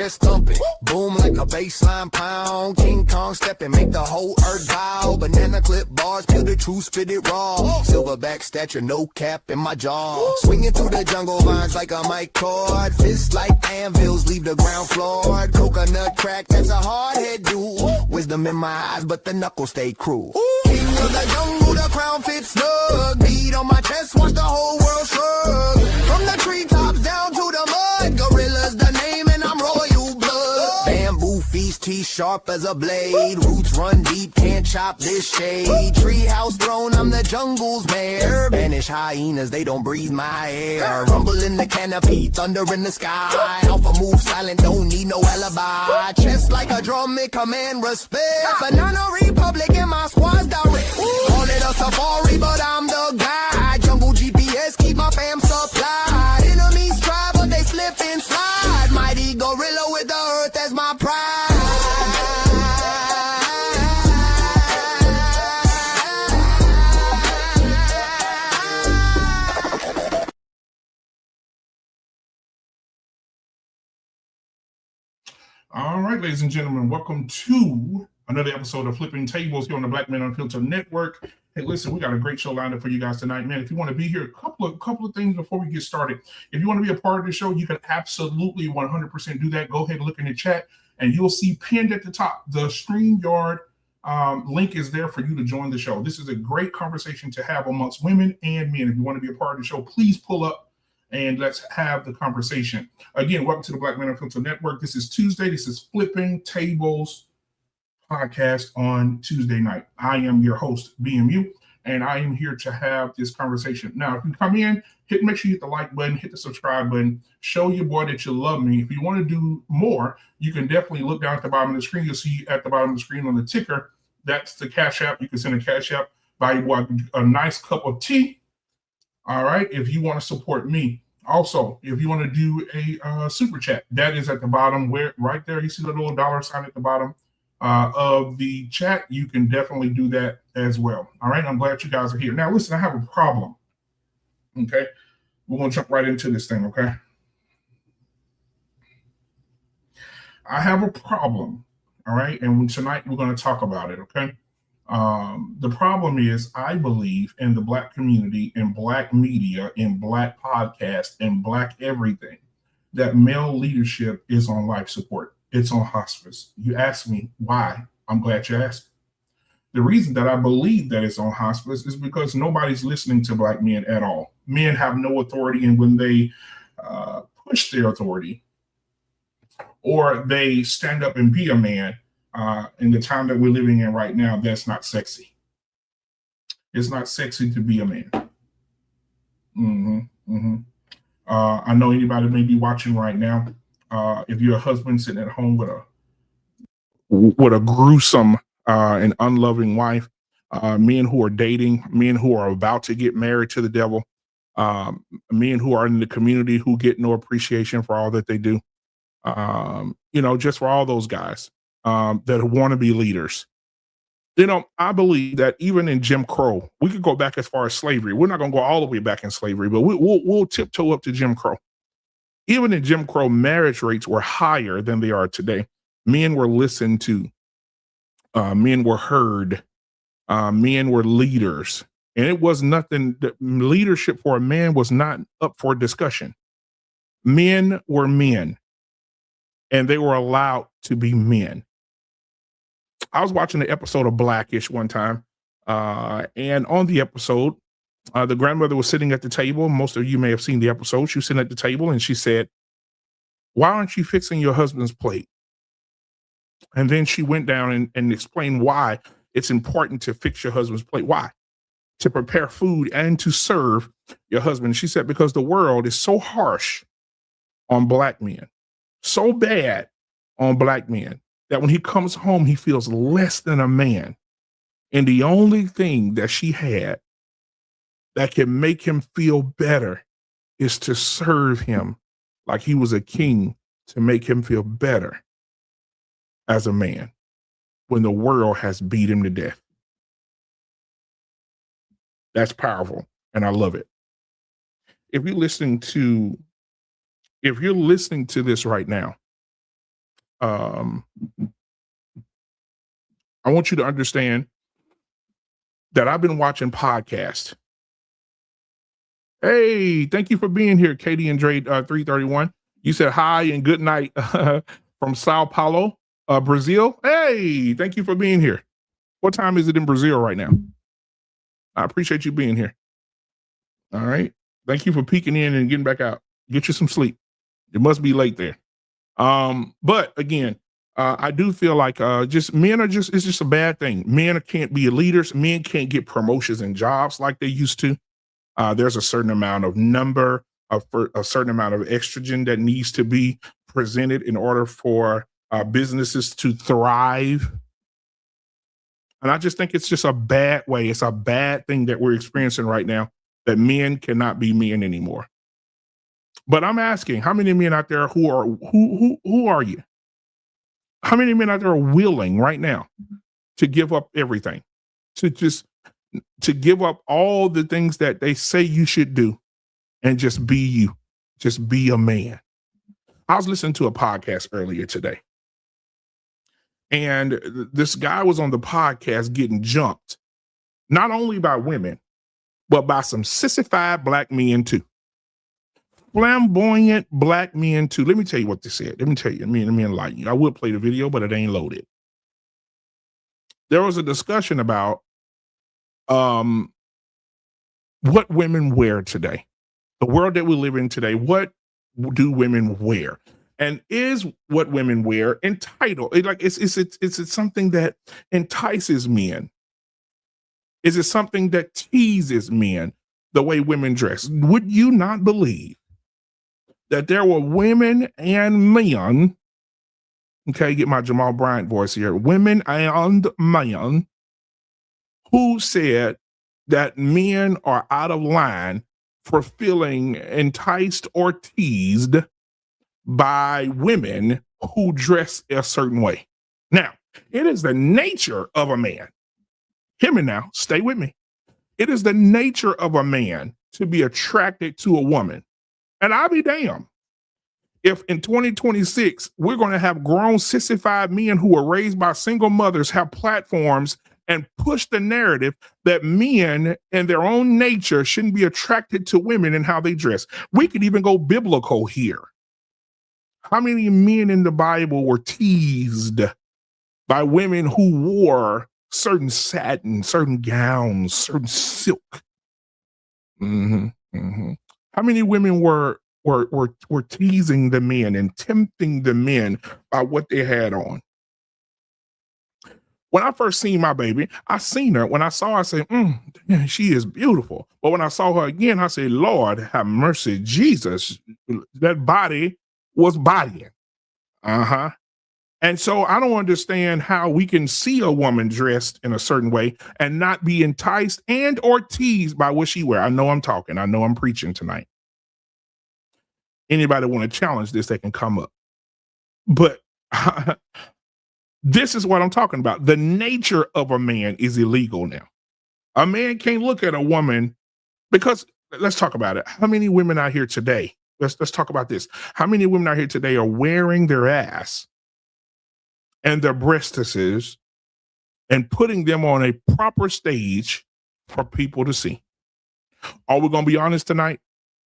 chest thumping, boom like a baseline pound. King Kong stepping, make the whole earth bow. Banana clip bars, peel the truth, spit it raw. Silverback stature, no cap in my jaw. Swinging through the jungle vines like a mic cord. Fists like anvils, leave the ground floored. Coconut crack, that's a hard head dude. Wisdom in my eyes, but the knuckles stay cruel. King of the jungle, the crown fits snug. Beat on my chest, watch the whole world shrug. From the treetops down to the mud. Gorilla's the name and I'm royal blood. Bamboo feast, teeth sharp as a blade. Roots run deep, can't chop this shade. Treehouse throne, I'm the jungle's mayor. Banish hyenas, they don't breathe my air. Rumble in the canopy, thunder in the sky. Alpha move silent, don't need no alibi. Chest like a drum, it command respect. Banana Republic and my squad's direct. Call it a safari, but I'm the guy. Jungle GPS, keep my fam supplied. Enemies try, but they slip and slide. Mighty gorilla with the earth as my pride. All right, ladies and gentlemen, welcome to another episode of Flippin Tables here on the Black Man Unfiltered Network. Hey, listen, we got a great show lined up for you guys tonight, man. If you want to be here, a couple of things before we get started. If you want to be a part of the show, you can absolutely 100% do that. Go ahead and look in the chat, and you'll see pinned at the top the StreamYard link is there for you to join the show. This is a great conversation to have amongst women and men. If you want to be a part of the show, please pull up and let's have the conversation. Again, welcome to the Black Man Unfiltered Network. This is Tuesday. This is Flippin Tables Podcast on Tuesday night. I am your host, BMU, and I am here to have this conversation. Now, if you come in, make sure you hit the like button, hit the subscribe button, show your boy that you love me. If you want to do more, you can definitely look down at the bottom of the screen. You'll see at the bottom of the screen on the ticker, that's the Cash App. You can send a Cash App, buy you a nice cup of tea. All right, if you want to support me. Also, if you want to do a super chat, that is at the bottom, right there. You see the little dollar sign at the bottom of the chat. You can definitely do that as well. All right, I'm glad you guys are here. Now, listen, I have a problem. Okay, we're going to jump right into this thing, okay? I have a problem, all right? And tonight we're going to talk about it, okay? The problem is, I believe in the Black community, in Black media, in Black podcast, in Black everything, that male leadership is on life support. It's on hospice. You ask me why. I'm glad you asked. The reason that I believe that it's on hospice is because nobody's listening to Black men at all. Men have no authority, and when they push their authority or they stand up and be a man, in the time that we're living in right now, that's not sexy. It's not sexy to be a man. I know anybody may be watching right now. If you're a husband sitting at home with a gruesome and unloving wife, men who are dating, men who are about to get married to the devil, men who are in the community who get no appreciation for all that they do, just for all those guys that want to be leaders. I believe that even in Jim Crow, we could go back as far as slavery. We're not going to go all the way back in slavery, but we'll tiptoe up to Jim Crow. Even in Jim Crow, marriage rates were higher than they are today. Men were listened to. Men were heard. Men were leaders. And it was nothing, leadership for a man was not up for discussion. Men were men, and they were allowed to be men. I was watching the episode of Blackish one time, and on the episode, the grandmother was sitting at the table. Most of you may have seen the episode. She was sitting at the table, and she said, "Why aren't you fixing your husband's plate?" And then she went down and explained why it's important to fix your husband's plate. Why? To prepare food and to serve your husband. She said, because the world is so harsh on Black men, so bad on Black men, that when he comes home, he feels less than a man. And the only thing that she had that can make him feel better is to serve him like he was a king, to make him feel better as a man when the world has beat him to death. That's powerful, and I love it. If you're listening to this right now, I want you to understand that I've been watching podcasts. Hey, thank you for being here, Katie and Dre 331. You said hi and good night from Sao Paulo, Brazil. Hey, thank you for being here. What time is it in Brazil right now? I appreciate you being here. All right. Thank you for peeking in and getting back out. Get you some sleep. It must be late there. But again, I do feel like just men are just, it's just a bad thing. Men can't be leaders. Men can't get promotions and jobs like they used to. There's a certain amount of a certain amount of estrogen that needs to be presented in order for businesses to thrive. And I just think it's just a bad way. It's a bad thing that we're experiencing right now, that men cannot be men anymore. But I'm asking, how many men out there who are you? How many men out there are willing right now to give up everything, to give up all the things that they say you should do and just be you, just be a man? I was listening to a podcast earlier today, and this guy was on the podcast getting jumped, not only by women, but by some sissified black men too. Flamboyant black men too. Let me tell you what they said. Let me enlighten you. I would play the video, but it ain't loaded. There was a discussion about what women wear today. The world that we live in today, what do women wear? And is what women wear entitled? It's something that entices men? Is it something that teases men the way women dress? Would you not believe that there were women and men, okay, get my Jamal Bryant voice here, women and men who said that men are out of line for feeling enticed or teased by women who dress a certain way? Now, it is the nature of a man. Hear me now, stay with me. It is the nature of a man to be attracted to a woman. And I'll be damned if in 2026, we're going to have grown sissified men who were raised by single mothers have platforms and push the narrative that men in their own nature shouldn't be attracted to women and how they dress. We could even go biblical here. How many men in the Bible were teased by women who wore certain satin, certain gowns, certain silk? How many women were teasing the men and tempting the men by what they had on? When I first seen my baby, I seen her. When I saw her, I said, she is beautiful. But when I saw her again, I said, Lord, have mercy, Jesus. That body was bodying. And so I don't understand how we can see a woman dressed in a certain way and not be enticed and or teased by what she wear. I know I'm talking. I know I'm preaching tonight. Anybody want to challenge this, they can come up. But this is what I'm talking about. The nature of a man is illegal now. A man can't look at a woman because, let's talk about it. How many women out here today, let's talk about this. How many women out here today are wearing their ass and their breastises and putting them on a proper stage for people to see? Are we going to be honest tonight?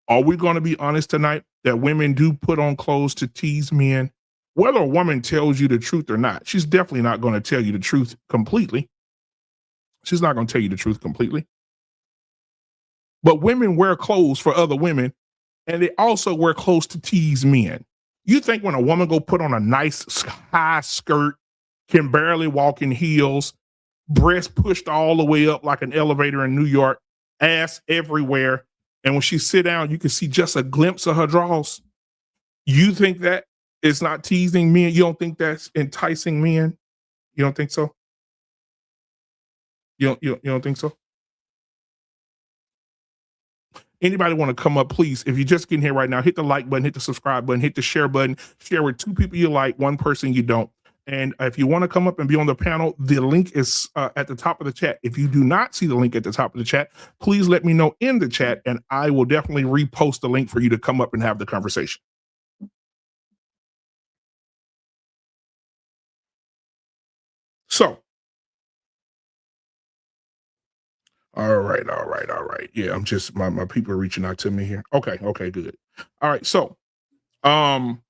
Are we going to be honest tonight that women do put on clothes to tease men? Whether a woman tells you the truth or not, she's definitely not going to tell you the truth completely. She's not going to tell you the truth completely. But women wear clothes for other women, and they also wear clothes to tease men. You think when a woman go put on a nice high skirt, can barely walk in heels, breast pushed all the way up like an elevator in New York, ass everywhere, and when she sit down, you can see just a glimpse of her drawers. You think that it's not teasing men? You don't think that's enticing men? You don't think so? You don't think so? Anybody want to come up, please? If you're just getting here right now, hit the like button, hit the subscribe button, hit the share button, share with 2 people you like, 1 person you don't. And if you want to come up and be on the panel, the link is at the top of the chat. If you do not see the link at the top of the chat, please let me know in the chat, and I will definitely repost the link for you to come up and have the conversation. All right, all right, all right. Yeah, I'm just my people are reaching out to me here. Okay, good. All right, so um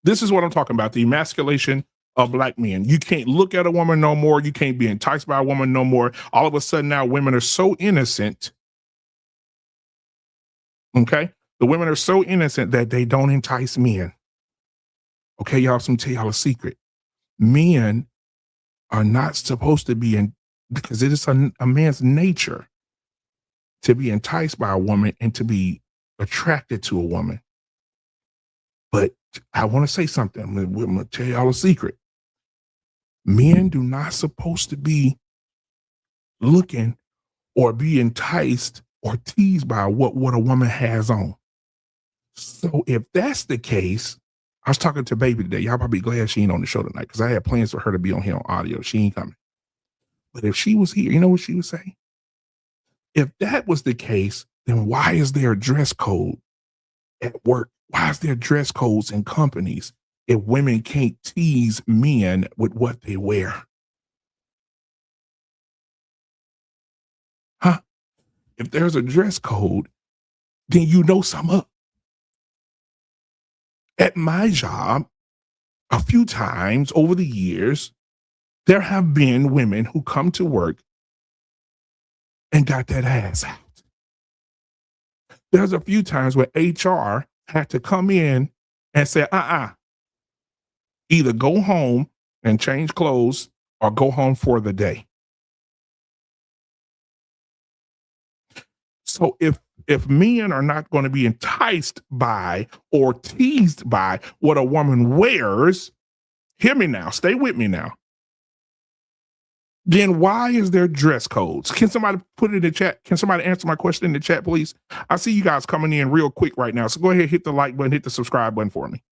this is what I'm talking about, the emasculation of black men. You can't look at a woman no more. You can't be enticed by a woman no more. All of a sudden now women are so innocent. Okay? The women are so innocent that they don't entice men. Okay, y'all, I'm tell y'all a secret. Men are not supposed to be in, because it is a man's nature to be enticed by a woman and to be attracted to a woman. But I want to say something. I'm going to tell y'all a secret. Men do not supposed to be looking or be enticed or teased by what a woman has on. So if that's the case, I was talking to Baby today. Y'all probably glad she ain't on the show tonight because I had plans for her to be on here on audio. She ain't coming. But if she was here, you know what she would say? If that was the case, then why is there a dress code at work? Why is there dress codes in companies if women can't tease men with what they wear? Huh? If there's a dress code, then you know something up. At my job, a few times over the years, there have been women who come to work and got that ass out. There's a few times where HR had to come in and say, either go home and change clothes or go home for the day. So if men are not going to be enticed by or teased by what a woman wears, hear me now, stay with me now. Then why is there dress codes? Can somebody put it in the chat? Can somebody answer my question in the chat, please? I see you guys coming in real quick right now. So go ahead, hit the like button, hit the subscribe button for me.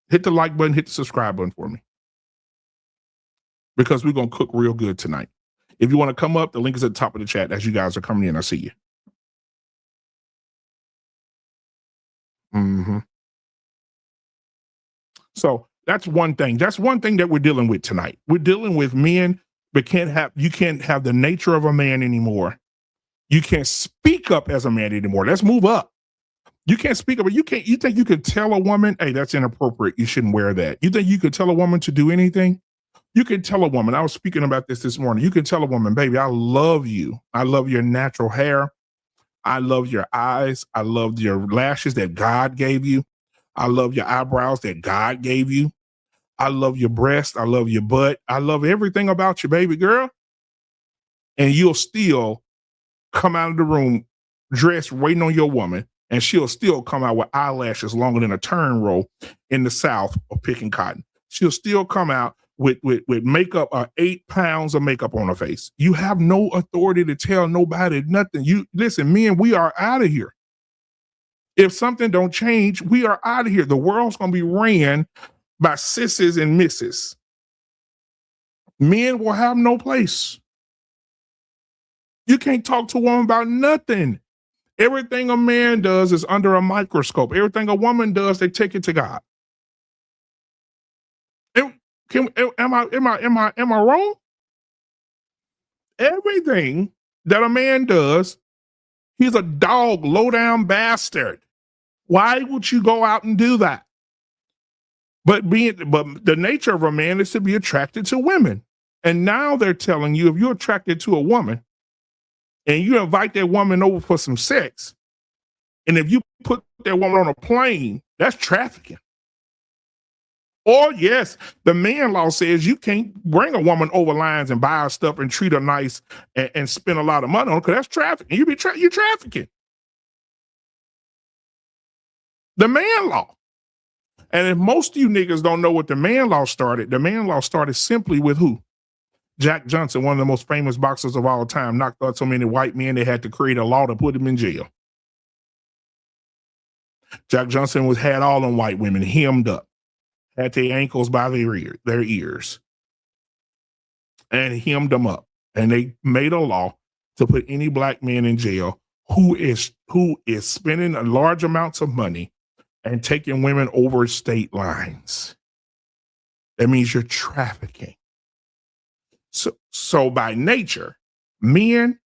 Hit the like button, hit the subscribe button for me. Because we're going to cook real good tonight. If you want to come up, the link is at the top of the chat as you guys are coming in. I see you. Mm-hmm. So that's one thing. That's one thing that we're dealing with tonight. We're dealing with men, but you can't have the nature of a man anymore. You can't speak up as a man anymore. Let's move up. You can't speak up, but you think you could tell a woman, hey, that's inappropriate. You shouldn't wear that. You think you could tell a woman to do anything? You can tell a woman, I was speaking about this morning. You can tell a woman, baby, I love you. I love your natural hair. I love your eyes. I love your lashes that God gave you. I love your eyebrows that God gave you. I love your breast. I love your butt. I love everything about you, baby girl. And you'll still come out of the room dressed waiting on your woman, and she'll still come out with eyelashes longer than a turn row in the South of picking cotton. She'll still come out with makeup, 8 pounds of makeup on her face. You have no authority to tell nobody nothing. You listen, men, we are out of here. If something don't change, we are out of here. The world's going to be ran by sisses and misses. Men will have no place. You can't talk to a woman about nothing. Everything a man does is under a microscope. Everything a woman does, they take it to God. Am I wrong? Everything that a man does, he's a dog, low down bastard. Why would you go out and do that? But the nature of a man is to be attracted to women. And now they're telling you, if you're attracted to a woman and you invite that woman over for some sex, and if you put that woman on a plane, that's trafficking. Or yes, the man law says you can't bring a woman over lines and buy her stuff and treat her nice and spend a lot of money on her, because that's trafficking. You're trafficking. The man law. And if most of you niggas don't know what the man law started simply with who? Jack Johnson, one of the most famous boxers of all time, knocked out so many white men they had to create a law to put him in jail. Jack Johnson had all them white women hemmed up, had their ankles by their ears, and hemmed them up. And they made a law to put any black man in jail who is spending large amounts of money and taking women over state lines. That means you're trafficking. So by nature, men,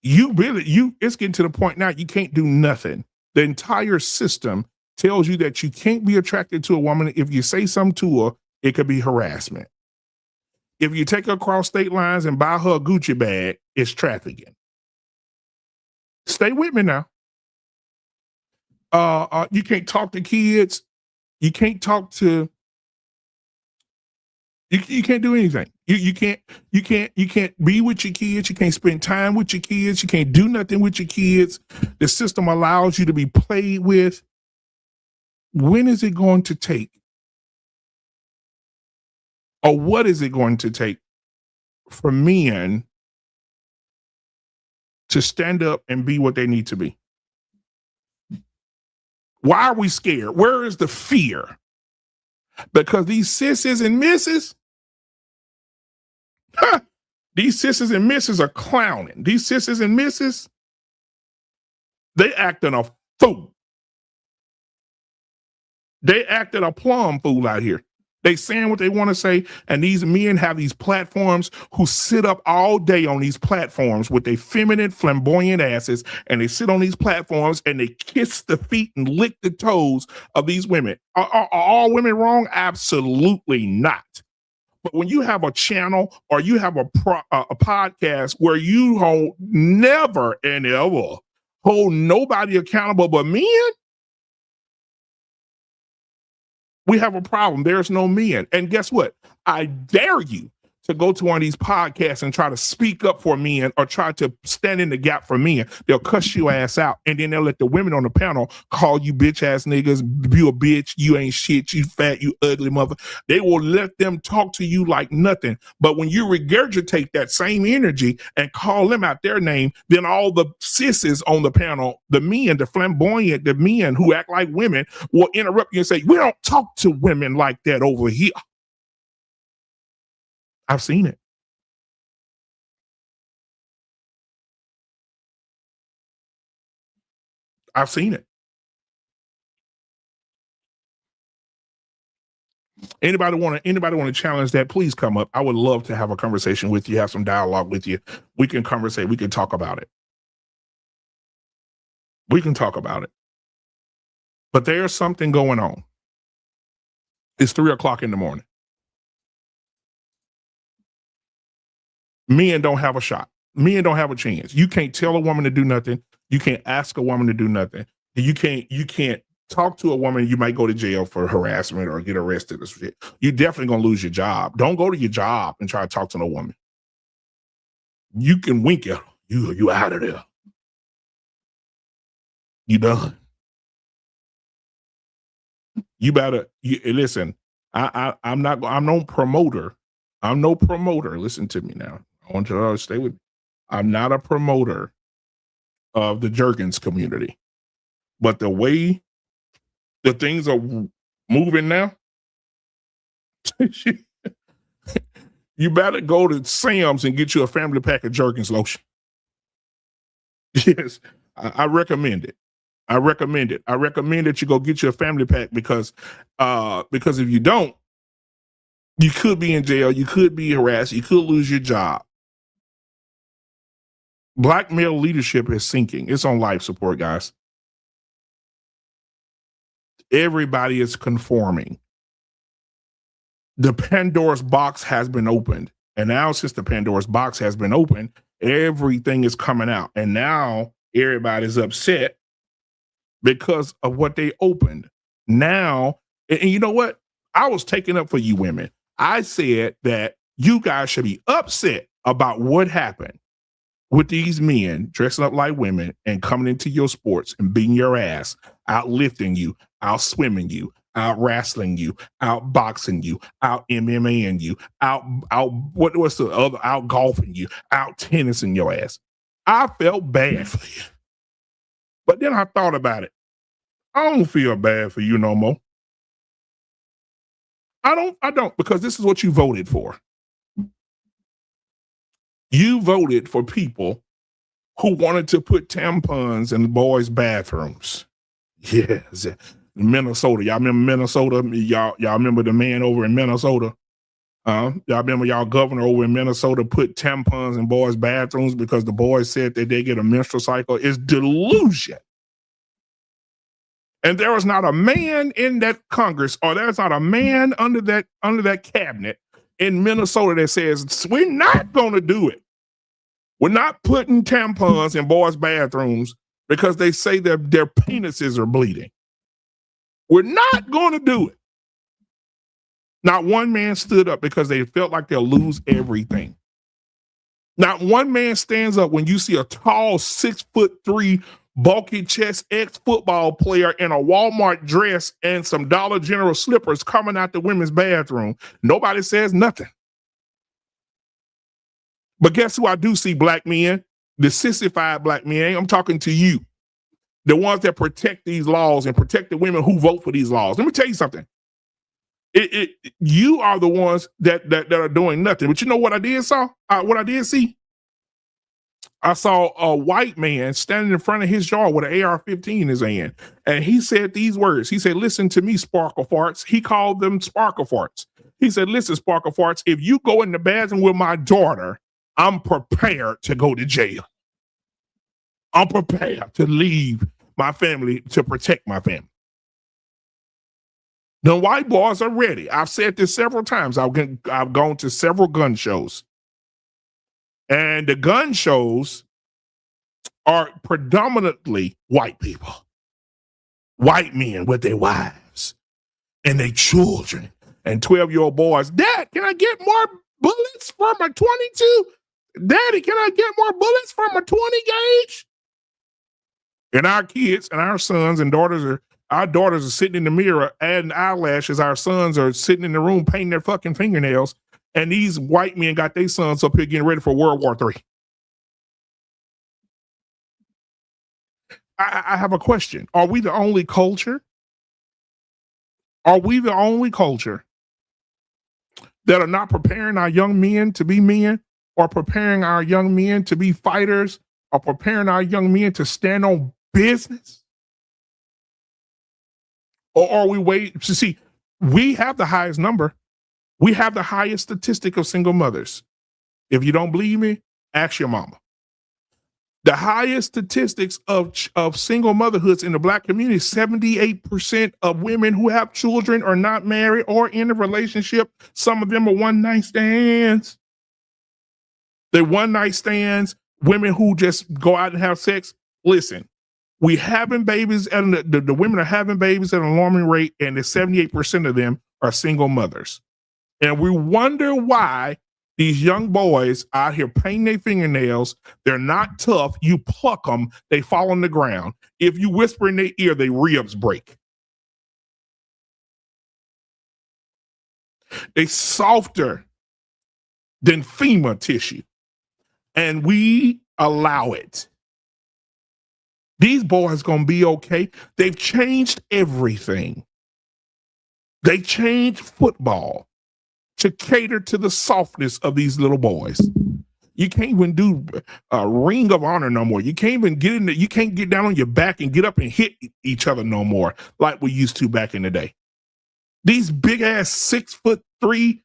it's getting to the point now you can't do nothing. The entire system tells you that you can't be attracted to a woman. If you say something to her, it could be harassment. If you take her across state lines and buy her a Gucci bag, it's trafficking. Stay with me now. You can't talk to kids. You can't talk to. You can't do anything. You can't be with your kids. You can't spend time with your kids. You can't do nothing with your kids. The system allows you to be played with. When is it going to take? Or what is it going to take for men to stand up and be what they need to be? Why are we scared? Where is the fear? Because these sissies and misses, these sissies and misses are clowning. These sissies and misses, they acting a fool. They acting a plum fool out here. They saying what they want to say, and these men have these platforms who sit up all day on these platforms with their feminine, flamboyant asses, and they sit on these platforms and they kiss the feet and lick the toes of these women. Are all women wrong? Absolutely not. But when you have a channel or you have a podcast where you hold never and ever hold nobody accountable but men, we have a problem. There's no men. And guess what? I dare you to go to one of these podcasts and try to speak up for men or try to stand in the gap for men. They'll cuss your ass out. And then they'll let the women on the panel call you bitch ass niggas. You a bitch. You ain't shit. You fat. You ugly mother. They will let them talk to you like nothing. But when you regurgitate that same energy and call them out their name, then all the sissies on the panel, the men, the flamboyant, the men who act like women will interrupt you and say, we don't talk to women like that over here. I've seen it. I've seen it. Anybody want to challenge that? Please come up. I would love to have a conversation with you, have some dialogue with you. We can conversate. We can talk about it. We can talk about it. But there's something going on. It's 3:00 in the morning. Men don't have a shot. Men don't have a chance. You can't tell a woman to do nothing. You can't ask a woman to do nothing. You can't talk to a woman. You might go to jail for harassment or get arrested or shit. You're definitely gonna lose your job. Don't go to your job and try to talk to no woman. You can wink at her. You out of there. You done. You better listen. I'm no promoter. I'm no promoter. Listen to me now. I want you to stay with me. I'm not a promoter of the Jergens community. But the way the things are moving now, you better go to Sam's and get you a family pack of Jergens lotion. Yes, I recommend it. I recommend it. I recommend that you go get you a family pack because if you don't, you could be in jail, you could be harassed, you could lose your job. Black male leadership is sinking. It's on life support, guys. Everybody is conforming. The Pandora's box has been opened. And now since the Pandora's box has been opened, everything is coming out. And now everybody's upset because of what they opened. Now, and you know what? I was taking up for you women. I said that you guys should be upset about what happened with these men dressing up like women and coming into your sports and beating your ass, out lifting you, out swimming you, out wrestling you, out boxing you, out MMAing you, out what's the other, out golfing you, out tennising your ass. I felt bad for you. But then I thought about it. I don't feel bad for you no more. I don't, because this is what you voted for. You voted for people who wanted to put tampons in boys' bathrooms. Yes. Minnesota. Y'all remember Minnesota? Y'all remember the man over in Minnesota Y'all remember y'all governor over in Minnesota put tampons in boys' bathrooms because the boys said that they get a menstrual cycle? It's delusion. And there is not a man in that Congress, or there's not a man under that cabinet in Minnesota that says we're not going to do it. We're not putting tampons in boys' bathrooms because they say that their penises are bleeding. We're not going to do it. Not one man stood up because they felt like they'll lose everything. Not one man stands up when you see a tall 6'3", bulky chest ex-football player in a Walmart dress and some Dollar General slippers coming out the women's bathroom. Nobody says nothing. But guess who I do see? Black men, the sissified black men. I'm talking to you, the ones that protect these laws and protect the women who vote for these laws. Let me tell you something. You are the ones that are doing nothing. But you know what I did see? I saw a white man standing in front of his yard with an AR-15 in his hand. And he said these words. He said, listen to me, sparkle farts. He called them sparkle farts. He said, listen, sparkle farts, if you go in the bathroom with my daughter, I'm prepared to go to jail. I'm prepared to leave my family to protect my family. The white boys are ready. I've said this several times. I've gone to several gun shows. And the gun shows are predominantly white people. White men with their wives and their children and 12-year-old boys. Dad, can I get more bullets from a 22? Daddy, can I get more bullets from a 20 gauge? And our kids and our sons and daughters our daughters are sitting in the mirror adding eyelashes. Our sons are sitting in the room painting their fucking fingernails. And these white men got their sons up here getting ready for World War III. I have a question. Are we the only culture? Are we the only culture that are not preparing our young men to be men, or preparing our young men to be fighters, or preparing our young men to stand on business? Or are we waiting to see? We have the highest number. We have the highest statistic of single mothers. If you don't believe me, ask your mama. The highest statistics of single motherhoods in the Black community, 78% of women who have children are not married or in a relationship. Some of them are one-night stands. They're one-night stands, women who just go out and have sex. Listen, we having babies, and the women are having babies at an alarming rate, and the 78% of them are single mothers. And we wonder why these young boys out here painting their fingernails. They're not tough. You pluck them, they fall on the ground. If you whisper in their ear, their ribs break. They softer than FEMA tissue. And we allow it. These boys gonna be okay. They've changed everything. They changed football to cater to the softness of these little boys. You can't even do a ring of honor no more. You can't even you can't get down on your back and get up and hit each other no more like we used to back in the day. These big ass 6'3",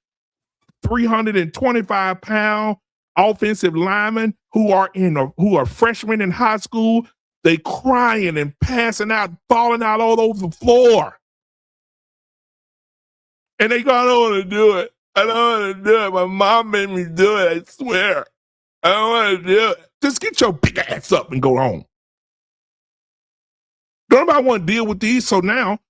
325-pound offensive linemen who are freshmen in high school, they crying and passing out, falling out all over the floor. And they go, I don't want to do it. I don't want to do it. My mom made me do it, I swear. I don't want to do it. Just get your big ass up and go home. Don't nobody want to deal with these. So now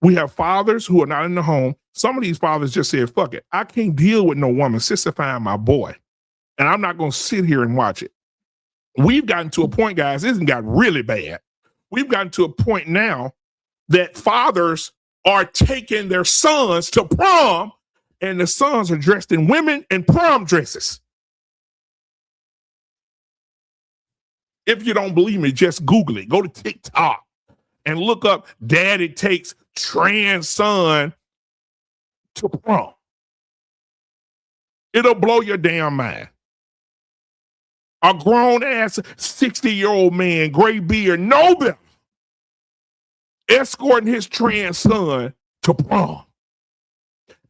we have fathers who are not in the home. Some of these fathers just said, fuck it. I can't deal with no woman sissifying my boy. And I'm not going to sit here and watch it. We've gotten to a point, guys, this has got really bad. We've gotten to a point now that fathers are taking their sons to prom, and the sons are dressed in women and prom dresses. If you don't believe me, just Google it. Go to TikTok and look up Daddy Takes Trans Son to Prom. It'll blow your damn mind. A grown-ass 60-year-old man, gray beard, no better, escorting his trans son to prom.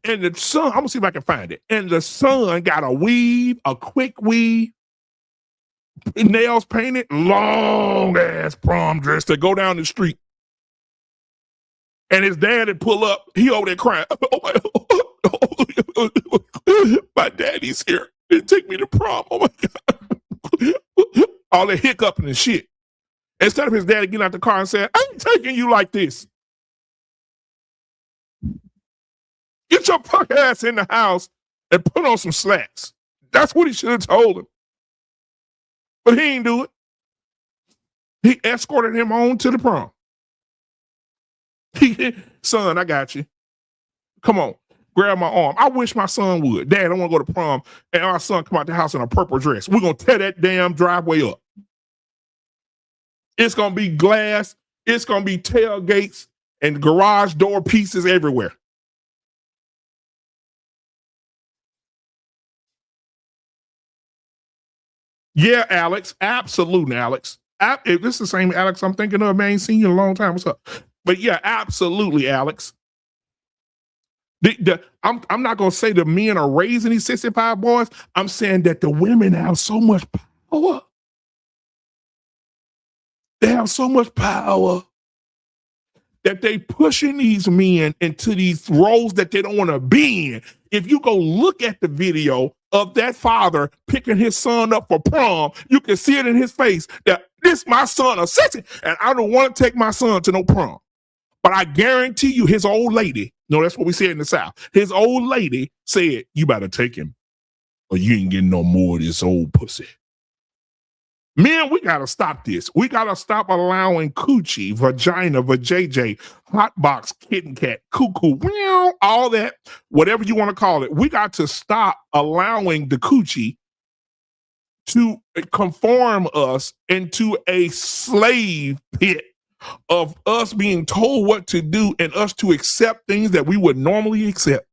And the son, I'm gonna see if I can find it. And the son got a weave, a quick weave, nails painted, long ass prom dress to go down the street. And his dad would pull up. He over there crying. My daddy's here. They take me to prom. Oh my God. All the hiccuping and shit. Instead of his daddy getting out the car and saying, I ain't taking you like this. Get your punk ass in the house and put on some slacks. That's what he should have told him. But he ain't do it. He escorted him on to the prom. Son, I got you. Come on, grab my arm. I wish my son would. Dad, I want to go to prom, and our son come out the house in a purple dress. We're going to tear that damn driveway up. It's going to be glass. It's going to be tailgates and garage door pieces everywhere. Yeah, Alex. Absolutely, Alex. If this is the same Alex I'm thinking of, man, I ain't seen you in a long time. What's up? But yeah, absolutely, Alex. I'm not going to say the men are raising these 65 boys. I'm saying that the women have so much power. They have so much power that they pushing these men into these roles that they don't want to be in. If you go look at the video of that father picking his son up for prom, you can see it in his face that this my son a sissy, and I don't want to take my son to no prom. But I guarantee you his old lady, no, that's what we said in the South. His old lady said, you better take him or you ain't getting no more of this old pussy. Men, we got to stop this. We got to stop allowing coochie, vagina, vajayjay, hotbox, kitten cat, cuckoo, meow, all that, whatever you want to call it. We got to stop allowing the coochie to conform us into a slave pit of us being told what to do and us to accept things that we would normally accept.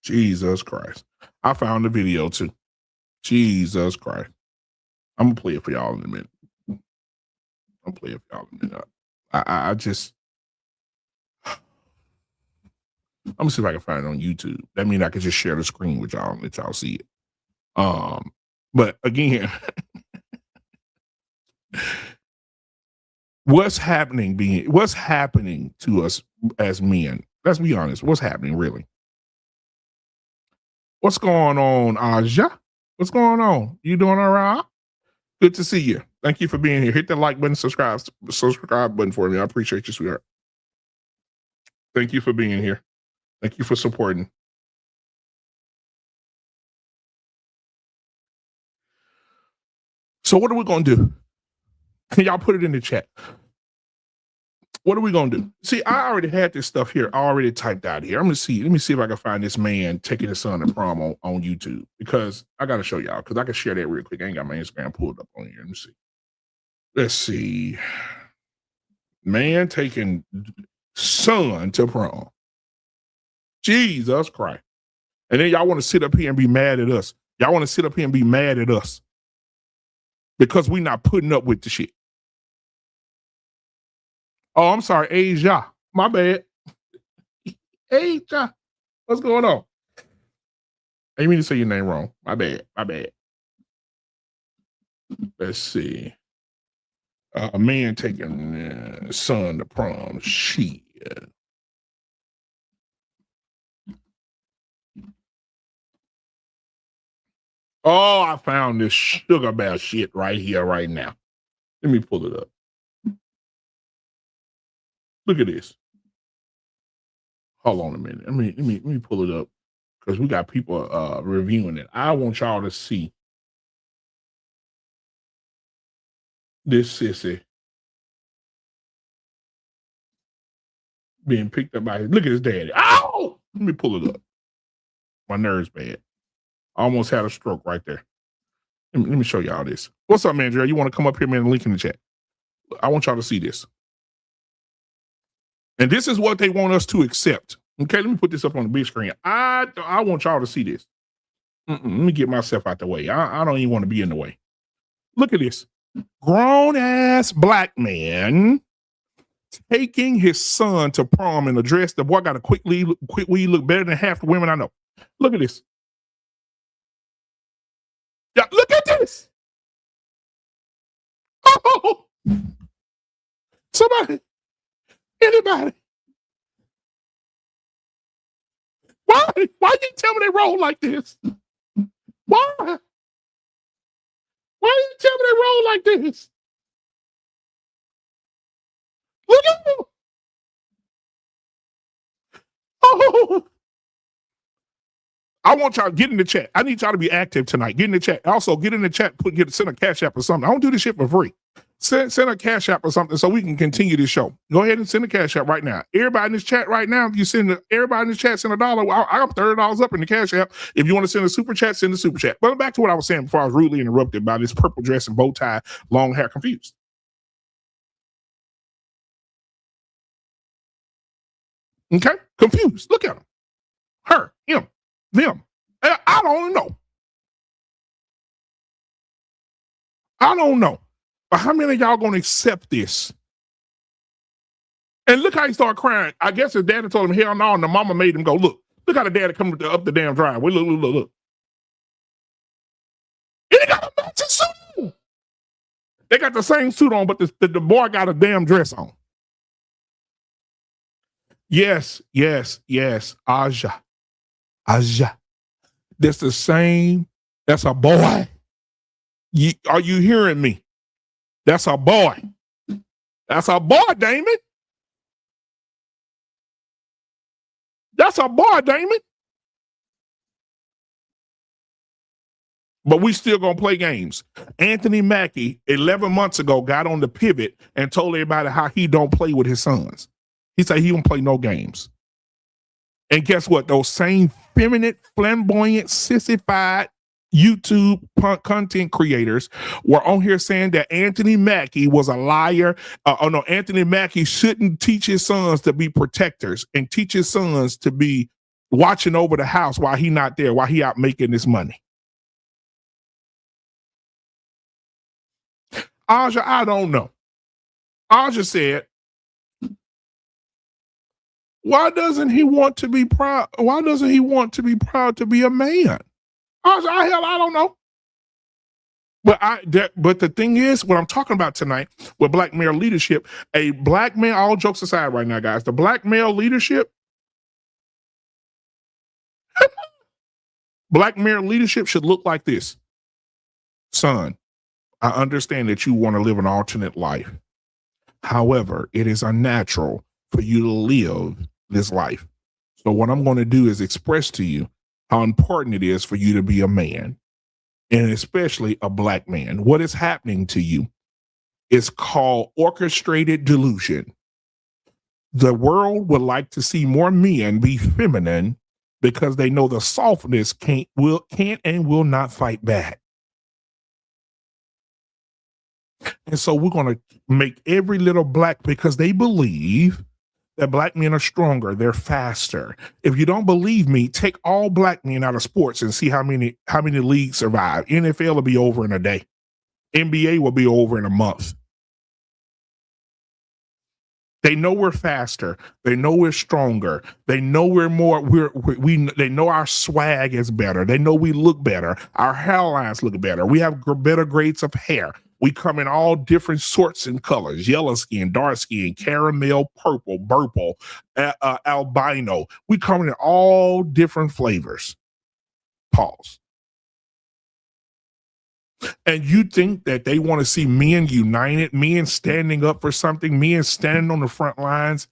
Jesus Christ. I found the video too. Jesus Christ. I'm going to play it for y'all in a minute. I'm going to play it for y'all in a minute. I just... I'm going to see if I can find it on YouTube. That means I can just share the screen with y'all and let y'all see it. But again, what's happening to us as men? Let's be honest. What's happening really? What's going on, Aja? What's going on? You doing all right? Good to see you. Thank you for being here. Hit the like button, subscribe button for me. I appreciate you, sweetheart. Thank you for being here. Thank you for supporting. So what are we going to do? Can y'all put it in the chat? What are we going to do? See, I already had this stuff here. I already typed out here. Let me see if I can find this man taking his son to prom on YouTube, because I got to show y'all, because I can share that real quick. I ain't got my Instagram pulled up on here. Let me see. Let's see. Man taking son to prom. Jesus Christ. And then y'all want to sit up here and be mad at us. Y'all want to sit up here and be mad at us because we not putting up with the shit. Oh, I'm sorry, Asia. My bad. Asia. What's going on? I didn't mean to say your name wrong. My bad. Let's see. A man taking son to prom. Shit. Oh, I found this sugar bear shit right here, right now. Let me pull it up. Look at this. Hold on a minute. Let me pull it up, because we got people reviewing it. I want y'all to see this sissy being picked up by his. Look at his daddy. Ow! Let me pull it up. My nerves bad. I almost had a stroke right there. Let me show y'all this. What's up, man, Jerry? You want to come up here, man? Link in the chat. I want y'all to see this. And this is what they want us to accept. Okay, let me put this up on the big screen. I want y'all to see this. Let me get myself out the way. I don't even want to be in the way. Look at this. Grown ass black man taking his son to prom in a dress. The boy got a quick weave, look better than half the women I know. Look at this. Yeah, look at this. Oh, somebody, anybody. Why you tell me they roll like this? Why? Why you tell me they roll like this? Look at them. Oh. I want y'all to get in the chat. I need y'all to be active tonight. Get in the chat. Also, get in the chat, send a cash app or something. I don't do this shit for free. Send a cash app or something so we can continue this show. Go ahead and send a cash app right now. Everybody in this chat right now, everybody in this chat send $1. I got $30 up in the cash app. If you want to send a super chat, send a super chat. But back to what I was saying before I was rudely interrupted by this purple dress and bow tie, long hair, confused. Okay? Confused. Look at him. Her, him, them. I don't know. I don't know. But how many of y'all gonna accept this? And look how he started crying. I guess his daddy told him, hell no, and the mama made him go, look how the daddy coming up the damn driveway. Look. And he got a matching suit. They got the same suit on, but the boy got a damn dress on. Yes. Aja. That's the same. That's a boy. Are you hearing me? That's a boy. That's a boy, Damon. That's a boy, Damon. But we still gonna play games. Anthony Mackie, 11 months ago, got on the pivot and told everybody how he don't play with his sons. He said he don't play no games. And guess what? Those same feminine, flamboyant, sissified YouTube content creators were on here saying that Anthony Mackie was a liar. Anthony Mackie shouldn't teach his sons to be protectors and teach his sons to be watching over the house while he not there, while he out making this money. Aja, I don't know. Aja said, why doesn't he want to be proud? Why doesn't he want to be proud to be a man? I don't know. But the thing is, what I'm talking about tonight with black male leadership, a black man, all jokes aside right now, guys, the black male leadership, black male leadership should look like this. Son, I understand that you want to live an alternate life. However, it is unnatural for you to live this life. So what I'm going to do is express to you how important it is for you to be a man, and especially a black man. What is happening to you is called orchestrated delusion. The world would like to see more men be feminine because they know the softness can't and will not fight back. And so we're going to make every little black, because they believe that black men are stronger, they're faster. If you don't believe me, take all black men out of sports and see how many leagues survive. NFL will be over in a day. NBA will be over in a month. They know we're faster. They know we're stronger. They know we're more. They know our swag is better. They know we look better. Our hairlines look better. We have better grades of hair. We come in all different sorts and colors: yellow skin, dark skin, caramel, purple, albino. We come in all different flavors. Pause. And you think that they want to see men united, men standing up for something, men standing on the front lines,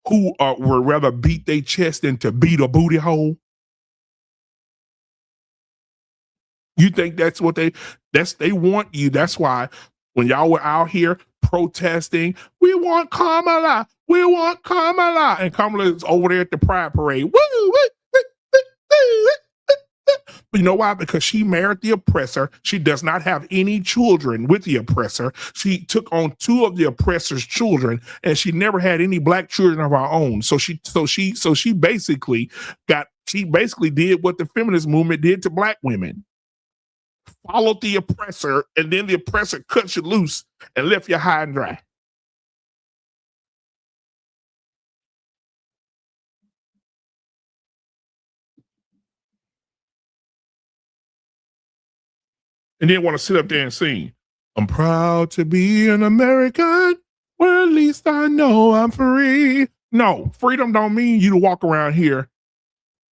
who would rather beat their chest than to beat a booty hole? You think that's what they want you. That's why when y'all were out here protesting, we want Kamala, and Kamala is over there at the Pride Parade. You know why? Because she married the oppressor. She does not have any children with the oppressor. She took on two of the oppressor's children, and she never had any black children of her own. So she basically did what the feminist movement did to black women. followed the oppressor, and then the oppressor cut you loose and left you high and dry. And then want to sit up there and sing, I'm proud to be an American, where at least I know I'm free. No, freedom don't mean you to walk around here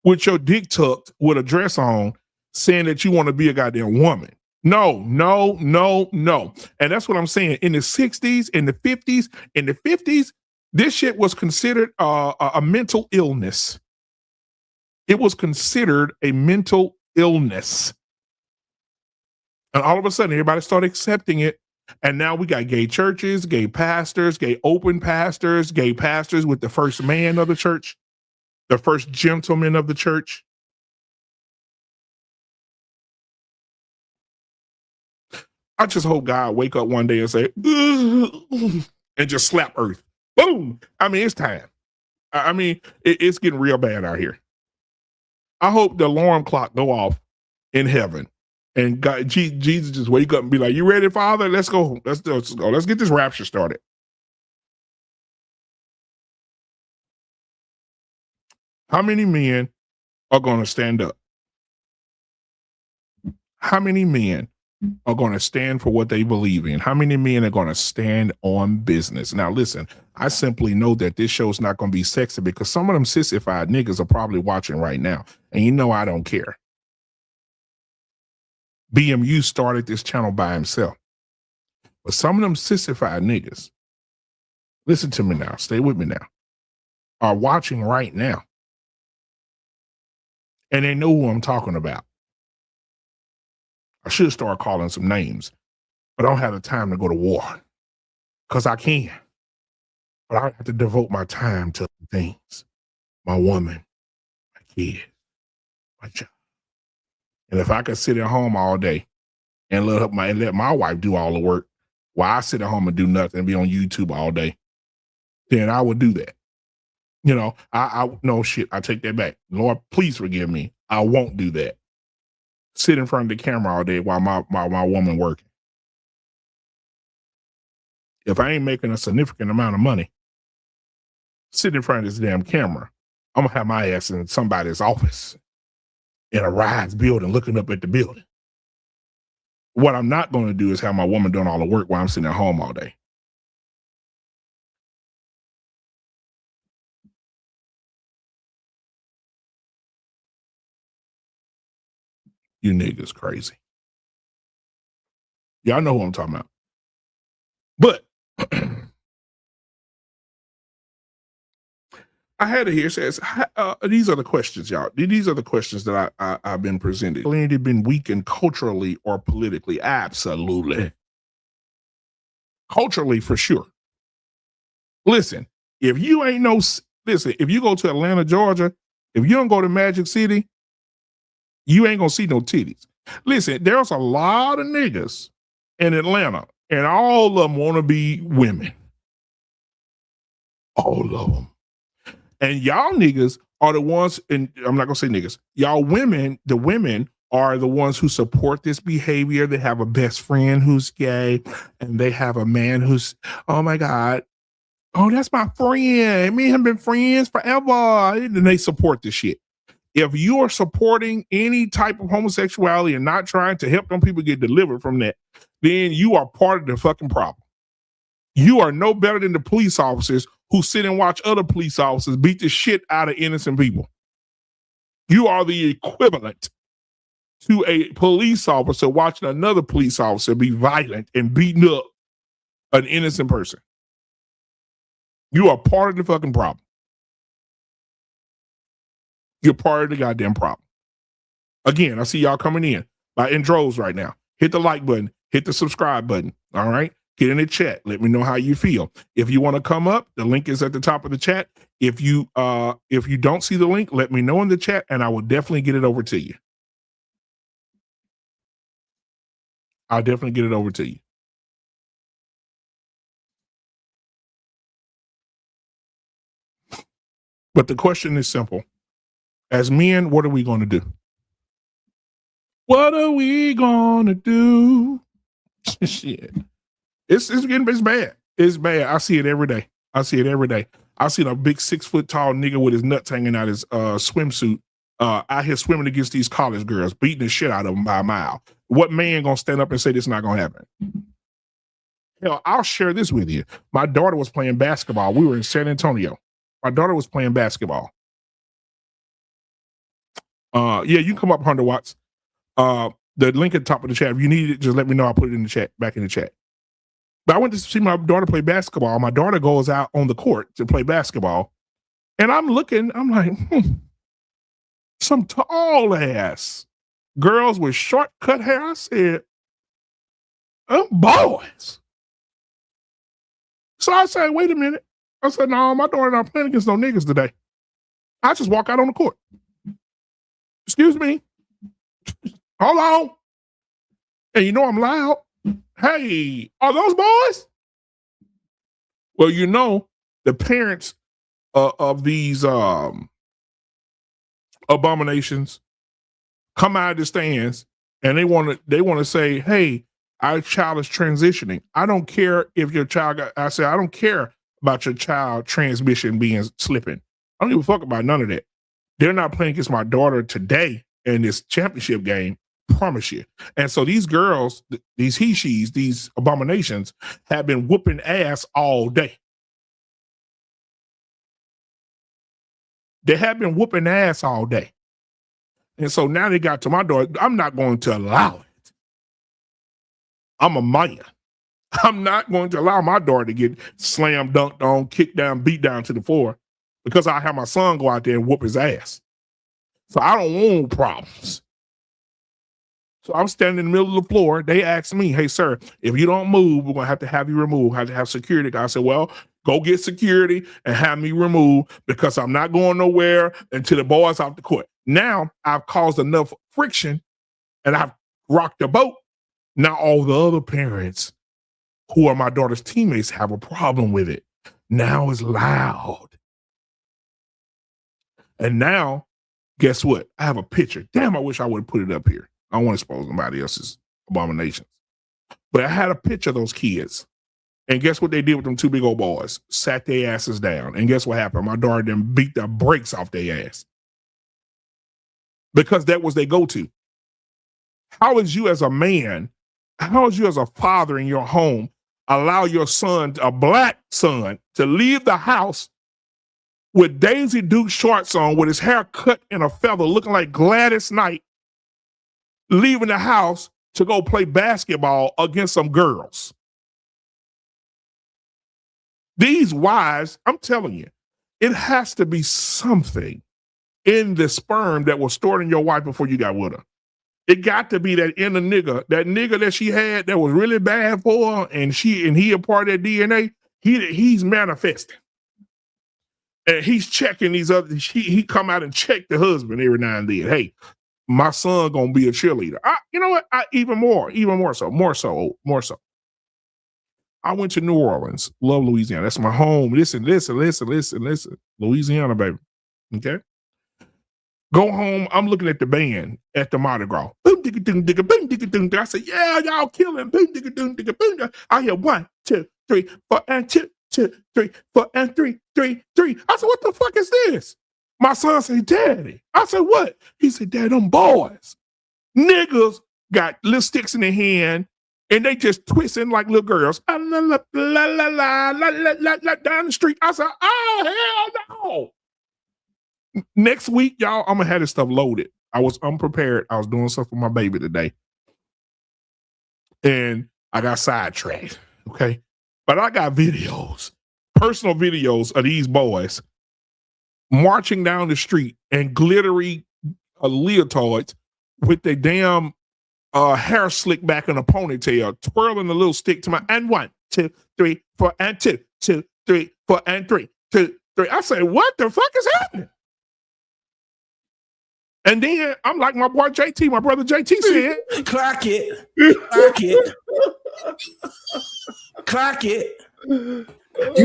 with your dick tucked with a dress on saying that you want to be a goddamn woman. No. And that's what I'm saying. In the 60s, in the 50s, this shit was considered a mental illness. It was considered a mental illness. And all of a sudden, everybody started accepting it. And now we got gay churches, gay pastors, gay open pastors, gay pastors with the first man of the church, the first gentleman of the church. I just hope God wake up one day and say, and just slap earth. Boom. I mean, it's time. I mean, it's getting real bad out here. I hope the alarm clock go off in heaven and God, Jesus just wake up and be like, you ready, Father? Let's go. Let's go. Let's get this rapture started. How many men are going to stand up? How many men are going to stand for what they believe in? How many men are going to stand on business? Now, listen, I simply know that this show's not going to be sexy because some of them sissified niggas are probably watching right now. And you know I don't care. BMU started this channel by himself. But some of them sissified niggas, listen to me now, stay with me now, are watching right now. And they know who I'm talking about. I should start calling some names, but I don't have the time to go to war because I can. But I have to devote my time to things. My woman, my kid, my child. And if I could sit at home all day and let my wife do all the work while I sit at home and do nothing and be on YouTube all day, then I would do that. You know, no shit, I take that back. Lord, please forgive me. I won't do that. Sit in front of the camera all day while my woman working. If I ain't making a significant amount of money, sit in front of this damn camera, I'm gonna have my ass in somebody's office in a rise building looking up at the building. What I'm not going to do is have my woman doing all the work while I'm sitting at home all day. You niggas crazy. Y'all know who I'm talking about. But I had it here. Says these are the questions, y'all. These are the questions that I've been presented. Masculinity been weakened culturally or politically? Absolutely. Culturally, for sure. Listen, if you go to Atlanta, Georgia, if you don't go to Magic City, you ain't gonna see no titties. Listen, there's a lot of niggas in Atlanta, and all of them want to be women. All of them. And y'all niggas are the ones, and I'm not gonna say niggas, y'all women, the women are the ones who support this behavior. They have a best friend who's gay, and they have a man who's, oh my God, oh, that's my friend. Me and him been friends forever. And they support this shit. If you are supporting any type of homosexuality and not trying to help them people get delivered from that, then you are part of the fucking problem. You are no better than the police officers who sit and watch other police officers beat the shit out of innocent people. You are the equivalent to a police officer watching another police officer be violent and beating up an innocent person. You are part of the fucking problem. You're part of the goddamn problem. Again, I see y'all coming in droves right now. Hit the like button. Hit the subscribe button. All right? Get in the chat. Let me know how you feel. If you want to come up, the link is at the top of the chat. If you don't see the link, let me know in the chat, and I will definitely get it over to you. I'll definitely get it over to you. But the question is simple. As men, what are we going to do? What are we gonna do? Shit. It's bad. It's bad. I see it every day. I seen a big 6 foot tall nigga with his nuts hanging out his swimsuit out here swimming against these college girls, beating the shit out of them by a mile. What man gonna stand up and say this is not gonna happen? Hell, I'll share this with you. My daughter was playing basketball. We were in San Antonio. My daughter was playing basketball. Yeah, you can come up 100 watts. The link at the top of the chat. If you need it, just let me know. I'll put it in the chat, back in the chat. But I went to see my daughter play basketball. My daughter goes out on the court to play basketball. And I'm looking, I'm like, some tall ass girls with short cut hair. I said, boys. So I said, wait a minute. I said, no, my daughter not playing against no niggas today. I just walk out on the court. Excuse me. Hold on. And you know I'm loud. Hey, are those boys? Well, you know, the parents of these abominations come out of the stands and they want to say, hey, our child is transitioning. I don't care if your child I don't care about your child transmission being slipping. I don't give a fuck about none of that. They're not playing against my daughter today in this championship game. Promise you. And so these girls, these he-she's, these abominations have been whooping ass all day. They have been whooping ass all day. And so now they got to my daughter. I'm not going to allow it. I'm a man. I'm not going to allow my daughter to get slam dunked on, kicked down, beat down to the floor because I have my son go out there and whoop his ass. So I don't want problems. So I'm standing in the middle of the floor. They asked me, hey, sir, if you don't move, we're going to have you removed. Have to have security. I said, well, go get security and have me removed because I'm not going nowhere until the boy's off the court. Now I've caused enough friction and I've rocked the boat. Now all the other parents who are my daughter's teammates have a problem with it. Now it's loud. And now, guess what? I have a picture. Damn, I wish I would have put it up here. I don't want to expose somebody else's abominations. But I had a picture of those kids. And guess what they did with them two big old boys? Sat their asses down. And guess what happened? My daughter then beat the brakes off their ass. Because that was their go-to. How is you as a man, how is you as a father in your home allow your son, a black son, to leave the house with Daisy Duke shorts on, with his hair cut in a feather, looking like Gladys Knight, leaving the house to go play basketball against some girls? These wives, I'm telling you, it has to be something in the sperm that was stored in your wife before you got with her. It got to be that inner nigga, that she had that was really bad for her, and he a part of that DNA. He's manifesting. And he's checking these other, he come out and check the husband every now and then. Hey, my son gonna be a cheerleader. You know what? Even more so. I went to New Orleans. Love Louisiana. That's my home. Listen. Louisiana, baby. Okay? Go home. I'm looking at the band at the Mardi Gras. Boom, digga, ding, digga, boom, digga, ding. I said, yeah, y'all killing. Boom, digga, ding, digga, boom. I hear 1, 2, 3, 4, and 2, 2, 3, 4, and 3, 3, 3. I said, what the fuck is this? My son said, Daddy. I said, what? He said, Dad, them boys. Niggas got little sticks in their hand and they just twisting like little girls. Down the street. I said, oh, hell no. Next week, y'all, I'm going to have this stuff loaded. I was unprepared. I was doing stuff for my baby today. And I got sidetracked, okay? But I got videos, personal videos of these boys marching down the street in glittery leotards with their damn hair slicked back in a ponytail, twirling the little stick to my, and 1, 2, 3, 4, and 2, 2, 3, 4, and 3, 2, 3. I said, what the fuck is happening? And then I'm like my boy JT, my brother JT said, clock it. Clock it. Clock it. You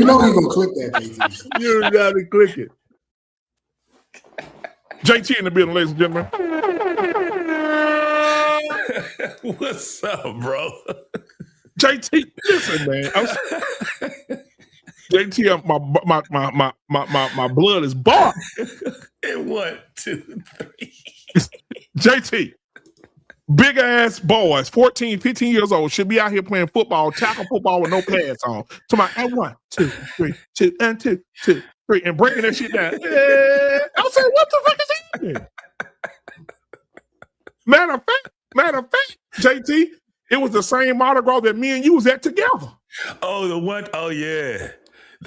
know you're going to click that, JT. You got to click it. JT in the building, ladies and gentlemen. What's up, bro? JT, listen, man. JT, my blood is boiling. And 1, 2, 3. JT, big ass boys, 14, 15 years old, should be out here playing football, tackle football with no pads on. To my and 1, 2, 3, 2, and 2, 2, 3, and breaking that shit down. I was saying, what the fuck is happening? Matter of fact, JT, it was the same Mardi Gras that me and you was at together. Oh, the one, oh yeah.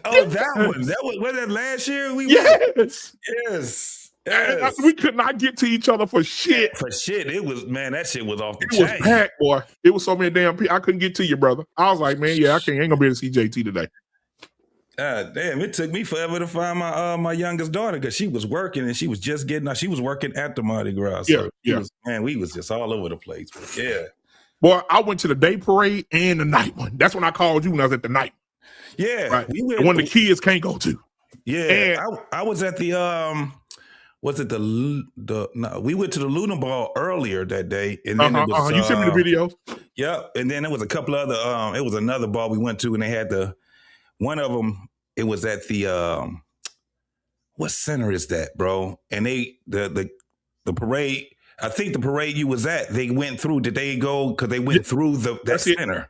Oh, that one. That was that last year we Yes. Yes. Yes. We could not get to each other for shit. For shit. It was, man, that shit was off the It chain. was packed, boy. It was so many damn people. I couldn't get to you, brother. I was like, man, yeah, I ain't gonna be able to see JT today. Damn, it took me forever to find my youngest daughter because she was working and she was just getting out. She was working at the Mardi Gras. So we was just all over the place. But yeah. Boy, I went to the day parade and the night one. That's when I called you when I was at the night. Yeah. Right. When the kids can't go to. Yeah. And I was at the we went to the Luna Ball earlier that day. And then it was, you sent me the videos. Yep. And then there was a couple other it was another ball we went to and they had one of them, it was at the what center is that, bro? And the parade, I think the parade you was at, they went through. Did they go? Because they went through that center.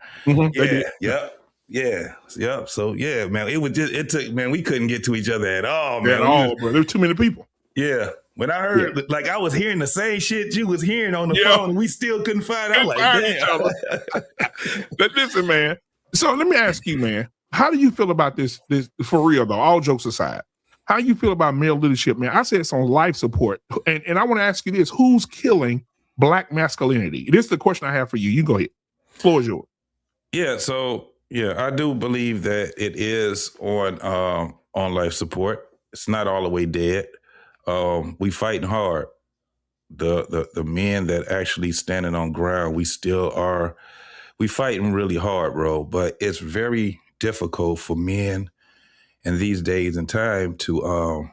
Yep. So yeah, man, it took, man, we couldn't get to each other at all, man. Bro. There were too many people. Yeah. When I heard, like, I was hearing the same shit you was hearing on the phone, and we still couldn't find out. I'm like, damn. But listen, man. So let me ask you, man. How do you feel about this for real, though, all jokes aside? How do you feel about male leadership, man? I said it's on life support. And I want to ask you this. Who's killing Black masculinity? This is the question I have for you. You go ahead. Floor is yours. Yeah, so, I do believe that it is on life support. It's not all the way dead. We fighting hard. The men that actually standing on ground, we fighting really hard, bro. But it's very difficult for men in these days and time to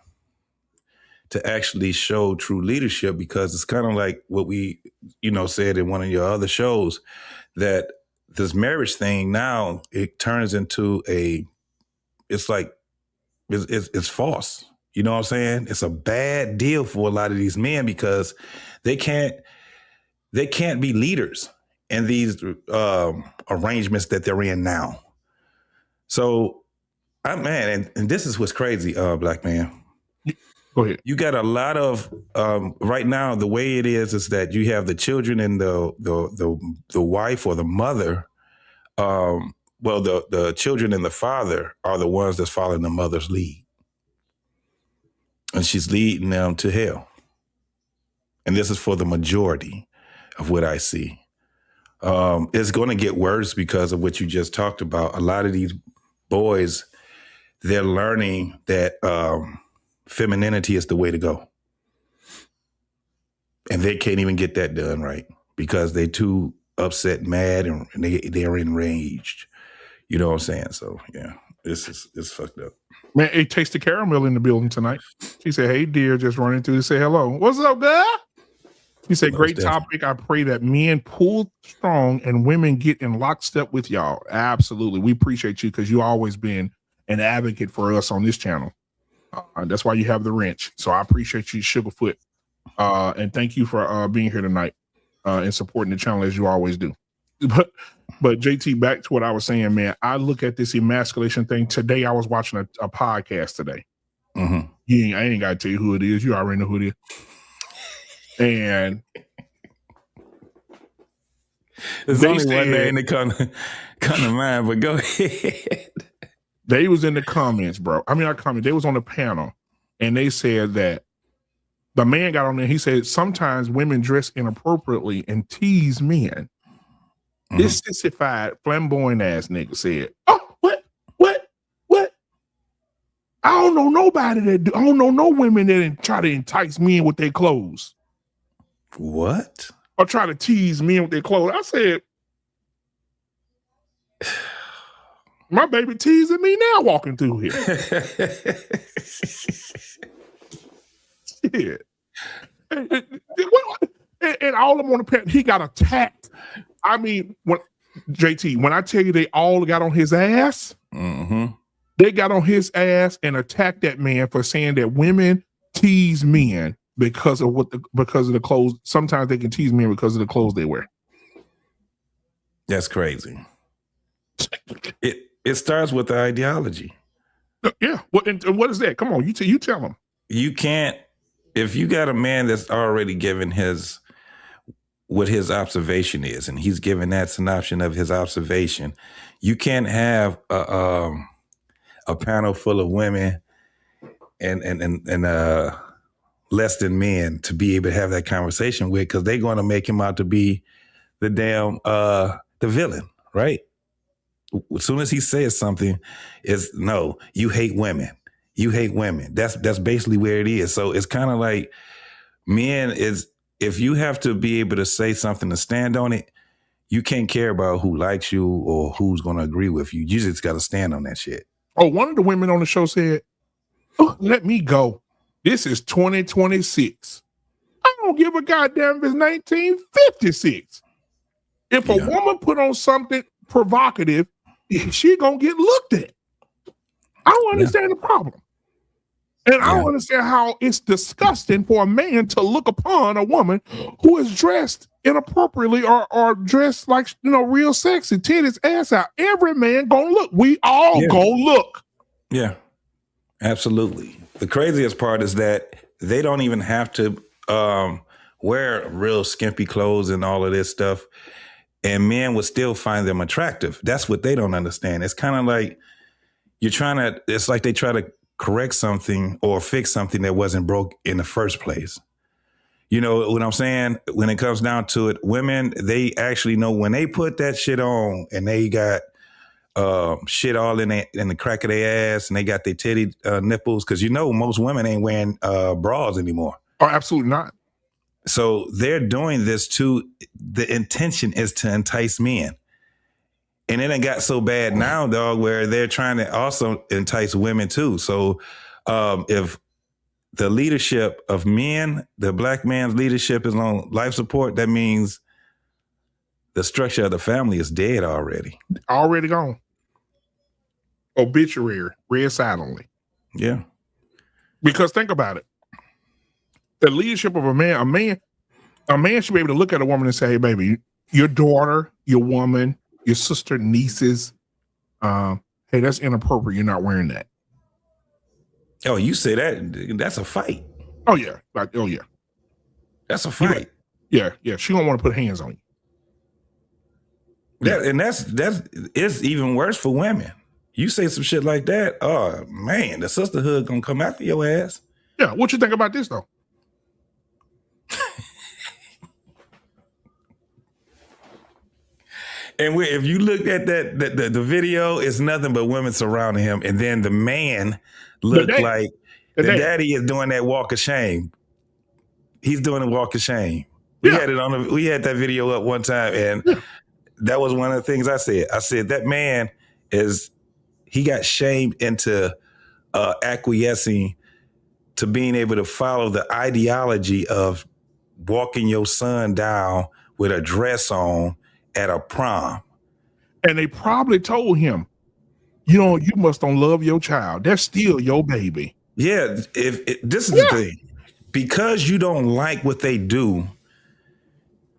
actually show true leadership, because it's kind of like what we, said in one of your other shows, that this marriage thing now, it turns into it's false. You know what I'm saying? It's a bad deal for a lot of these men because they can't be leaders in these arrangements that they're in now. So, and this is what's crazy, Black Man. Go ahead. You got a lot of right now. The way it is that you have the children and the wife or the mother. The children and the father are the ones that's following the mother's lead, and she's leading them to hell. And this is for the majority of what I see. It's going to get worse because of what you just talked about. A lot of these boys, they're learning that femininity is the way to go. And they can't even get that done right because they're too upset, mad, and they're enraged. You know what I'm saying? So, yeah, it's fucked up. Man, it takes the caramel in the building tonight. She said, hey, dear, just running through to say hello. What's up, girl? He said, great topic. I pray that men pull strong and women get in lockstep with y'all. Absolutely. We appreciate you because you've always been an advocate for us on this channel. That's why you have the wrench. So I appreciate you, Sugarfoot. And thank you for being here tonight and supporting the channel as you always do. But JT, back to what I was saying, man, I look at this emasculation thing. Today, I was watching a podcast today. Mm-hmm. I ain't got to tell you who it is. You already know who it is. And there's only one name that come to mind, but go ahead. They was in the comments, bro. I mean, not comments. They was on the panel, and they said that the man got on there. He said sometimes women dress inappropriately and tease men. Mm-hmm. This sissified, flamboyant ass nigga said, "Oh, what? I don't know nobody that do. I don't know no women that try to entice men with their clothes. What? Or try to tease men with their clothes." I said, my baby teasing me now walking through here. Shit. And all of them on the panel, he got attacked. I mean, when I tell you they all got on his ass, they got on his ass and attacked that man for saying that women tease men because of the clothes. Sometimes they can tease men because of the clothes they wear. That's crazy. It starts with the ideology. Yeah. And what is that? Come on, you tell them. You can't, if you got a man that's already given what his observation is, and he's given that synopsis of his observation, you can't have a panel full of women and less than men to be able to have that conversation with, because they're going to make him out to be the damn the villain, right? As soon as he says something, it's no, you hate women. You hate women. That's basically where it is. So it's kind of like men is, if you have to be able to say something to stand on it, you can't care about who likes you or who's going to agree with you. You just got to stand on that shit. Oh, one of the women on the show said, "Oh, let me go. This is 2026. I don't give a goddamn if it's 1956. If a woman put on something provocative, she gonna get looked at. I don't understand the problem. And I don't understand how it's disgusting for a man to look upon a woman who is dressed inappropriately or dressed like, real sexy, titties, ass out. Every man gonna look. We all gonna look. Yeah, absolutely. The craziest part is that they don't even have to wear real skimpy clothes and all of this stuff, and men would still find them attractive. That's what they don't understand. It's kind of like it's like they try to correct something or fix something that wasn't broke in the first place. You know what I'm saying? When it comes down to it, women, they actually know when they put that shit on and they got shit all in the crack of their ass and they got their titty nipples, because most women ain't wearing bras anymore. Oh, absolutely not. So they're doing this the intention is to entice men. And it ain't got so bad now, dog, where they're trying to also entice women too. So if the leadership of men, the black man's leadership is on life support, that means the structure of the family is dead already. Already gone. Obituary, read silently. Yeah. Because think about it. The leadership of a man should be able to look at a woman and say, "Hey, baby, your daughter, your woman, your sister, nieces, hey, that's inappropriate. You're not wearing that." Oh, you say that's a fight. Oh yeah. That's a fight. Yeah. She don't want to put hands on you. And that's it's even worse for women. You say some shit like that, oh man, the sisterhood gonna come after your ass. Yeah, what you think about this though? And if you look at the video, it's nothing but women surrounding him, and then the man looked like the daddy is doing that walk of shame. He's doing a walk of shame. We had that video up one time, and that was one of the things I said. I said that man he got shamed into acquiescing to being able to follow the ideology of walking your son down with a dress on at a prom. And they probably told him, you must don't love your child. That's still your baby. Yeah, this is the thing. Because you don't like what they do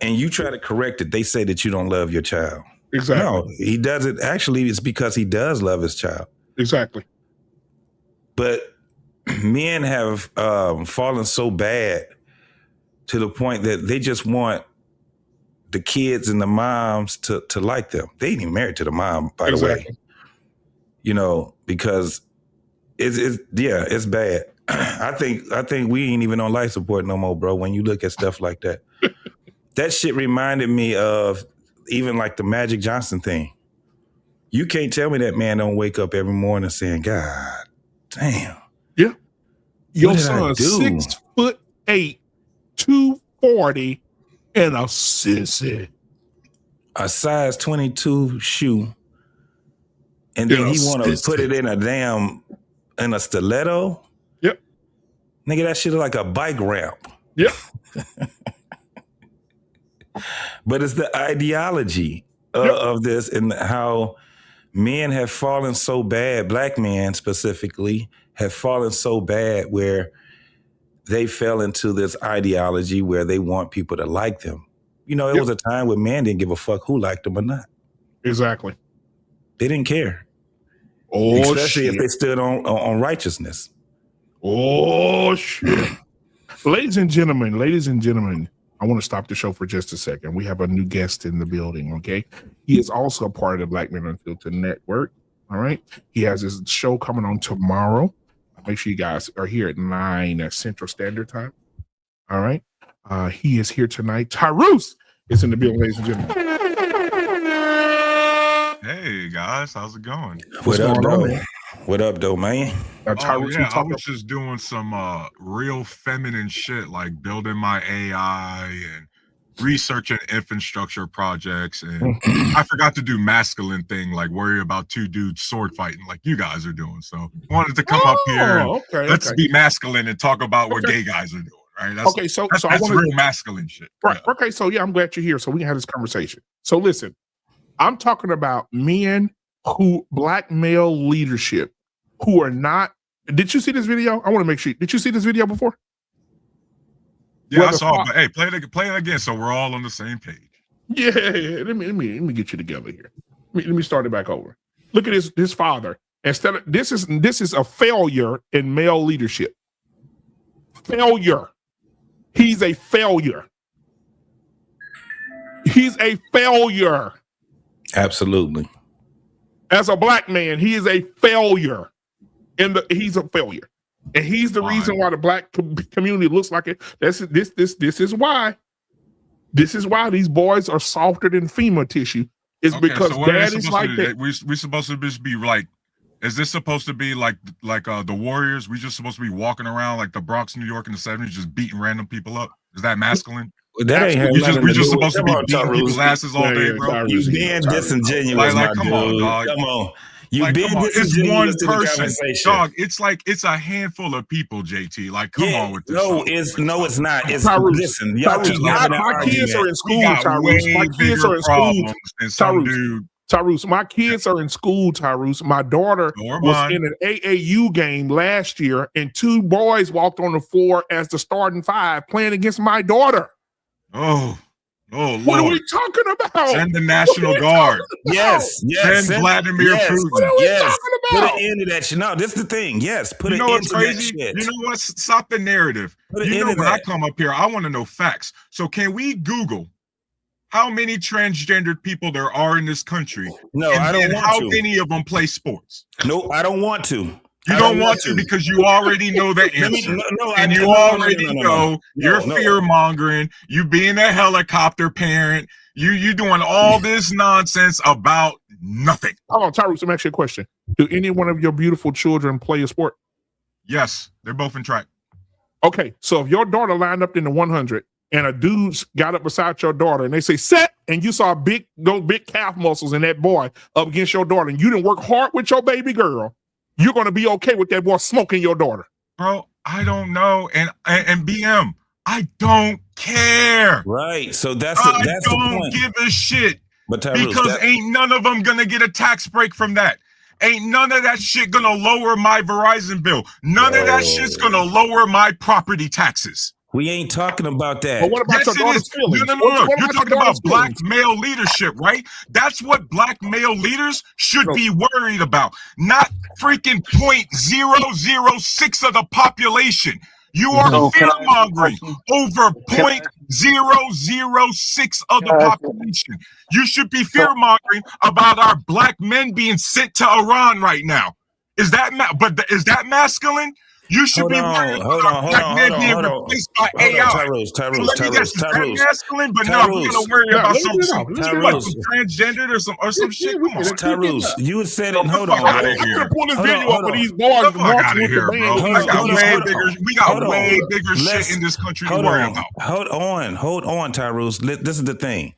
and you try to correct it, they say that you don't love your child. Exactly. No, he does it. Actually, it's because he does love his child. Exactly. But men have fallen so bad to the point that they just want the kids and the moms to like them. They ain't even married to the mom, by the way. Because it's bad. I think we ain't even on life support no more, bro, when you look at stuff like that. That shit reminded me of even like the Magic Johnson thing. You can't tell me that man don't wake up every morning saying, God damn. Yeah. Your son's 6'8", 240, and a sissy. A size 22 shoe. And then he want to put it in a stiletto. Yep. Nigga, that shit is like a bike ramp. Yep. But it's the ideology of this and how men have fallen so bad, black men specifically, have fallen so bad where they fell into this ideology where they want people to like them. You know, it was a time where men didn't give a fuck who liked them or not. Exactly. They didn't care. Oh, especially if they stood on righteousness. Oh, shit. Ladies and gentlemen, I want to stop the show for just a second. We have a new guest in the building, okay? He is also a part of the Black Man Unfiltered Network, all right? He has his show coming on tomorrow. Make sure you guys are here at 9 Central Standard Time, all right? He is here tonight. Tyrus is in the building, ladies and gentlemen. Hey, guys. How's it going? What up, though, man? Tyrus, I was just doing some real feminine shit, like building my AI and researching infrastructure projects. And I forgot to do masculine thing, like worry about two dudes sword fighting like you guys are doing. So I wanted to come up here and let's be masculine and talk about what gay guys are doing. Right? That's real masculine shit. Right. Yeah. Okay. So I'm glad you're here. So we can have this conversation. So listen, I'm talking about men who black male leadership who are not. Did you see this video? I want to make sure. Did you see this video before? Yeah, I saw it. But hey, play it again, so we're all on the same page. Yeah. Let me get you together here. Let me start it back over. Look at this father. Instead of this is a failure in male leadership. Failure. He's a failure. He's a failure. Absolutely. As a black man, he is a failure. He's a failure. And he's the reason why the black community looks like it. This is why. This is why these boys are softer than femur tissue. It's because daddy's like that. We supposed to just be like, is this supposed to be like the Warriors? We just supposed to be walking around like the Bronx, New York in the 70s, just beating random people up? Is that masculine? That ain't we just supposed to be beating people's asses all day, bro. You being disingenuous, like come on, dog. Come on. It's one person, dog. It's a handful of people, JT. Like, come on with this. No, it's not. It's Tyrus, listen. My kids are in school, Tyrus. My kids are in school. Tyrus, my kids are in school, Tyrus. My daughter was in an AAU game last year, and two boys walked on the floor as the starting five playing against my daughter. Oh, Lord. What are we talking about? Send the National Guard. Yes. Send Vladimir Putin. What are we talking about? Put an end to that shit. No, this is the thing. Yes, put an end to that shit. You know what? Stop the narrative. When I come up here, I want to know facts. So can we Google how many transgendered people there are in this country? No, I don't want to. How many of them play sports? No, I don't want to. You don't want to because you already know the answer. And you already know you're fear-mongering, you being a helicopter parent, you doing all this nonsense about nothing. Hold on, Tyrus, let me ask you a question. Do any one of your beautiful children play a sport? Yes, they're both in track. Okay, so if your daughter lined up in the 100 and a dude got up beside your daughter and they say, set, and you saw big calf muscles in that boy up against your daughter and you didn't work hard with your baby girl, you're going to be okay with that boy smoking your daughter. Bro, I don't know. And BM, I don't care. Right. So that's the point. I don't give a shit. But Tyrus, because ain't none of them going to get a tax break from that. Ain't none of that shit going to lower my Verizon bill. None of that shit's going to lower my property taxes. We ain't talking about that. But what about your daughter's feelings? No. You're talking about black male leadership, right? That's what black male leaders should be worried about. Not freaking 0.006 of the population. You are fear-mongering over 0.006 of the population. You should be fear-mongering about our black men being sent to Iran right now. Is that masculine? You should be worried about black men being replaced by AI. Tyrus. Masculine, but no, we're gonna worry about some transgendered or some shit. Come on, Tyrus, you said it. Hold on. I'm gonna pull this video up of these boys walking with the band. We got way bigger shit in this country to worry about. Hold on, Tyrus. This is the thing.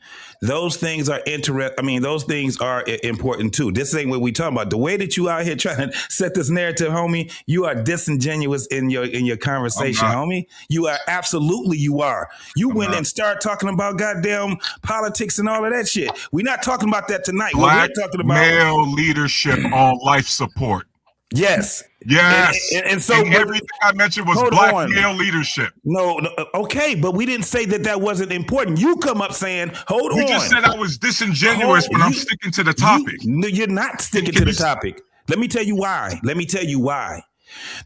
those things are those things are important too. This ain't what we talking about. The way that you out here trying to set this narrative, homie, you are disingenuous in your conversation, homie. You are absolutely, you are. You went and start talking about goddamn politics and all of that shit. We're not talking about that tonight. Black we're talking about male leadership on life support. Yes. And so everything I mentioned was black male leadership. No, okay, but we didn't say that wasn't important. You come up saying, hold on. You just said I was disingenuous when I'm sticking to the topic. You're not sticking to the topic. Let me tell you why.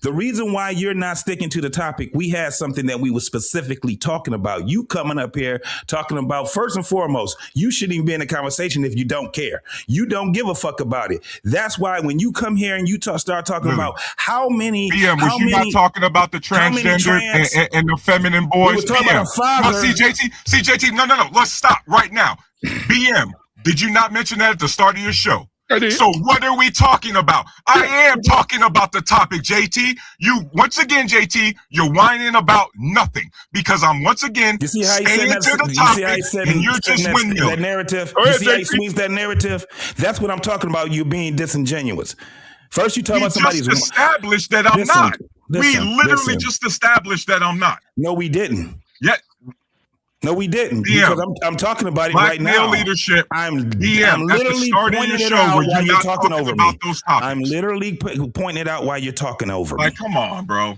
The reason why you're not sticking to the topic, we had something that we were specifically talking about. You coming up here talking about, first and foremost, you shouldn't even be in a conversation if you don't care. You don't give a fuck about it. That's why when you come here and you start talking about how many... was you not talking about the transgender and the feminine boys? We were talking about a father. CJT, no. Let's stop right now. BM, did you not mention that at the start of your show? So what are we talking about? I am talking about the topic, JT. Once again, JT, you're whining about nothing because I'm once again staying to the topic and you're just windmilling. That narrative. You see how he swings that narrative? That's what I'm talking about, you being disingenuous. First you talk about somebody's... We just established that I'm not. We literally just established that I'm not. No, we didn't. No, we didn't. Because I'm talking about it right now. Black male leadership. I'm literally pointing it out while you're talking over me. I'm literally pointing it out while you're talking over me. Like, come on, bro.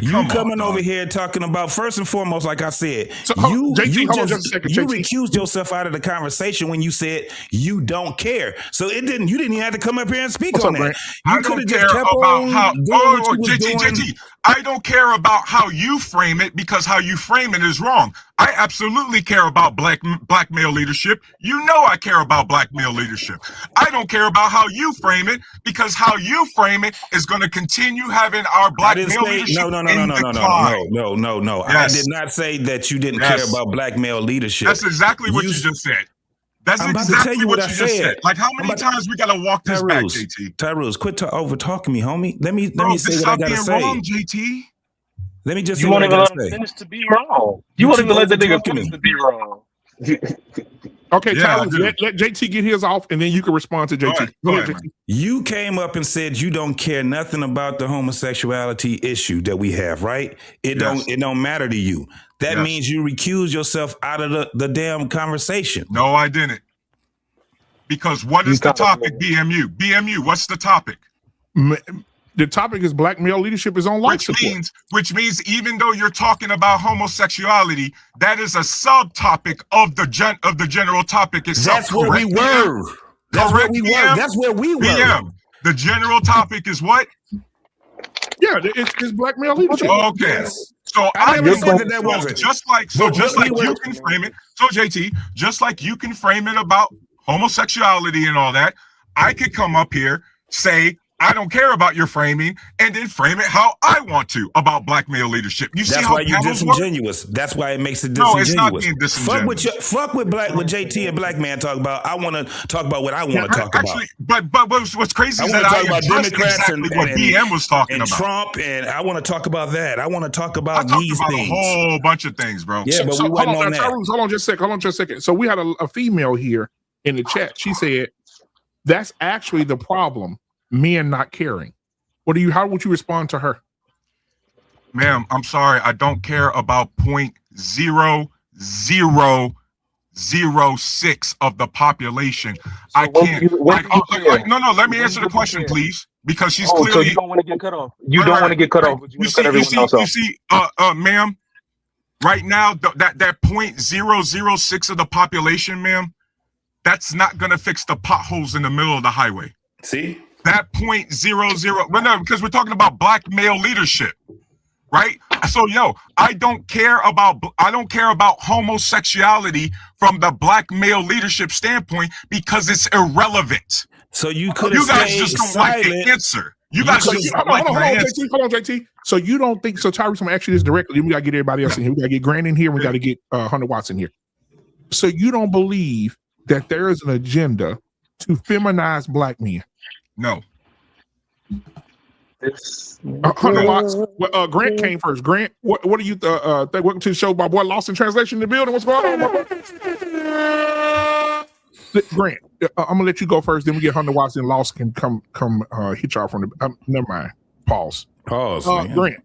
You coming over here talking about, first and foremost, like I said, you recused yourself out of the conversation when you said you don't care. So you didn't even have to come up here and speak on that. You could have just kept on doing JT. I don't care about how you frame it because how you frame it is wrong. I absolutely care about black male leadership. You know I care about black male leadership. I don't care about how you frame it because how you frame it is going to continue having our black male leadership. No. Yes. I did not say that you didn't care about black male leadership. That's exactly what you just said. That's exactly what you just said. Like, how many times we gotta walk this back, JT? Tyrus, quit over talking me, homie. Let me say what I gotta say. Wrong, JT. Let me just say what I gotta say. Finish to be wrong. You won't even let the nigga finish to be wrong. Okay, Tyrus, let JT get his off, and then you can respond to JT. Go ahead, JT. You came up and said you don't care nothing about the homosexuality issue that we have, right? It don't matter to you. That means you recuse yourself out of the damn conversation. No, I didn't. Because what is the topic, BMU? BMU, what's the topic? The topic is black male leadership is on life support. Which means even though you're talking about homosexuality, that is a subtopic of the general topic itself. That's where we were. That's where we were. BM, the general topic is what? Yeah, it's black male leadership. Okay. Yes. So I never said that wasn't. Just like you can frame it. So JT, just like you can frame it about homosexuality and all that, I could come up here, say, I don't care about your framing, and then frame it how I want to about black male leadership. You see how you're disingenuous. That's why it makes it disingenuous. No, it's not being disingenuous. Fuck with JT and Black Man talk about. I want to talk about what I want to talk about. But what's crazy is that I addressed exactly what BM was talking about. Trump, and I want to talk about that. I want to talk about these things. A whole bunch of things, bro. Yeah, but we wasn't on that. Hold on just a second. So we had a female here in the chat. She said, that's actually the problem, men not caring. How would you respond to her? Ma'am, I'm sorry. I don't care about 0.0006 of the population. So I can't. No, let me answer the question, please. Because she's clearly. So you don't want to get cut off. You don't want to get cut off. You see, ma'am, right now, that 0.006 of the population, ma'am, that's not going to fix the potholes in the middle of the highway. See? That 0.00, but no, because we're talking about black male leadership, right? So, I don't care about homosexuality from the black male leadership standpoint because it's irrelevant. So you guys just don't like the answer. You guys just don't like the answer. Hold on, JT. So you don't think so? Tyrese, I'm actually this directly. We gotta get everybody else in here. We gotta get Grant in here. We gotta get Hunter Watts in here. So you don't believe that there is an agenda to feminize black men? No. Hunter Watts. Grant came first. Grant, what do you think? Welcome to the show. My boy Lost in Translation in the building. What's going on, my boy? Grant, I'm gonna let you go first. Then we get Hunter Watson. Loss can come hit y'all from the. Never mind. Pause. Man. Grant,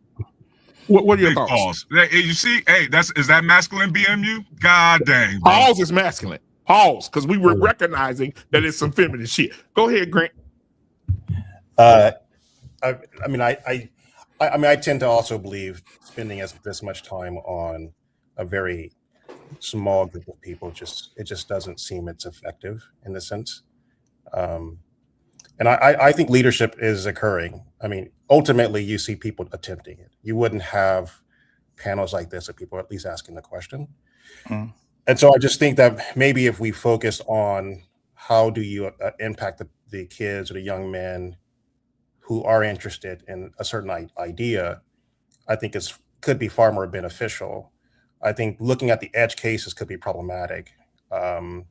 what are your Big thoughts? pause. Hey, you see, hey, is that masculine BMU? God dang. Bro. Pause is masculine. Pause, because we were recognizing that it's some feminine shit. Go ahead, Grant. I mean, I tend to also believe spending this much time on a very small group of people it just doesn't seem it's effective in this sense. And I think leadership is occurring. I mean, ultimately, you see people attempting it. You wouldn't have panels like this if people are at least asking the question. Mm. And so I just think that maybe if we focus on how do you impact the kids or the young men who are interested in a certain idea, I think could be far more beneficial. I think looking at the edge cases could be problematic. And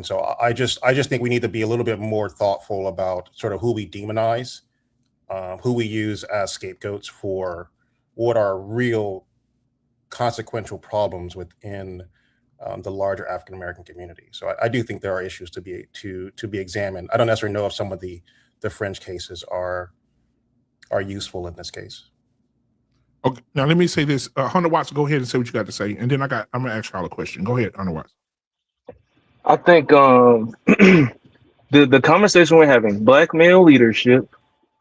so I just think we need to be a little bit more thoughtful about sort of who we demonize, who we use as scapegoats for what are real consequential problems within the larger African American community. So I do think there are issues to be examined. I don't necessarily know if some of the fringe cases are useful in this case. Okay, now let me say this. Hunter Watts, go ahead and say what you got to say, and then I'm gonna ask y'all a question. Go ahead, Hunter Watts. I think the conversation we're having, Black male leadership,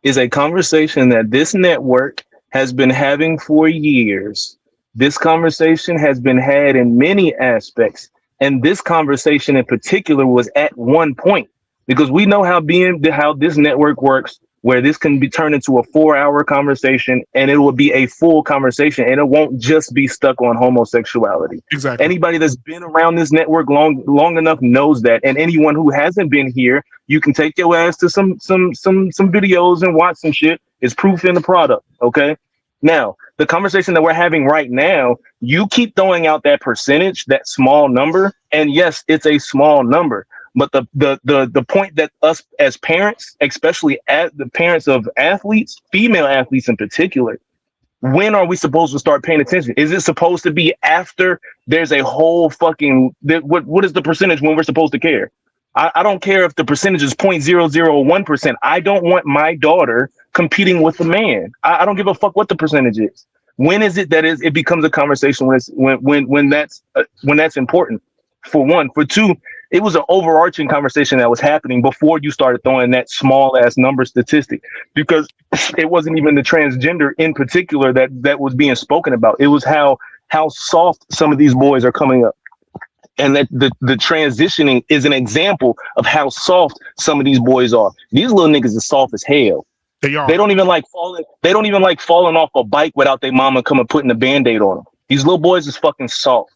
is a conversation that this network has been having for years. This conversation has been had in many aspects, and this conversation in particular was at one point, because we know how this network works, where this can be turned into a 4-hour conversation, and it will be a full conversation, and it won't just be stuck on homosexuality. Exactly. Anybody that's been around this network long enough knows that, and anyone who hasn't been here, you can take your ass to some videos and watch some shit. It's proof in the product. Okay. Now, the conversation that we're having right now, you keep throwing out that percentage, that small number, and yes, it's a small number. But the point that us as parents, especially as the parents of athletes, female athletes in particular, when are we supposed to start paying attention? Is it supposed to be after there's a whole fucking, what is the percentage when we're supposed to care? I don't care if the percentage is 0.001%. I don't want my daughter competing with a man. I don't give a fuck what the percentage is. When is it that it becomes a conversation when that's important? For one. For two, it was an overarching conversation that was happening before you started throwing that small ass number statistic, because it wasn't even the transgender in particular that was being spoken about. It was how soft some of these boys are coming up. And that the transitioning is an example of how soft some of these boys are. These little niggas are soft as hell. They are. They don't even like falling off a bike without their mama coming putting a Band-Aid on them. These little boys is fucking soft.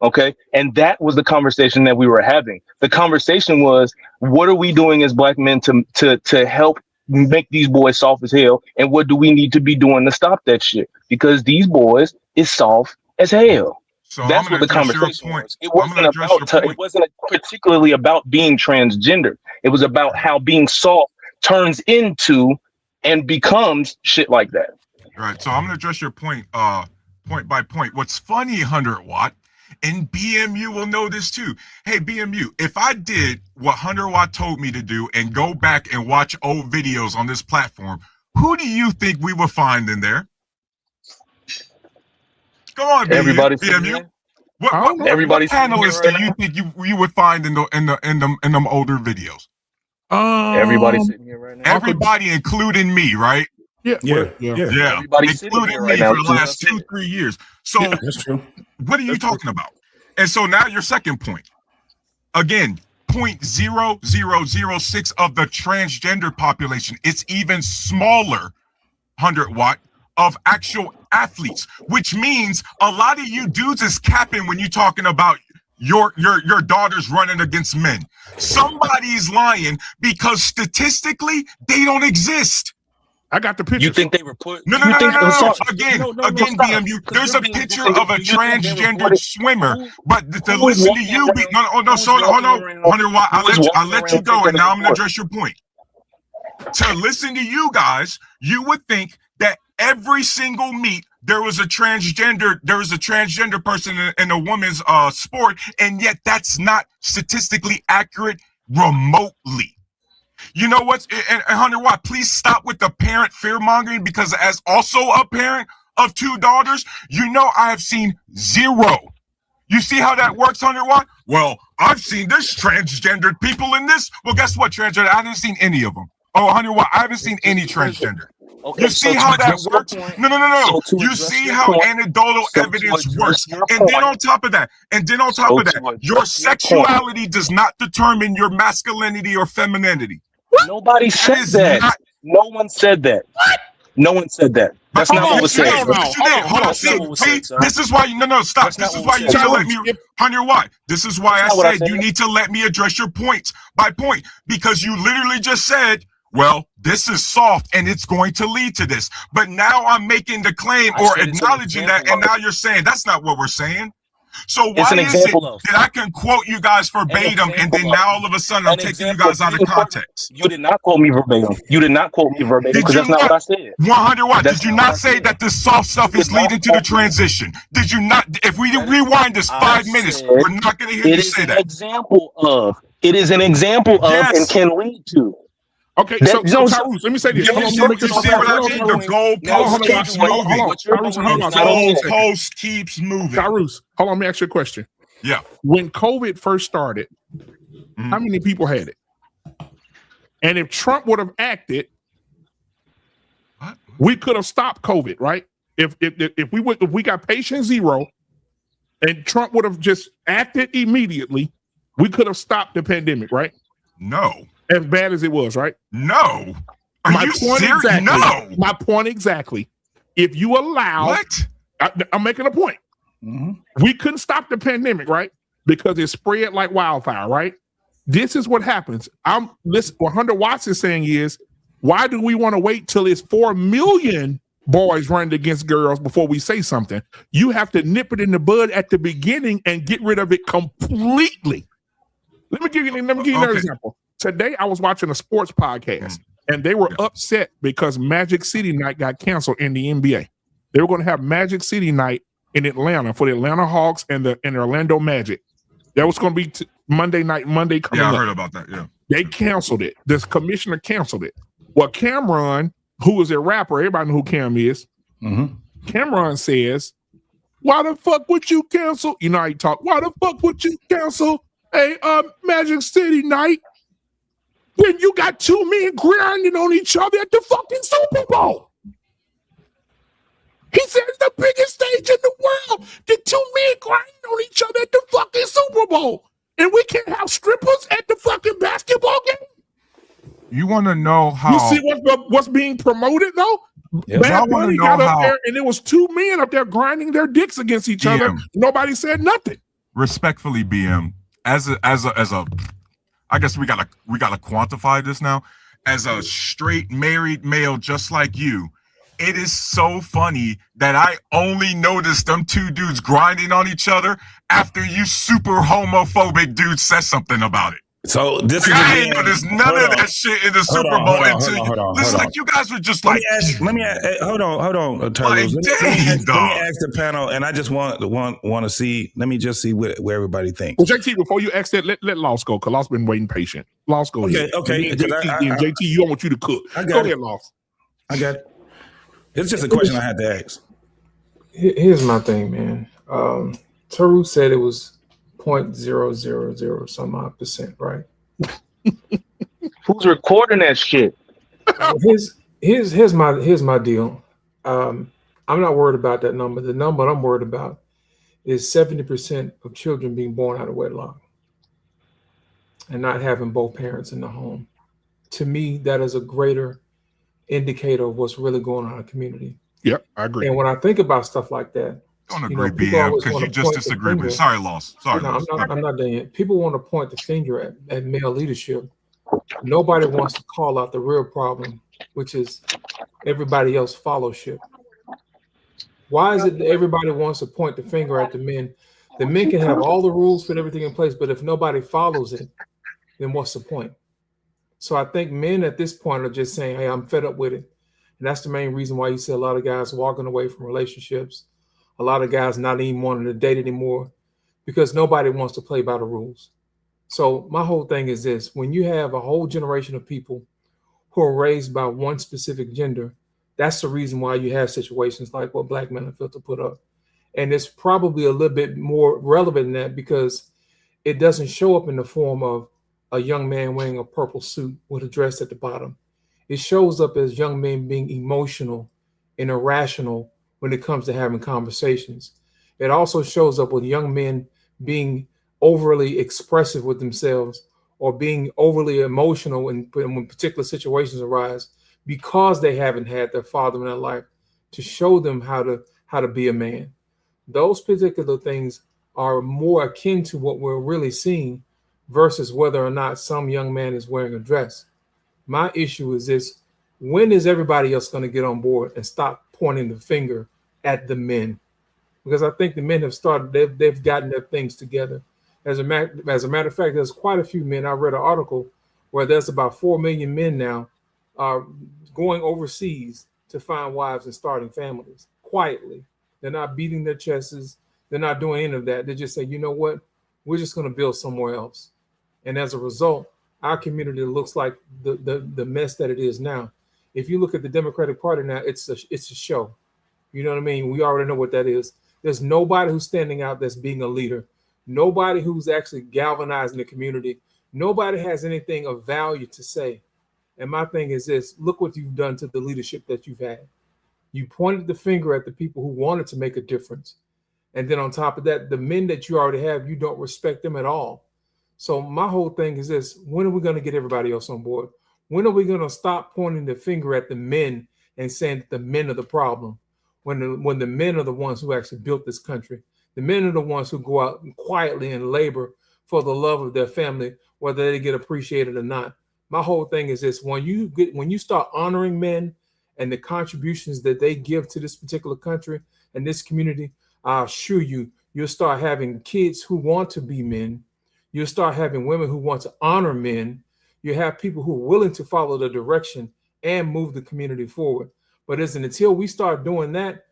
Okay. And that was the conversation that we were having. The conversation was, what are we doing as Black men to help make these boys soft as hell? And what do we need to be doing to stop that shit? Because these boys is soft as hell. So that's what the conversation was. It wasn't particularly about being transgender. It was about how being soft turns into and becomes shit like that. All right. So I'm going to address your point by point. What's funny, 100 Watt, and BMU will know this too. Hey, BMU, if I did what 100 Watt told me to do and go back and watch old videos on this platform, who do you think we would find in there? Come on, BMU. What panelists do you think you would find in them older videos? Everybody sitting here right now. Everybody, including me, right? Yeah. Everybody including me for the last 2-3 years. So That's true. what are you talking about? And so now your second point. Again, 0.0006 of the transgender population. It's even smaller, 100 Watt, of actual athletes, which means a lot of you dudes is capping when you're talking about your daughters running against men. Somebody's lying because statistically they don't exist. I got the picture. You think they were put? No. Again, BMU, there's a picture of a transgendered swimmer, but to listen to you, hold on, 100 Watt, I'll let you go, and now I'm gonna address your point. To listen to you guys, you would think that every single meet, there was a transgender person in a woman's sport, and yet that's not statistically accurate remotely. You know what's, and Hunter Watt, please stop with the parent fear mongering, because as also a parent of 2 daughters, you know I have seen zero. You see how that works, Hunter Watt? Well, I've seen this transgendered people in this. Well, guess what, transgender? I haven't seen any of them. Oh, Hunter Watt, I haven't seen any transgender. Okay, You see how that works? No. So you see how anecdotal evidence works. And then on top of that, your sexuality does not determine your masculinity or femininity. Nobody said that. No one said that. What? No one said that. That's not what was said. Hold on. See, this is why stop. This is why you need to let me, Hunter Watt. This is why I said you need to let me address your points by point, because you literally just said, well, this is soft and it's going to lead to this. But now I'm making the claim or acknowledging that, and now you're saying that's not what we're saying. So why is it that I can quote you guys verbatim, and then now all of a sudden I'm taking you guys out of context? You did not quote me verbatim. Because that's not what I said. 100 Watt. Did you not say that this soft stuff is leading to the transition? Did you not? If we rewind this 5 minutes, we're not going to hear you say that. It is an example of and can lead to. Okay, so Tyrus, let me say this. You see what I mean? The goalpost keeps moving. The goalpost keeps moving. Tyrus, hold on, let me ask you a question. Yeah. When COVID first started, how many people had it? And if Trump would have acted, we could have stopped COVID, right? If we got patient zero and Trump would have just acted immediately, we could have stopped the pandemic, right? No. As bad as it was, right? No. Are you serious? Exactly, no. My point exactly. If you allow, what? I'm making a point. We couldn't stop the pandemic, right? Because it spread like wildfire, right? This is what happens. What Hunter Watts is saying is, why do we want to wait till it's 4 million boys running against girls before we say something? You have to nip it in the bud at the beginning and get rid of it completely. Let me give you another example. Today, I was watching a sports podcast, and they were upset because Magic City Night got canceled in the NBA. They were going to have Magic City Night in Atlanta for the Atlanta Hawks and the Orlando Magic. That was going to be Monday coming up. Yeah, I heard about that, yeah. They canceled it. This commissioner canceled it. Well, Cameron, who is a rapper, everybody know who Cam is. Cameron says, why the fuck would you cancel? You know how you talk. Why the fuck would you cancel a Magic City Night when you got 2 men grinding on each other at the fucking Super Bowl? He said it's the biggest stage in the world. The 2 men grinding on each other at the fucking Super Bowl. And we can't have strippers at the fucking basketball game? You want to know how... You see what's being promoted, though? Yeah, Bad Bunny got up there, and there was 2 men up there grinding their dicks against each other. Nobody said nothing. Respectfully, BM, as a I guess we gotta quantify this now. As a straight married male just like you, it is so funny that I only noticed them 2 dudes grinding on each other after you super homophobic dude said something about it. So this is I ain't noticed none of that shit in the Super Bowl until listen, like you guys were just like. Let me ask. Hold on, Turtles. Let me ask the panel, and I just want to see. Let me just see where everybody thinks. Well, JT, before you ask that, let Loss go, because Loss been waiting patient. Loss go. Okay. JT, you don't want you to cook. Go ahead, Loss. I got it. It's just a question I had to ask. Here's my thing, man. Taru said it was 0.000 some odd %, right? Who's recording that shit? Here's my deal. I'm not worried about that number. The number I'm worried about is 70% of children being born out of wedlock and not having both parents in the home. To me, that is a greater indicator of what's really going on in the community. Yep, I agree. And when I think about stuff like that, don't agree, BM, because you just disagree with. Sorry, Loss. Sorry, no, I'm not done yet. People want to point the finger at male leadership. Nobody wants to call out the real problem, which is everybody else fellowship. Why is it that everybody wants to point the finger at the men? The men can have all the rules, put everything in place, but if nobody follows it, then what's the point? So I think men at this point are just saying, hey, I'm fed up with it. And that's the main reason why you see a lot of guys walking away from relationships, a lot of guys not even wanting to date anymore, because nobody wants to play by the rules. So my whole thing is this: when you have a whole generation of people who are raised by one specific gender, that's the reason why you have situations like what Black Man Unfiltered put up. And it's probably a little bit more relevant than that, because it doesn't show up in the form of a young man wearing a purple suit with a dress at the bottom. It shows up as young men being emotional and irrational when it comes to having conversations. It also shows up with young men being overly expressive with themselves or being overly emotional when particular situations arise, because they haven't had their father in their life to show them how to be a man. Those particular things are more akin to what we're really seeing versus whether or not some young man is wearing a dress. My issue is this: when is everybody else going to get on board and stop pointing the finger at the men? Because I think the men have started, they've gotten their things together. As a matter of fact, there's quite a few men. I read an article where there's about 4 million men now going overseas to find wives and starting families quietly. They're not beating their chests. They're not doing any of that. They just say, you know what? We're just going to build somewhere else. And as a result, our community looks like the mess that it is now. If you look at the Democratic Party now, it's a show. You know what I mean? We already know what that is. There's nobody who's standing out that's being a leader. Nobody who's actually galvanizing the community. Nobody has anything of value to say. And my thing is this: look what you've done to the leadership that you've had. You pointed the finger at the people who wanted to make a difference. And then on top of that, the men that you already have, you don't respect them at all. So my whole thing is this: when are we going to get everybody else on board? When are we going to stop pointing the finger at the men and saying that the men are the problem? When the men are the ones who actually built this country. The men are the ones who go out quietly and labor for the love of their family, whether they get appreciated or not. My whole thing is this: when you start honoring men and the contributions that they give to this particular country and this community, I assure you, you'll start having kids who want to be men. You'll start having women who want to honor men. You have people who are willing to follow the direction and move the community forward. But until we start doing that,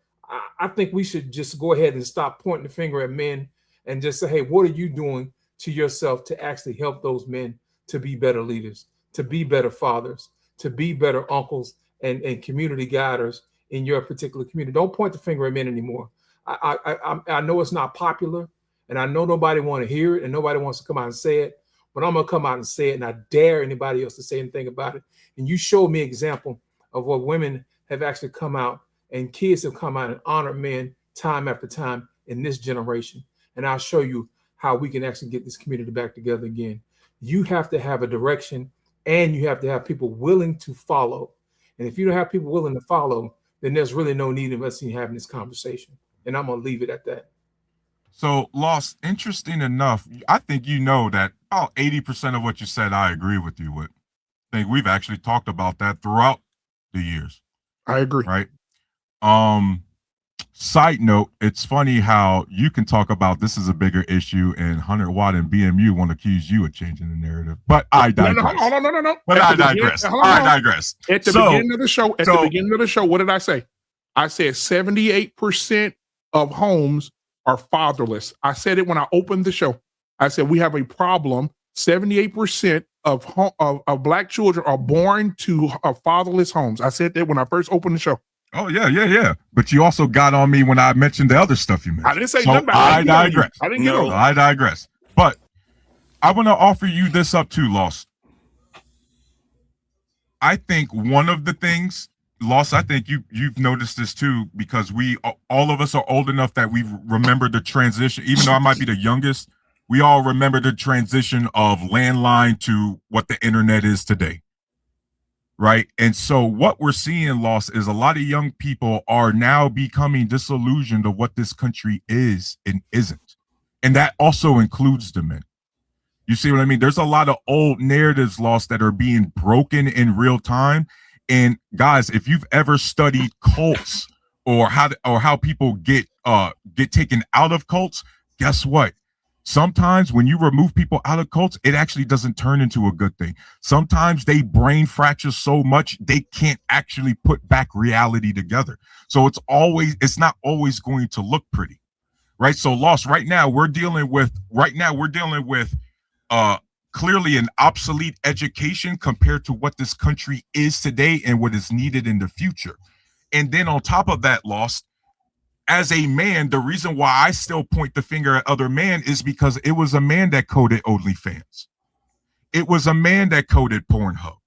I think we should just go ahead and stop pointing the finger at men and just say, hey, what are you doing to yourself to actually help those men to be better leaders, to be better fathers, to be better uncles and community guiders in your particular community? Don't point the finger at men anymore. I know it's not popular, and I know nobody want to hear it and nobody wants to come out and say it, but I'm going to come out and say it, and I dare anybody else to say anything about it. And you showed me an example of what women have actually come out and kids have come out and honored men time after time in this generation. And I'll show you how we can actually get this community back together again. You have to have a direction, and you have to have people willing to follow. And if you don't have people willing to follow, then there's really no need of us having this conversation. And I'm going to leave it at that. So, Lost, interesting enough, I think you know that about 80% of what you said, I agree with you with. I think we've actually talked about that throughout the years. I agree. Right. Side note, it's funny how you can talk about this is a bigger issue and 100 Watt and BMU want to accuse you of changing the narrative. But I digress. No. But I digress. I digress. At the beginning of the show, what did I say? I said 78% of homes are fatherless. I said it when I opened the show. I said we have a problem. 78% of Black children are born to fatherless homes. I said that when I first opened the show. Oh, yeah. But you also got on me when I mentioned the other stuff you mentioned. I didn't say nothing about it. I digress. I didn't get over. I digress. But I want to offer you this up too, Lost. I think one of the things, Lost, I think you've noticed this too, because all of us are old enough that we remember the transition. Even though I might be the youngest, we all remember the transition of landline to what the internet is today. Right. And so what we're seeing, Lost, is a lot of young people are now becoming disillusioned of what this country is and isn't. And that also includes the men. You see what I mean? There's a lot of old narratives, Lost, that are being broken in real time. And guys, if you've ever studied cults or how people get taken out of cults, guess what? Sometimes when you remove people out of cults, it actually doesn't turn into a good thing. Sometimes they brain fracture so much they can't actually put back reality together. So it's not always going to look pretty, right? So Lost, right now we're dealing with clearly an obsolete education compared to what this country is today and what is needed in the future. And then on top of that, Lost, as a man, the reason why I still point the finger at other men is because it was a man that coded OnlyFans. It was a man that coded Pornhub.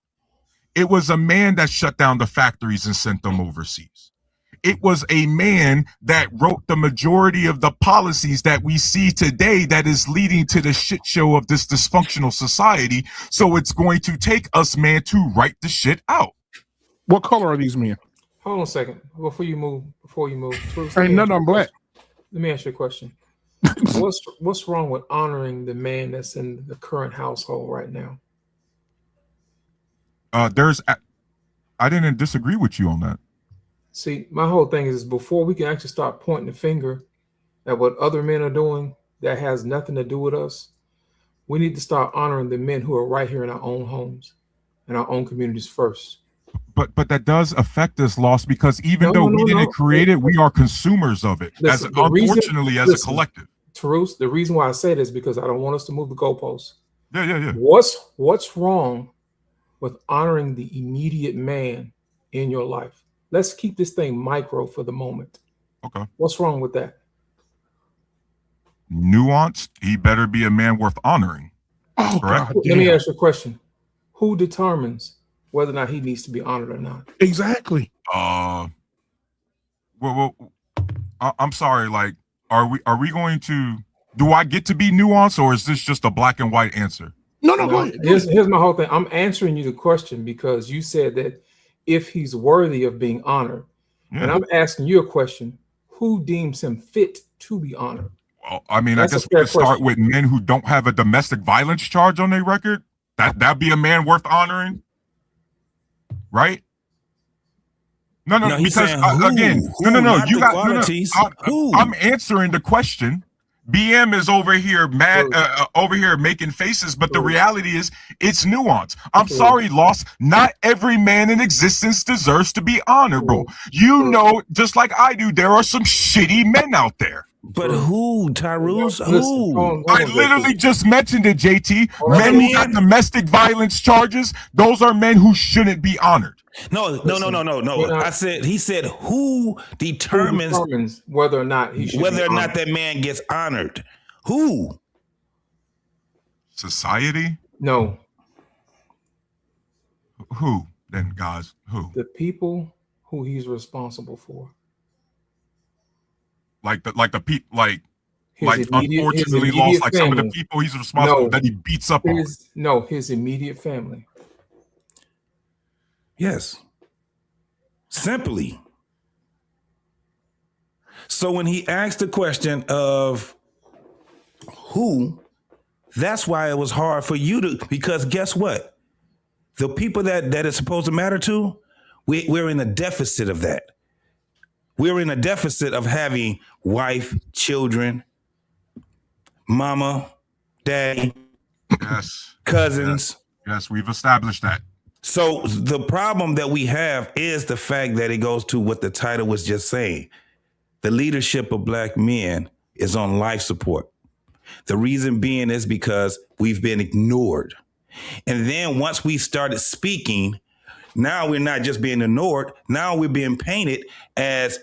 It was a man that shut down the factories and sent them overseas. It was a man that wrote the majority of the policies that we see today that is leading to the shit show of this dysfunctional society. So it's going to take us, man, to write the shit out. What color are these men? Hold on a second. Before you move. Ain't none of them black. Let me ask you a question. What's wrong with honoring the man that's in the current household right now? I didn't disagree with you on that. See, my whole thing is before we can actually start pointing the finger at what other men are doing that has nothing to do with us, we need to start honoring the men who are right here in our own homes and our own communities first. But that does affect us, Lost, because even though we didn't create it, we are consumers of it. Listen, as a collective. Terus, the reason why I say this is because I don't want us to move the goalposts. Yeah. What's wrong with honoring the immediate man in your life? Let's keep this thing micro for the moment. Okay. What's wrong with that? Nuanced. He better be a man worth honoring. Oh, correct. Let me ask you a question. Who determines whether or not he needs to be honored or not? Exactly. Well, I'm sorry. Like, are we going to? Do I get to be nuanced, or is this just a black and white answer? No, go ahead. Here's my whole thing. I'm answering you the question because you said that if he's worthy of being honored, and I'm asking you a question: who deems him fit to be honored? Well, I mean, I guess we could start with men who don't have a domestic violence charge on their record. That'd be a man worth honoring. Right? No, because again, no. You got qualities. I'm answering the question. BM is over here over here making faces, but the reality is it's nuance. I'm sorry, Lost. Not every man in existence deserves to be honored, bro. You know, just like I do, there are some shitty men out there. But who, Tyrus? Who? I literally just mentioned it, JT. Men who got domestic violence charges, those are men who shouldn't be honored. No. He said who determines whether or not that man gets honored? Who? Society? No. Who then, guys? Who? The people who he's responsible for. Unfortunately his Lost like family. some of the people he's responsible that he beats up on. His immediate family. Yes. Simply. So when he asked the question of who, that's why it was hard for you to, because guess what? The people that is supposed to matter to, we're in a deficit of that. We're in a deficit of having wife, children, mama, daddy, cousins. Yes, we've established that. So the problem that we have is the fact that it goes to what the title was just saying. The leadership of black men is on life support. The reason being is because we've been ignored. And then once we started speaking, now we're not just being ignored. Now we're being painted as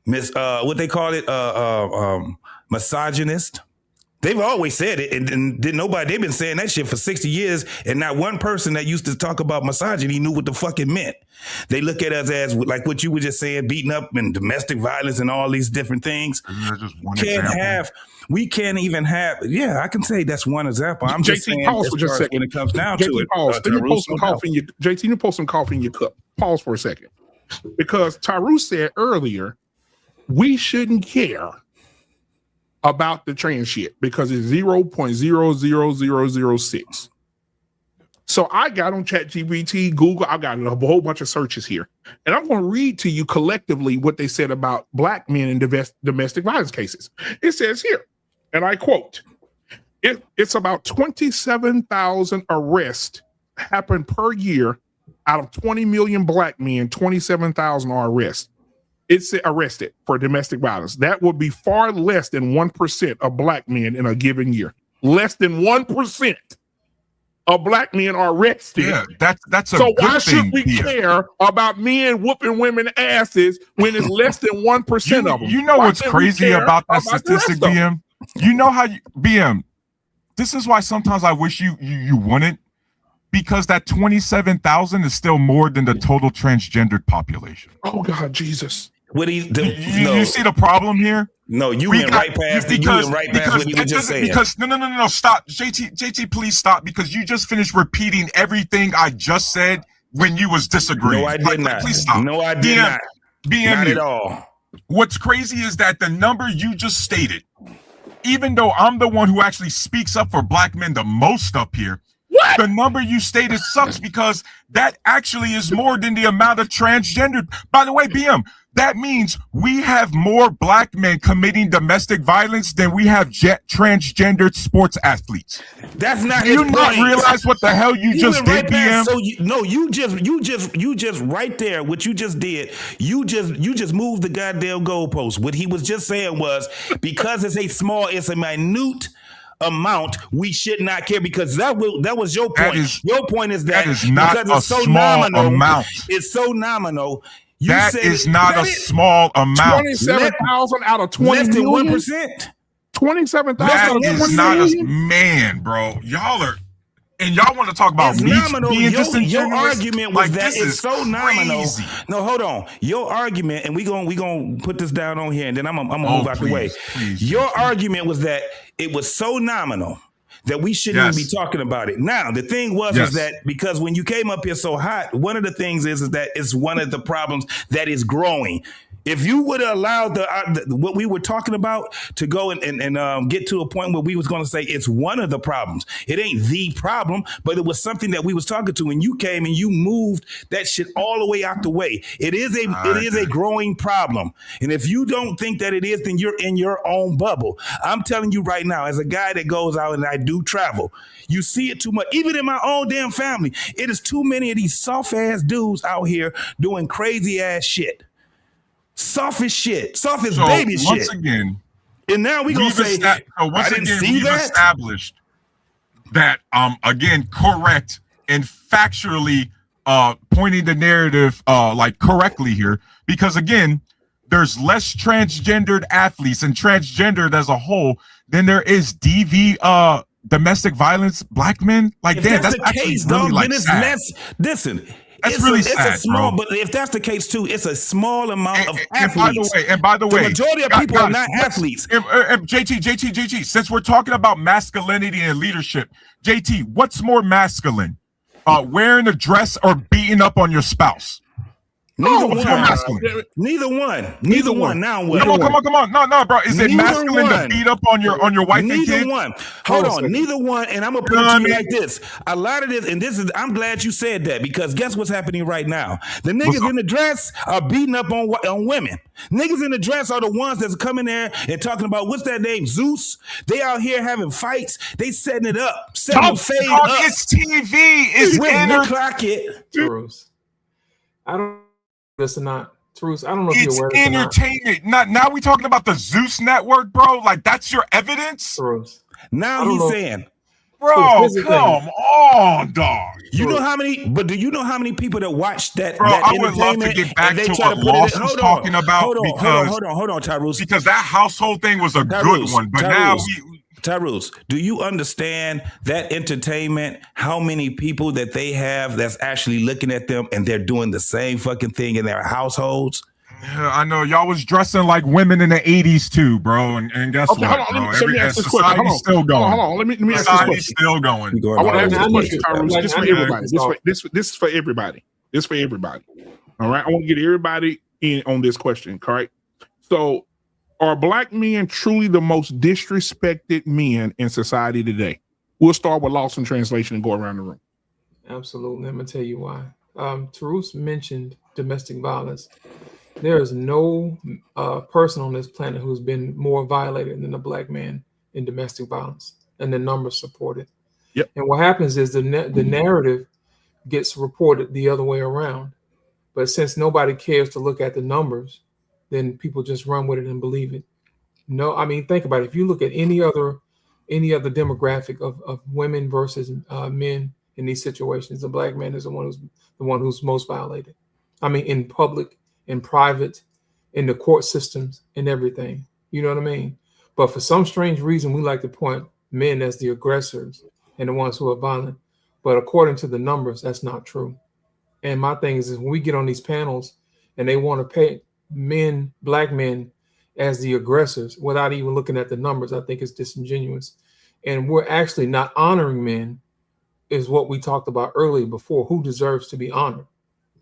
what they call it, misogynist. They've always said it, and they've been saying that shit for 60 years, and not one person that used to talk about misogyny knew what the fuck it meant. They look at us as, like what you were just saying, beating up and domestic violence and all these different things. We can't even have, I can say that's one example. I'm just saying, pause for just a second. When it comes down JT, to it. Pause. Let me pour some coffee in your, JT, you pour some coffee in your cup. Pause for a second. Because Tyrus said earlier, we shouldn't care about the trans shit because it's 0.00006. So I got on ChatGPT, Google, I got a whole bunch of searches here. And I'm going to read to you collectively what they said about black men in domestic violence cases. It says here, and I quote, It's about 27,000 arrests happen per year. Out of 20 million black men, 27,000 are arrested. It's arrested for domestic violence. That would be far less than 1% of black men in a given year. Less than 1% of black men are arrested. Yeah, that's a so good why should thing we here. care about men whooping women asses when it's less than 1% of them? You know Why what's should we crazy care about that about the rest statistic, of them? BM? You know how BM. This is why sometimes I wish you wouldn't, because that 27,000 is still more than the total transgendered population. Oh God, Jesus! What do you see the problem here? No, you went right past it. You went right past what he was just saying. Because no, stop, JT, please stop, because you just finished repeating everything I just said when you was disagreeing. No, I did not. Please stop. No, I did not. Not at all. What's crazy is that the number you just stated, even though I'm the one who actually speaks up for black men the most up here, the number you stated sucks, because that actually is more than the amount of transgendered. By the way, BM, that means we have more black men committing domestic violence than we have transgendered sports athletes. That's not. Do you not realize what the hell you just did, BM? So you just right there. What you just did, you just moved the goddamn goalpost. What he was just saying was, because it's a minute amount, we should not care, because that was your point. Your point is that is not because it's a so small nominal, amount. It's so nominal. That is not a small amount. 27,000 out of 20 less than million? 1%. 27,000 That out of 20 is not million? man, bro. Y'all are, and y'all want to talk about It's me nominal. being Your disingenuous? argument was Like, that this it's is so nominal. crazy. No, hold on. Your argument, and we gonna put this down on here, and then I'm gonna move out the way. Your argument was that it was so nominal that we shouldn't even be talking about it. Now, the thing was that because when you came up here so hot, one of the things is that it's one of the problems that is growing. If you would have allowed what we were talking about to go and get to a point where we was going to say it's one of the problems, it ain't the problem, but it was something that we was talking to, and you came and you moved that shit all the way out the way. It is a growing problem, and if you don't think that it is, then you're in your own bubble. I'm telling you right now, as a guy that goes out and I do travel, you see it too much. Even in my own damn family, it is too many of these soft ass dudes out here doing crazy ass shit. Soft as shit. Soft as baby shit. Once again, and now we gonna say, we've established that, again, correct and factually pointing the narrative like correctly here, because again, there's less transgendered athletes and transgendered as a whole than there is DV domestic violence black men. Like, if damn, that's the case, dog, then it's less. Listen. That's really sad, it's a small, bro. but if that's the case too, it's a small amount of athletes. And by the way, the majority of people are not athletes. JT, since we're talking about masculinity and leadership, JT, what's more masculine? Wearing a dress or beating up on your spouse? Neither one. Now what? Come on. No, bro. Is it masculine to beat up on your wife and kids? Neither one. Hold on. Neither one. And I'm gonna put it to you like this. A lot of this, and this is, I'm glad you said that, because guess what's happening right now? The niggas in the dress are beating up on women. Niggas in the dress are the ones that's coming there and talking about, what's that name? Zeus. They out here having fights. They setting it up. Setting the fade up. It's TV. It's clock it. I don't. This or not, Truce. I don't know if it's you're aware. Entertainment. Now we talking about the Zeus network, bro. Like, that's your evidence. Truce. Now he's saying, bro, come on, dog. You know how many? But do you know how many people that watch that? Bro, that I would love to get back to what Lost was talking about. Hold on, Tyrus. Because that household thing was a good one, but now Tyrus, do you understand that entertainment, how many people that they have that's actually looking at them and they're doing the same fucking thing in their households? Yeah, I know. Y'all was dressing like women in the 80s too, bro. And guess what, bro? Society's still going. Hold on. Let me ask this question. Still going. I want to ask this question, Tyrus. This for everybody. This is for everybody. This for everybody. All right. I want to get everybody in on this question, correct? So, are black men truly the most disrespected men in society today? We'll start with lost in translation and go around the room. Absolutely. I'm going to tell you why. Tarus mentioned domestic violence. There is no person on this planet who's been more violated than a black man in domestic violence. and the numbers support it. Yep. And what happens is the narrative gets reported the other way around. But since nobody cares to look at the numbers, then people just run with it and believe it. No, I mean, think about it. If you look at any other demographic of women versus men in these situations, the black man is the one who's most violated. I mean, in public, in private, in the court systems, and everything. You know what I mean? But for some strange reason, we like to point men as the aggressors and the ones who are violent. But according to the numbers, that's not true. And my thing is when we get on these panels and they want to paint men, black men, as the aggressors without even looking at the numbers, I think it's disingenuous. And we're actually not honoring men, is what we talked about earlier before, who deserves to be honored.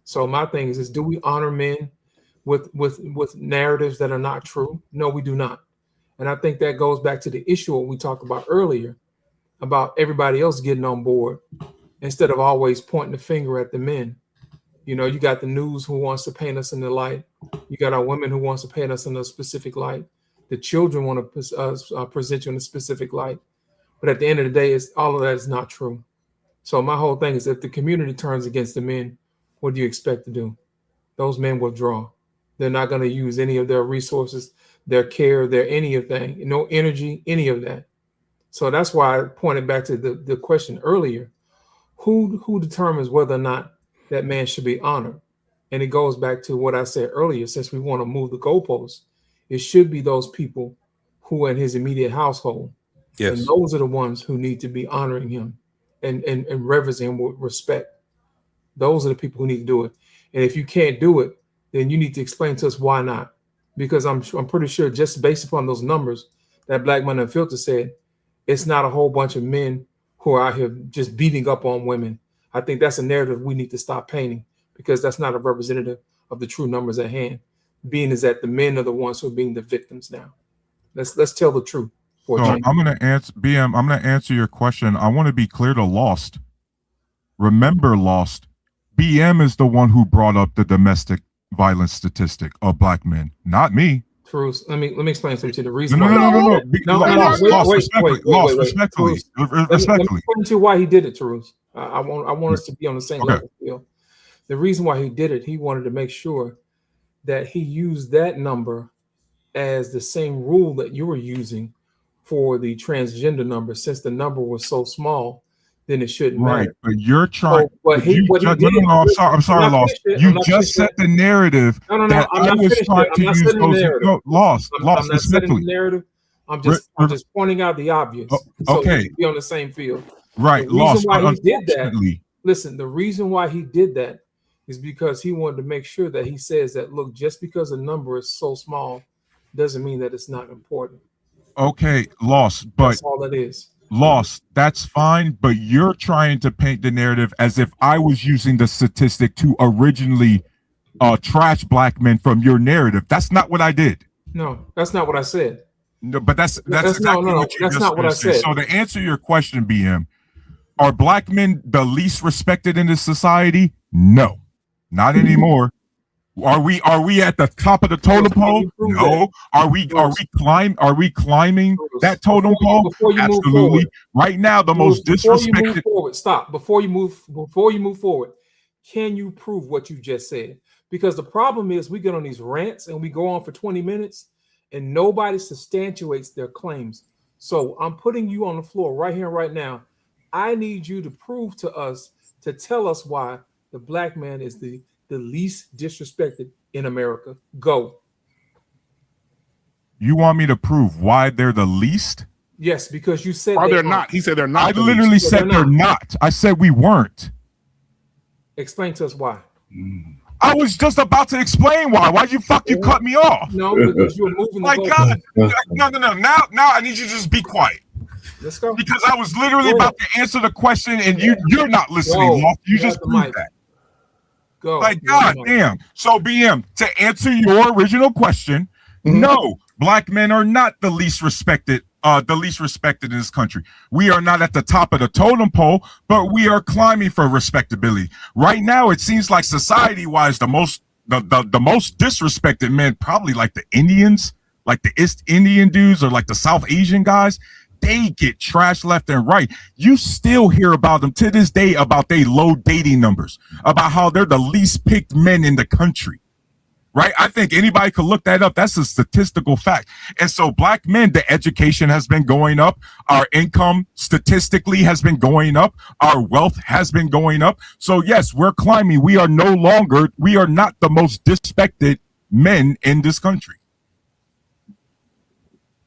So my thing is do we honor men with narratives that are not true? No, we do not. And I think that goes back to the issue what we talked about earlier about everybody else getting on board instead of always pointing the finger at the men. You know, you got the news who wants to paint us in the light. You got our women who wants to paint us in a specific light. The children want to present you in a specific light. But at the end of the day, all of that is not true. So my whole thing is if the community turns against the men, what do you expect to do? Those men withdraw. They're not going to use any of their resources, their care, their anything, no energy, any of that. So that's why I pointed back to the question earlier. Who determines whether or not that man should be honored? And it goes back to what I said earlier, since we want to move the goalposts, it should be those people who are in his immediate household. Yes. And those are the ones who need to be honoring him and reverencing him with respect. Those are the people who need to do it. And if you can't do it, then you need to explain to us why not. Because I'm pretty sure just based upon those numbers that Black Man Unfiltered said, it's not a whole bunch of men who are out here just beating up on women. I think that's a narrative we need to stop painting because that's not a representative of the true numbers at hand. Being is that the men are the ones who are being the victims now. Let's tell the truth. So I'm going to answer BM. I'm going to answer your question. I want to be clear to Lost. Remember, Lost. BM is the one who brought up the domestic violence statistic of black men, not me. Truth. Let me explain something to you. The reason No. Respectfully. Let me explain to you why he did it, Truth. I want us to be on the same level field. The reason why he did it, he wanted to make sure that he used that number as the same rule that you were using for the transgender number. Since the number was so small, then it shouldn't matter. But you're trying. I'm sorry, Lost. You just set the narrative. No. I'm not setting the narrative. I'm just pointing out the obvious. So we can be on the same field. Right, Lost. Listen, the reason why he did that is because he wanted to make sure that he says that, look, just because a number is so small doesn't mean that it's not important. Okay, Lost, but that's all it is. Lost, that's fine, but you're trying to paint the narrative as if I was using the statistic to originally trash black men from your narrative. That's not what I did. No, that's not what I said. No, but that's exactly what you that's not what I said. So to answer your question, BM, are black men the least respected in this society? No, not anymore. Are we at the top of the totem pole? No. Are we climbing that totem pole? Absolutely. Right now, the most disrespected. Before you move forward, can you prove what you just said? Because the problem is we get on these rants and we go on for 20 minutes and nobody substantiates their claims. So I'm putting you on the floor right here, right now. I need you to prove to us, to tell us why the black man is the least disrespected in America. Go. You want me to prove why they're the least? Yes, because you said they're not. He said they're not. I literally said they're not. I said we weren't. Explain to us why. I was just about to explain why. Why'd you cut me off? No, because you were moving. My God. No. Now I need you to just be quiet. Let's go. Because I was literally about to answer the question and you're not listening. You just proved that. Go. Like, God damn. So, BM, to answer your original question, no, black men are not the least respected in this country. We are not at the top of the totem pole, but we are climbing for respectability. Right now, it seems like society-wise, the most disrespected men, probably like the Indians, like the East Indian dudes or like the South Asian guys. they get trashed left and right. You still hear about them to this day, about their low dating numbers, about how they're the least picked men in the country. Right? I think anybody could look that up. That's a statistical fact. And so black men, the education has been going up. Our income statistically has been going up. Our wealth has been going up. So yes, we're climbing. We are not the most disrespected men in this country.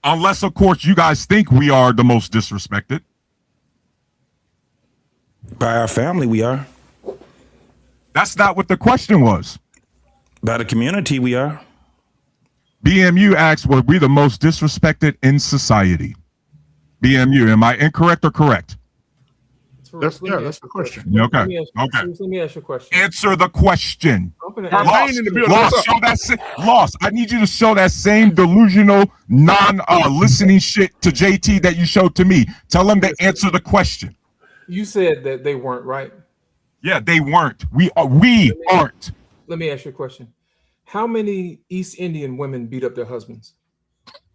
Unless, of course, you guys think we are the most disrespected. By our family, we are. That's not what the question was. By the community, we are. BMU asked, were we the most disrespected in society? BMU, am I incorrect or correct? That's the question. Okay. Let me ask you a question. Answer the question. Lost. Lost. I need you to show that same delusional, non-listening shit to JT that you showed to me. Tell him to answer the question. You said that they weren't, right? Yeah, they weren't. We aren't. Let me ask you a question. How many East Indian women beat up their husbands?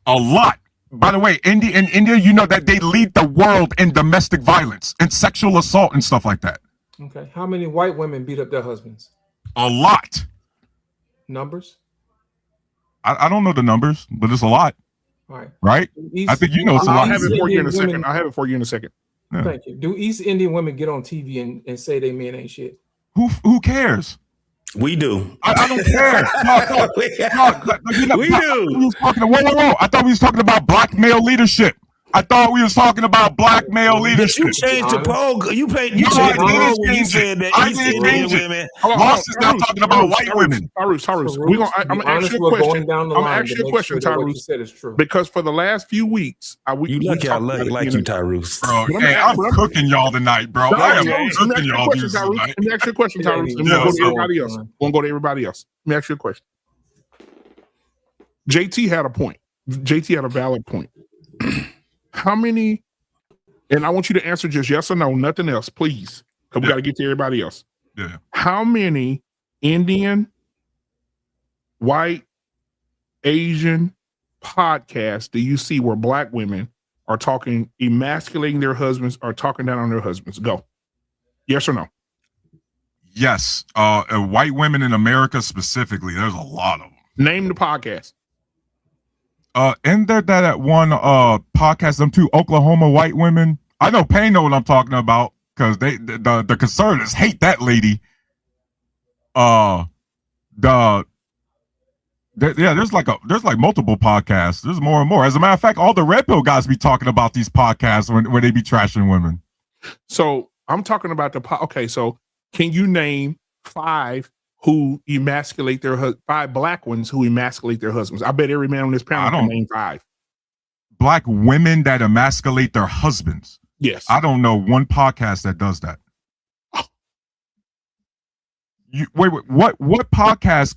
A lot. By the way, in India, you know that they lead the world in domestic violence and sexual assault and stuff like that. Okay. How many white women beat up their husbands? A lot. Numbers? I don't know the numbers, but it's a lot. All right. Right? I think you know it's a lot. I'll have it for you in a second. Yeah. Thank you. Do East Indian women get on TV and say they men ain't shit? Who cares? We do. I don't care. We do. Whoa. I thought we was talking about black male leadership. I thought we was talking about black male leadership. You changed the poll. You changed the poll when you said that East Indian women. Ross is now talking about white women. Tyrus, I'm gonna ask you a question. I'm gonna ask you a question, Tyrus. Because for the last few weeks, you lucky I like you, Tyrus. Bro, hey, I'm cooking y'all tonight, bro. I am cooking y'all tonight. Let me ask you a question, Tyrus. Let me go to everybody else. We'll go to everybody else. Let me ask you a question. JT had a point. JT had a valid point. How many, and I want you to answer just yes or no, nothing else, please, because we got to get to everybody else. Yeah. How many Indian, white, Asian podcasts do you see where black women are talking, emasculating their husbands or talking down on their husbands? Go. Yes or no? Yes. White women in America specifically, there's a lot of them. Name the podcast. Isn't there that one podcast, them two Oklahoma white women? I know Payne know what I'm talking about because the conservatives hate that lady. There's like multiple podcasts. There's more and more. As a matter of fact, all the red pill guys be talking about these podcasts when they be trashing women. So I'm talking about okay. So can you name five who emasculate five black ones who emasculate their husbands? I bet every man on this panel can name five. Black women that emasculate their husbands. Yes. I don't know one podcast that does that. Wait, what podcast?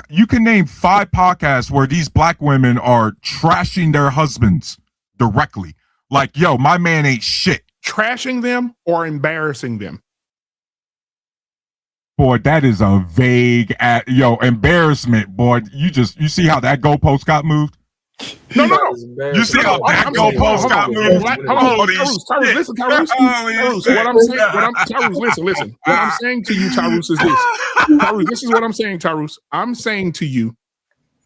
You can name 5 podcasts where these black women are trashing their husbands directly. Like, yo, my man ain't shit. Trashing them or embarrassing them? Boy, that is a vague embarrassment, boy. You see how that goalpost got moved? No. You see how that goalpost got moved? Tyrus, listen, Tyrus. Listen. What I'm saying to you, Tyrus, is this. Tyrus, this is what I'm saying, Tyrus. I'm saying to you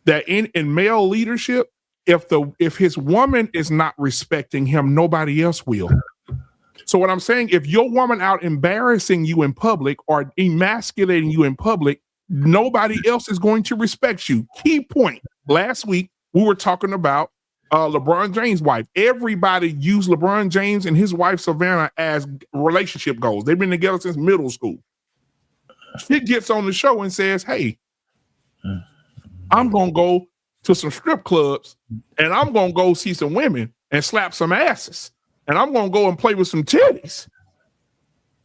that in male leadership, if his woman is not respecting him, nobody else will. So what I'm saying, if your woman out embarrassing you in public or emasculating you in public, nobody else is going to respect you. Key point. Last week, we were talking about LeBron James' wife. Everybody used LeBron James and his wife, Savannah, as relationship goals. They've been together since middle school. She gets on the show and says, hey, I'm going to go to some strip clubs and I'm going to go see some women and slap some asses. And I'm going to go and play with some titties.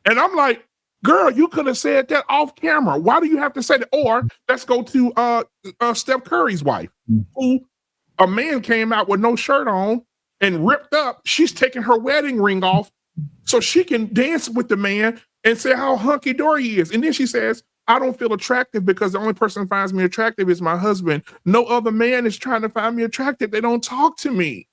And I'm like, girl, you could have said that off camera. Why do you have to say that? Or let's go to Steph Curry's wife, who a man came out with no shirt on and ripped up. She's taking her wedding ring off so she can dance with the man and say how hunky-dory he is. And then she says, I don't feel attractive because the only person who finds me attractive is my husband. No other man is trying to find me attractive. They don't talk to me.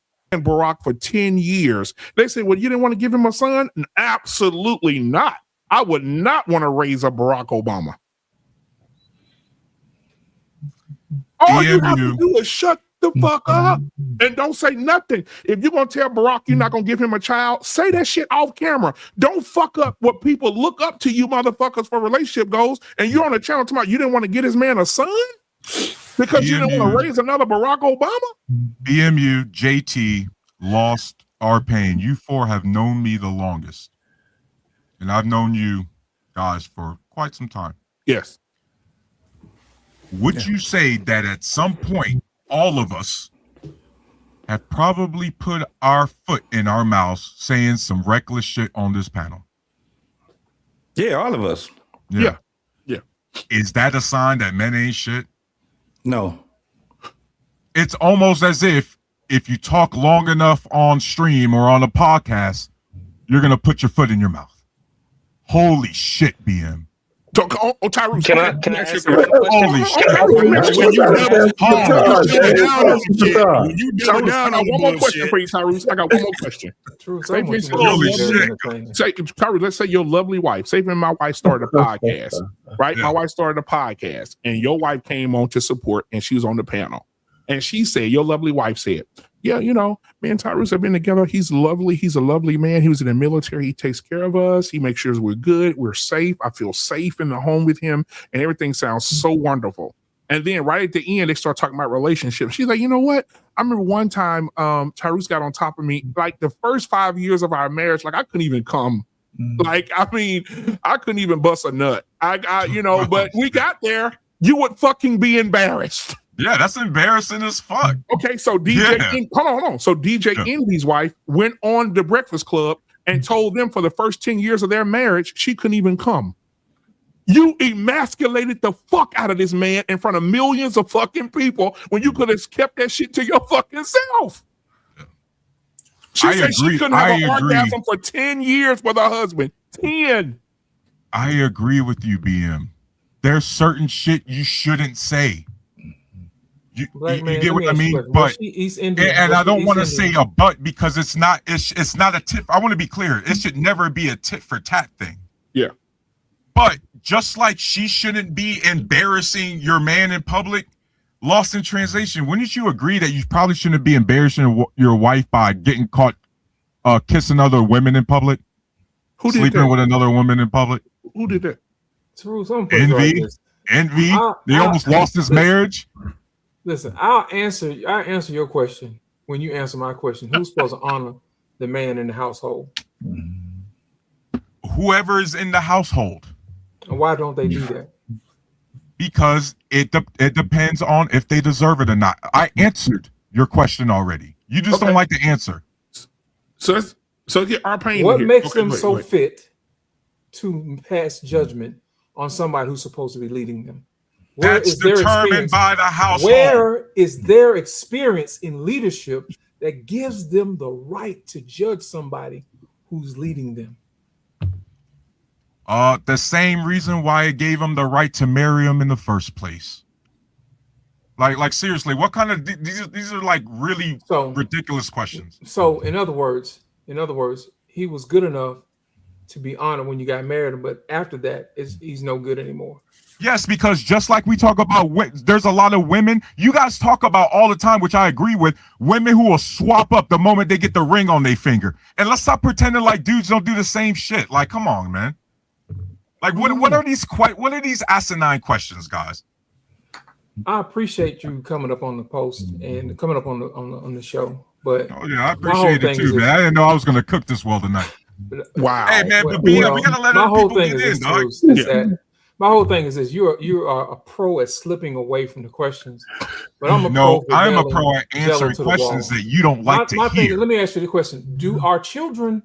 Barack for 10 years. They say, well, you didn't want to give him a son? Absolutely not. I would not want to raise a Barack Obama. All you have to do is shut the fuck up and don't say nothing. If you're going to tell Barack you're not going to give him a child, say that shit off camera. Don't fuck up what people look up to you motherfuckers for relationship goals, and you're on the channel tomorrow. You didn't want to get his man a son because you didn't want to raise another Barack Obama? BMU, JT, Lost, R-Pain. You four have known me the longest. And I've known you guys for quite some time. Yes. Would you say that at some point, all of us have probably put our foot in our mouths saying some reckless shit on this panel? Yeah, all of us. Yeah. Is that a sign that men ain't shit? No. It's almost as if you talk long enough on stream or on a podcast, you're going to put your foot in your mouth. Holy shit, BM. Tyrese, Can I ask you a Holy shit. One more question for you, Tyrese. I got one more question. Tyrese, let's say your lovely wife, say when my wife started a podcast, right? Yeah. My wife started a podcast, and your wife came on to support, and she was on the panel. And she said, your lovely wife said, yeah, you know, me and Tyrese have been together. He's lovely. He's a lovely man. He was in the military. He takes care of us. He makes sure we're good. We're safe. I feel safe in the home with him. And everything sounds so wonderful. And then right at the end, they start talking about relationships. She's like, you know what? I remember one time Tyrese got on top of me. Like the first 5 years of our marriage, like I couldn't even come. Like, I mean, I couldn't even bust a nut. But we got there. You would fucking be embarrassed. Yeah, that's embarrassing as fuck. Okay, so hold on. So DJ Envy's wife went on the Breakfast Club and told them for the first 10 years of their marriage, she couldn't even come. You emasculated the fuck out of this man in front of millions of fucking people when you could have kept that shit to your fucking self. She said she couldn't have an orgasm for 10 years with her husband. 10. I agree with you, BM. There's certain shit you shouldn't say. You get what I mean? But and I don't want to say a but because it's not a tit. I want to be clear. It should never be a tit for tat thing. Yeah. But just like she shouldn't be embarrassing your man in public, lost in translation, wouldn't you agree that you probably shouldn't be embarrassing your wife by getting caught kissing other women in public? Who did sleeping that? With another woman in public? Who did that? Envy. They almost lost his marriage. Listen, I'll answer your question when you answer my question. Who's supposed to honor the man in the household? Whoever is in the household. And why don't they do that? Because it depends on if they deserve it or not. I answered your question already. You just don't like the answer. So get our pain. What makes them so fit to pass judgment on somebody who's supposed to be leading them? That's determined by the household. Where is their experience in leadership that gives them the right to judge somebody who's leading them? The same reason why it gave them the right to marry him in the first place. Like seriously, what kind of these are like really ridiculous questions. So in other words, he was good enough to be honored when you got married, but after that, he's no good anymore. Yes, because just like we talk about, there's a lot of women you guys talk about all the time, which I agree with, women who will swap up the moment they get the ring on their finger. And let's stop pretending like dudes don't do the same shit. Like, come on, man. Like, what are these asinine questions, guys? I appreciate you coming up on the post and coming up on the show. But I appreciate it too, man. I didn't know I was gonna cook this well tonight. Wow. Hey man, but we gotta let other people get in, dog. My whole thing is this: you are a pro at slipping away from the questions, but I'm a pro at answering questions that you don't like to hear. Let me ask you the question: are children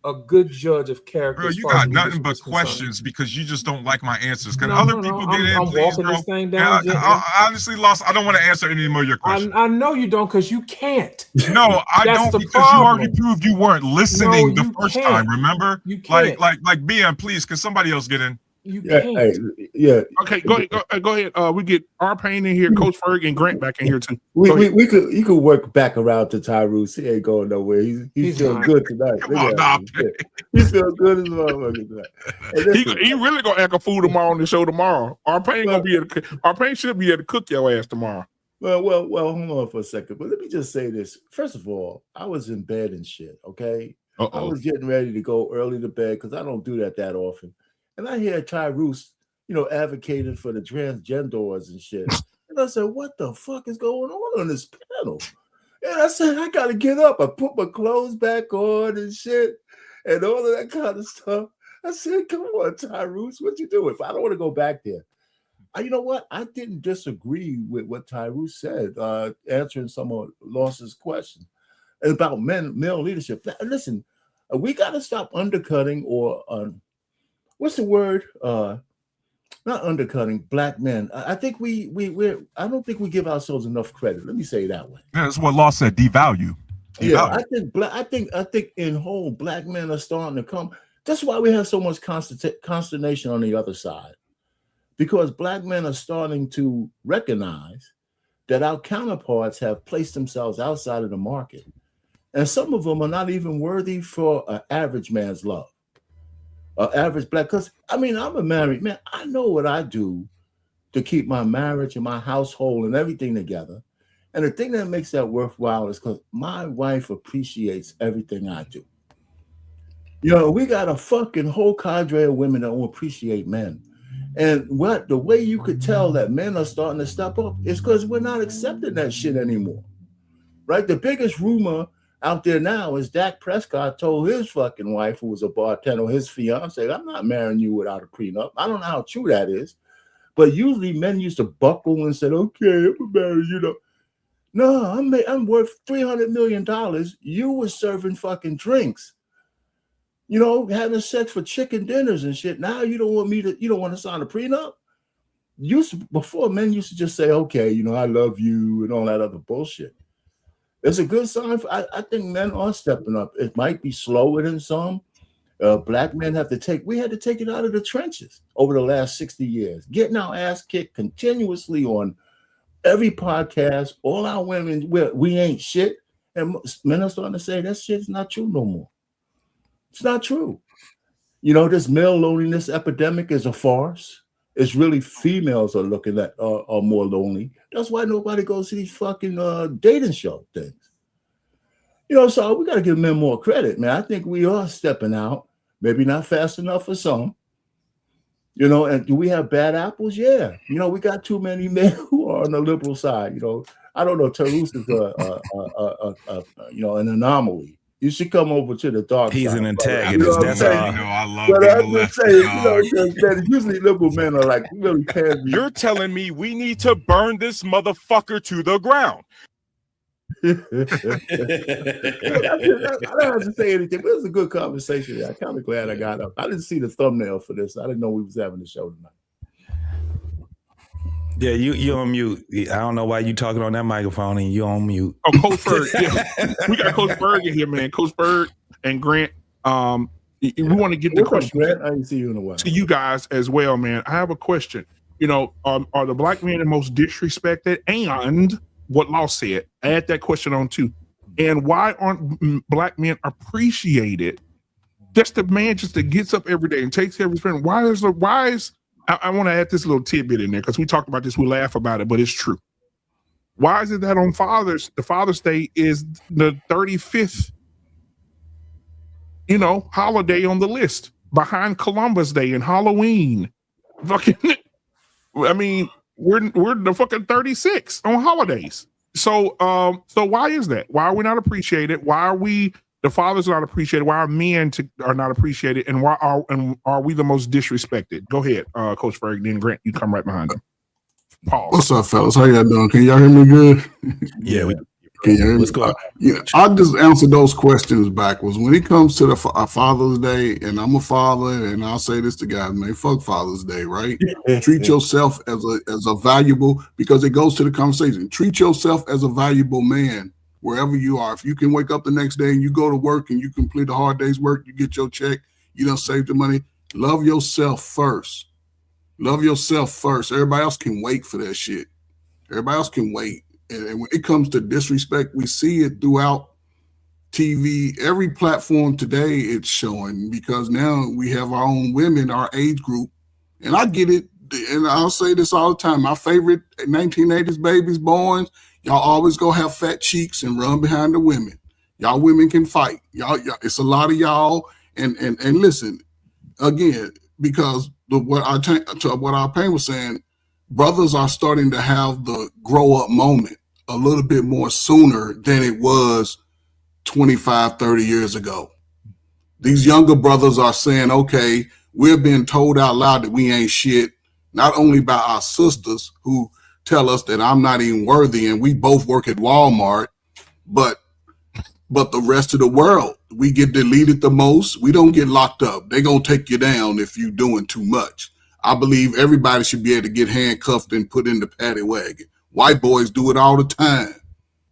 a good judge of character? Bro, you got nothing but questions because you just don't like my answers. Can other people get in, please, walking bro? This thing down. I honestly lost. I don't want to answer any more of your questions. I know you don't because you can't. No, I don't because you already proved you weren't listening the first time. Remember? You can't. Like BM, please, can somebody else get in? You Yeah, can't. hey, yeah. Okay, go ahead. We get our Payne in here, Coach Ferg and Grant back in here too. You could work back around to Tyrese. He ain't going nowhere. He's feeling not. good tonight. Come on, nah, He feels good as a motherfucker tonight. And listen, He really gonna act a fool tomorrow on the show tomorrow. Our Payne should be able to cook your ass tomorrow. well, hold on for a second. But let me just say this. First of all, I was in bed and shit, okay? I was getting ready to go early to bed because I don't do that often. And I hear Tyrese, advocating for the transgenders and shit. And I said, what the fuck is going on this panel? And I said, I got to get up. I put my clothes back on and shit and all of that kind of stuff. I said, come on, Tyrese, what you doing? If I don't want to go back there. You know what? I didn't disagree with what Tyrese said, answering some of Lawson's questions about male leadership. Now, listen, we got to stop undercutting or what's the word? Not undercutting Black men. I think I don't think we give ourselves enough credit. Let me say it that way. Yeah, that's what Law said. Devalue. Yeah, I think in whole Black men are starting to come. That's why we have so much consternation on the other side, because Black men are starting to recognize that our counterparts have placed themselves outside of the market, and some of them are not even worthy for an average man's love. Average Black, because I'm a married man. I know what I do to keep my marriage and my household and everything together. And the thing that makes that worthwhile is because my wife appreciates everything I do. We got a fucking whole cadre of women that don't appreciate men. And the way you could tell that men are starting to step up is because we're not accepting that shit anymore. Right? The biggest rumor out there now is Dak Prescott told his fucking wife, who was a bartender, his fiance, I'm not marrying you without a prenup. I don't know how true that is, but usually men used to buckle and said, okay, I'm gonna marry you. No, I'm worth $300 million. You were serving fucking drinks, having sex for chicken dinners and shit. Now you don't want to sign a prenup. Before, men used to just say, okay, I love you and all that other bullshit. It's a good sign. I think men are stepping up. It might be slower than some. Black men we had to take it out of the trenches over the last 60 years, getting our ass kicked continuously on every podcast. All our women, we ain't shit. And men are starting to say that shit's not true no more. It's not true. This male loneliness epidemic is a farce. It's really females are looking at are more lonely. That's why nobody goes to these fucking dating show things. So we got to give men more credit, man. I think we are stepping out. Maybe not fast enough for some. And do we have bad apples? Yeah. We got too many men who are on the liberal side. I don't know. Tyrese is an anomaly. You should come over to the dark He's side. an antagonist. That's all. I love But being I'm the just left. saying, usually liberal men are like really pansy. You're telling me we need to burn this motherfucker to the ground. I don't have to say anything, but it was a good conversation. I'm kind of glad I got up. I didn't see the thumbnail for this. I didn't know we was having a show tonight. Yeah, you on mute. I don't know why you talking on that microphone and you on mute. Oh, Coach Ferg. Yeah. We got Coach Ferg in here, man. Coach Ferg and Grant. We want to get the question Grant? I didn't see you in a while. to you guys as well, man. I have a question. Are the Black men the most disrespected? And what Law said, add that question on too. And why aren't Black men appreciated? Just the man that gets up every day and takes care of his friend. Why is I want to add this little tidbit in there because we talked about this, we laugh about it, but it's true. Why is it that on the Father's Day is the 35th, holiday on the list behind Columbus Day and Halloween? Fucking, we're the fucking 36 on holidays. So why is that? Why are we not appreciated? Why are the fathers not appreciated? Why are men are not appreciated? And why are we the most disrespected? Go ahead, Coach Ferg. Then Grant, you come right behind him. Pause. What's up, fellas? How y'all doing? Can y'all hear me good? Yeah, can you hear me? Let's go. I'll just answer those questions backwards. When it comes to the Father's Day, and I'm a father, and I'll say this to guys, man, fuck Father's Day, right? Treat yourself as a valuable, because it goes to the conversation. Treat yourself as a valuable man wherever you are. If you can wake up the next day and you go to work and you complete a hard day's work, you get your check, you done saved the money. Love yourself first. Love yourself first. Everybody else can wait for that shit. Everybody else can wait. And when it comes to disrespect, we see it throughout TV. Every platform today it's showing, because now we have our own women, our age group. And I get it. And I'll say this all the time. My favorite 1980s babies born, y'all always go have fat cheeks and run behind the women. Y'all women can fight. Y'all it's a lot of y'all. And listen, again, because what our pain was saying, brothers are starting to have the grow up moment a little bit more sooner than it was 25, 30 years ago. These younger brothers are saying, okay, we're being told out loud that we ain't shit, not only by our sisters who tell us that I'm not even worthy and we both work at Walmart, but the rest of the world. We get deleted the most. We don't get locked up. They're going to take you down if you're doing too much. I believe everybody should be able to get handcuffed and put in the paddy wagon. White boys do it all the time.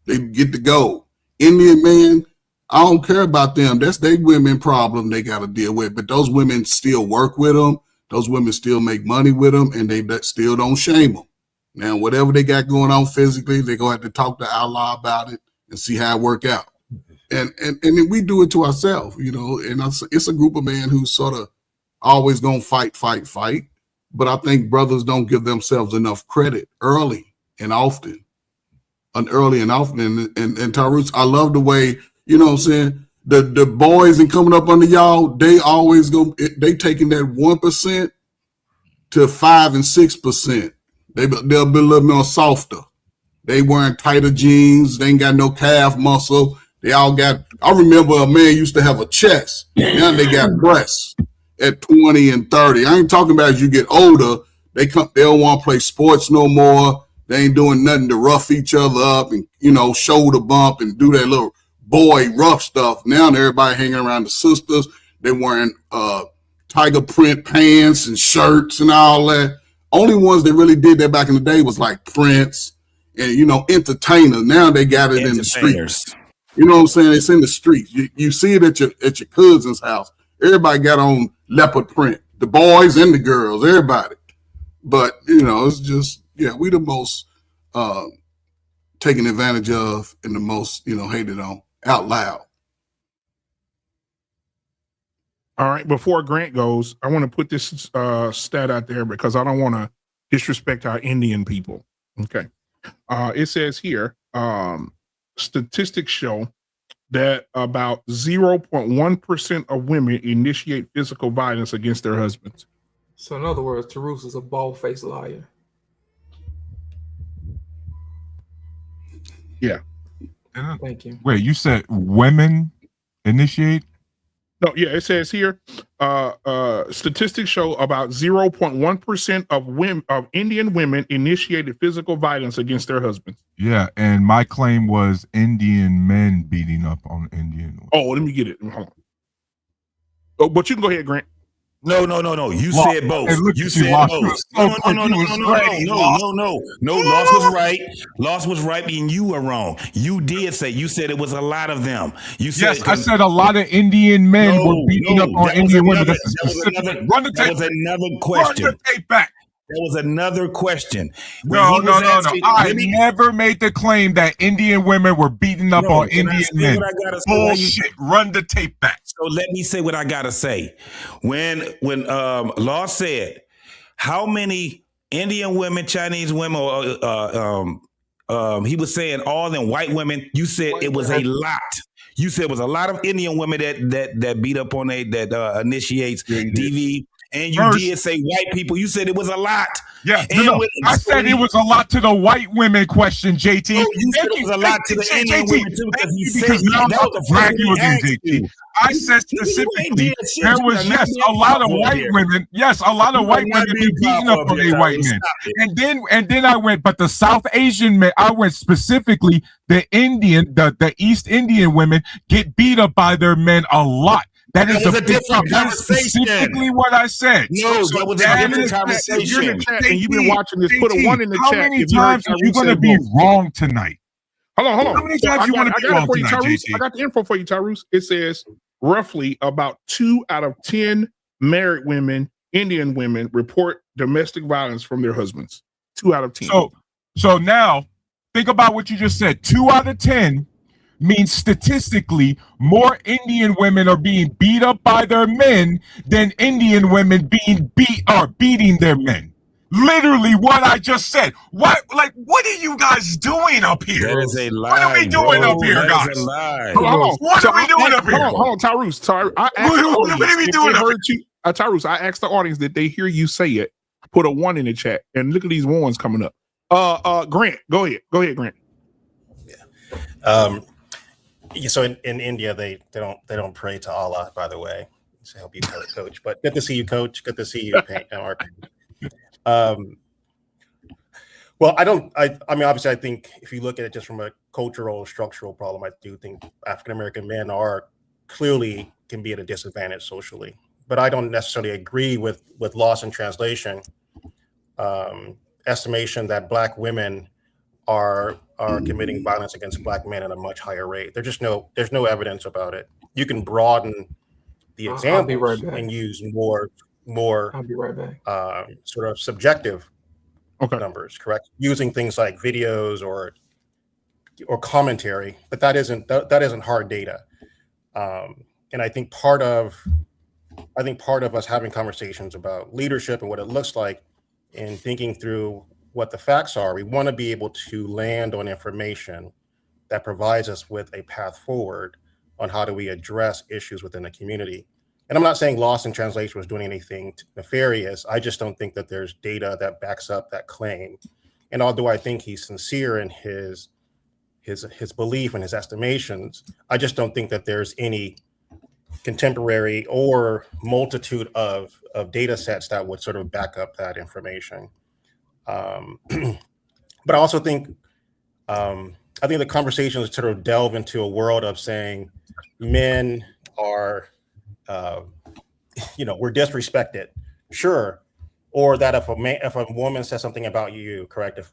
They get to go. Indian men, I don't care about them. That's their women problem they got to deal with. But those women still work with them. Those women still make money with them, and they still don't shame them. Now, whatever they got going on physically, they're going to have to talk to Allah about it and see how it work out. And then we do it to ourselves, you know, and it's a group of men who sort of always going to fight. But I think brothers don't give themselves enough credit early and often. And Tyrus, I love the way, you know what I'm saying, the boys and coming up under y'all, they always they taking that 1% to 5 and 6%. They'll be a little more softer. They wearing tighter jeans. They ain't got no calf muscle. They all got, I remember a man used to have a chest. Now they got breasts at 20 and 30. I ain't talking about as you get older, they don't want to play sports no more. They ain't doing nothing to rough each other up and, you know, shoulder bump and do that little boy rough stuff. Now everybody hanging around the sisters. They wearing tiger print pants and shirts and all that. Only ones that really did that back in the day was like Prince and, you know, entertainers. Now they got it in the streets. You know what I'm saying? It's in the streets. You see it at your cousin's house. Everybody got on leopard print. The boys and the girls, everybody. But, you know, it's just, yeah, we the most taken advantage of and the most, you know, hated on out loud. All right. Before Grant goes, I want to put this stat out there because I don't want to disrespect our Indian people. Okay. It says here, statistics show that about 0.1% of women initiate physical violence against their husbands. So in other words, Tarus is a bald-faced liar. Yeah. Thank you. Wait, you said women initiate? No, yeah, it says here, statistics show about 0.1% of Indian women initiated physical violence against their husbands. Yeah, and my claim was Indian men beating up on Indian women. Oh, let me get it. Hold on. Oh, but you can go ahead, Grant. No. You said both. You said both. No. Loss was right. Loss was right, and you were wrong. You said it was a lot of them. You said yes, I said a lot of Indian men were beating up on Indian women. That was another question. Run the tape back. That was another question. No. I never made the claim that Indian women were beating up on Indian men. Bullshit. Run the tape back. So let me say what I gotta say. When Law said, how many Indian women, Chinese women, he was saying all them white women. You said it was a lot. You said it was a lot of Indian women that beat up on that initiates DV. And you did say white people. You said it was a lot. Yeah, I said it was a lot to the white women question, JT. No, you said it was a lot to the Indian women too, because you said that was the brag you again, JT. I said specifically there was a lot of white women. Yes, a lot of white women be beating up on their white men. And then I went, but the South Asian men. I went specifically the East Indian women get beat up by their men a lot. That is a different conversation. Specifically what I said. No, that was a different conversation. If you're in the chat and you've been watching this, put a 1 in the chat. How many times are you going to be wrong tonight? Hold on. How many times you want to be wrong tonight, JT? I got the info for you, Tyrus. It says roughly about 2 out of 10 married women Indian women report domestic violence from their husbands. 2 out of 10. So now think about what you just said. 2 out of 10 means statistically more Indian women are being beat up by their men than Indian women beating their men. Literally what I just said. What are you guys doing up here? That is a lie. What are we doing up here, guys? That is a lie. Hold on. What are we doing up here? Hold on, Tyrus. What are we doing up here? Tyrus, I asked the audience that they hear you say it. Put a 1 in the chat, and look at these ones coming up. Grant, go ahead, Grant. Yeah. So in India, they don't pray to Allah, by the way. To help you, Coach. But good to see you, Coach. Good to see you, well, I mean, obviously, I think if you look at it just from a cultural, structural problem, I do think African American men clearly can be at a disadvantage socially. But I don't necessarily agree with loss in translation estimation that Black women are committing violence against Black men at a much higher rate. There's no evidence about it. You can broaden the examples and use more I'll be right back. Sort of subjective numbers, correct? Using things like videos or commentary, but that isn't hard data. And I think part of us having conversations about leadership and what it looks like and thinking through what the facts are, we want to be able to land on information that provides us with a path forward on how do we address issues within the community. And I'm not saying loss in translation was doing anything nefarious. I just don't think that there's data that backs up that claim. And although I think he's sincere in his belief and his estimations, I just don't think that there's any contemporary or multitude of data sets that would sort of back up that information. But I also think the conversations sort of delve into a world of saying men are we're disrespected, sure, or that if a woman says something about you, correct, if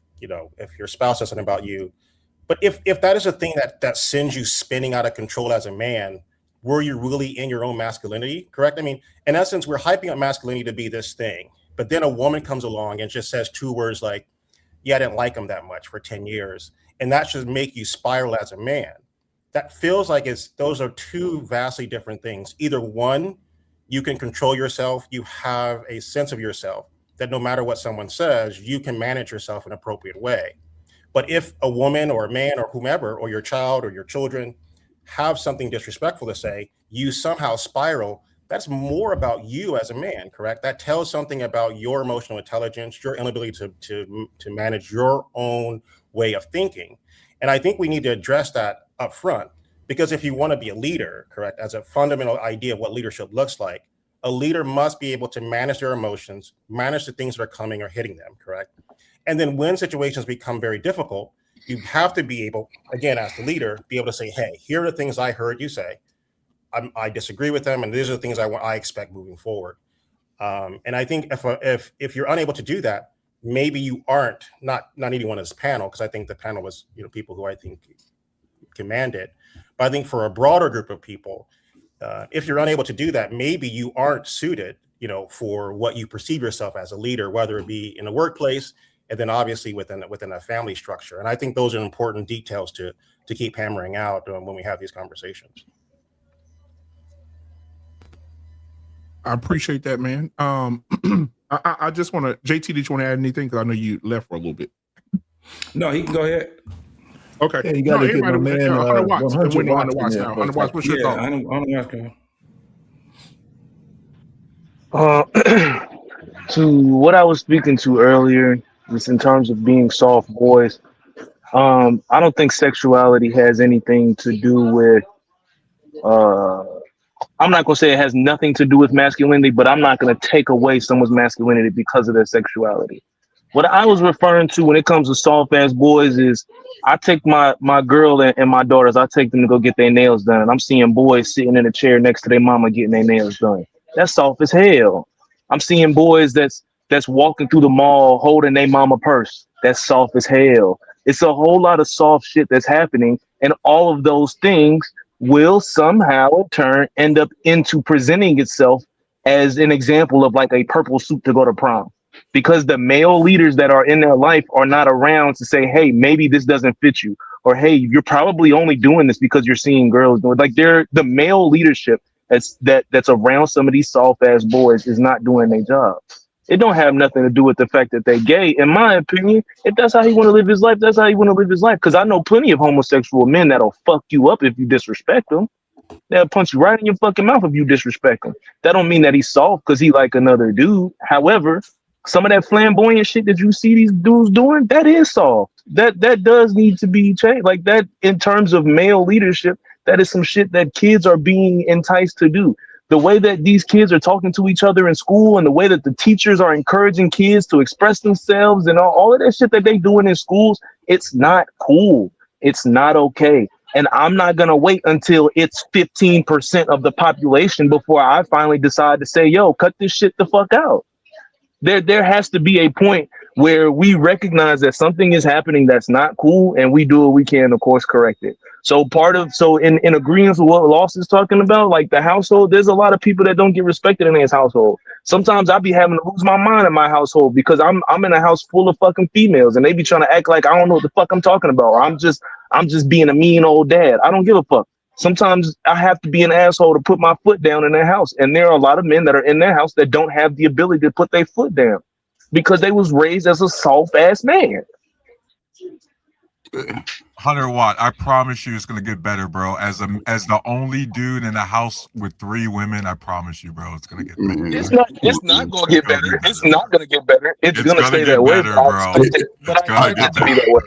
your spouse says something about you, but if that is a thing that sends you spinning out of control as a man, were you really in your own masculinity, correct? I mean, in essence, we're hyping up masculinity to be this thing, but then a woman comes along and just says 2 words like, yeah, I didn't like him that much for 10 years, and that should make you spiral as a man. That feels like those are 2 vastly different things. Either one, you can control yourself, you have a sense of yourself that no matter what someone says, you can manage yourself in an appropriate way. But if a woman or a man or whomever, or your child or your children have something disrespectful to say, you somehow spiral, that's more about you as a man, correct? That tells something about your emotional intelligence, your inability to manage your own way of thinking. And I think we need to address that up front, because if you want to be a leader, correct, as a fundamental idea of what leadership looks like, a leader must be able to manage their emotions, manage the things that are coming or hitting them, correct? And then when situations become very difficult, you have to be able, again, as the leader, be able to say, hey, here are the things I heard you say. I disagree with them, and these are the things I expect moving forward. And I think if you're unable to do that, maybe you aren't, not anyone in this panel, because I think the panel was people who I think command it. But I think for a broader group of people, if you're unable to do that, maybe you aren't suited, for what you perceive yourself as a leader, whether it be in the workplace and then obviously within a family structure. And I think those are important details to keep hammering out when we have these conversations. I appreciate that, man. I just want to, JT, did you want to add anything? Because I know you left for a little bit. No, he can go ahead. Okay. Yeah, you got to get my man 100 watts now. 100 watts, what's your thought? To what I was speaking to earlier, just in terms of being soft boys, I don't think sexuality has anything to do with I'm not going to say it has nothing to do with masculinity, but I'm not going to take away someone's masculinity because of their sexuality. What I was referring to when it comes to soft ass boys is I take my girl and my daughters, I take them to go get their nails done. And I'm seeing boys sitting in a chair next to their mama getting their nails done. That's soft as hell. I'm seeing boys that's walking through the mall holding their mama purse. That's soft as hell. It's a whole lot of soft shit that's happening. And all of those things will somehow in turn end up into presenting itself as an example of like a purple suit to go to prom, because the male leaders that are in their life are not around to say, hey, maybe this doesn't fit you, or hey, you're probably only doing this because you're seeing girls doing it. Like the male leadership that's around some of these soft ass boys is not doing their job. It don't have nothing to do with the fact that they gay. In my opinion, if that's how he want to live his life, that's how he want to live his life. Because I know plenty of homosexual men that'll fuck you up if you disrespect them. They'll punch you right in your fucking mouth if you disrespect him. That don't mean that he's soft because he like another dude. However, some of that flamboyant shit that you see these dudes doing, that is soft. That does need to be changed. Like that, in terms of male leadership, that is some shit that kids are being enticed to do. The way that these kids are talking to each other in school and the way that the teachers are encouraging kids to express themselves and all of that shit that they doing in schools, it's not cool. It's not okay. And I'm not going to wait until it's 15% of the population before I finally decide to say, yo, cut this shit the fuck out. There has to be a point where we recognize that something is happening that's not cool, and we do what we can, of course, correct it. So in agreement with what Lost is talking about, like the household, there's a lot of people that don't get respected in his household. Sometimes I be having to lose my mind in my household because I'm in a house full of fucking females and they be trying to act like I don't know what the fuck I'm talking about. Or I'm just being a mean old dad. I don't give a fuck. Sometimes I have to be an asshole to put my foot down in their house. And there are a lot of men that are in their house that don't have the ability to put their foot down because they was raised as a soft ass man. 100 Watt, I promise you it's gonna get better, bro. As the only dude in the house with 3 women, I promise you, bro, it's gonna get better. It's not gonna get better. It's not gonna get better. It's gonna stay that way, bro. But I expect it to be that way.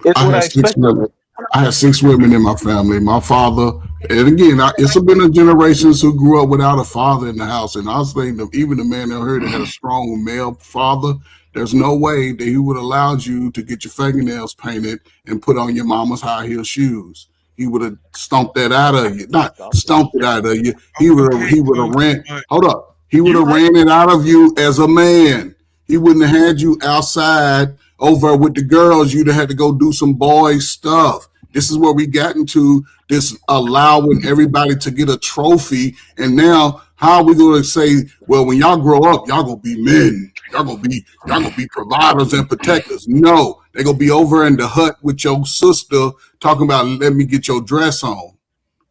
It's what I expect. I had 6 women in my family. My father, and again, it's been a generations who grew up without a father in the house. And I was thinking, even the man that heard that had a strong male father, there's no way that he would allow you to get your fingernails painted and put on your mama's high heel shoes. He would have stomped that out of you. Not stomped it out of you. He would have ran. Hold up. He would have ran it out of you as a man. He wouldn't have had you outside over with the girls. You'd have had to go do some boy stuff. This is where we got into this allowing everybody to get a trophy. And now how are we going to say, well, when y'all grow up, y'all going to be men. Y'all going to be providers and protectors. No, they're going to be over in the hut with your sister talking about, let me get your dress on.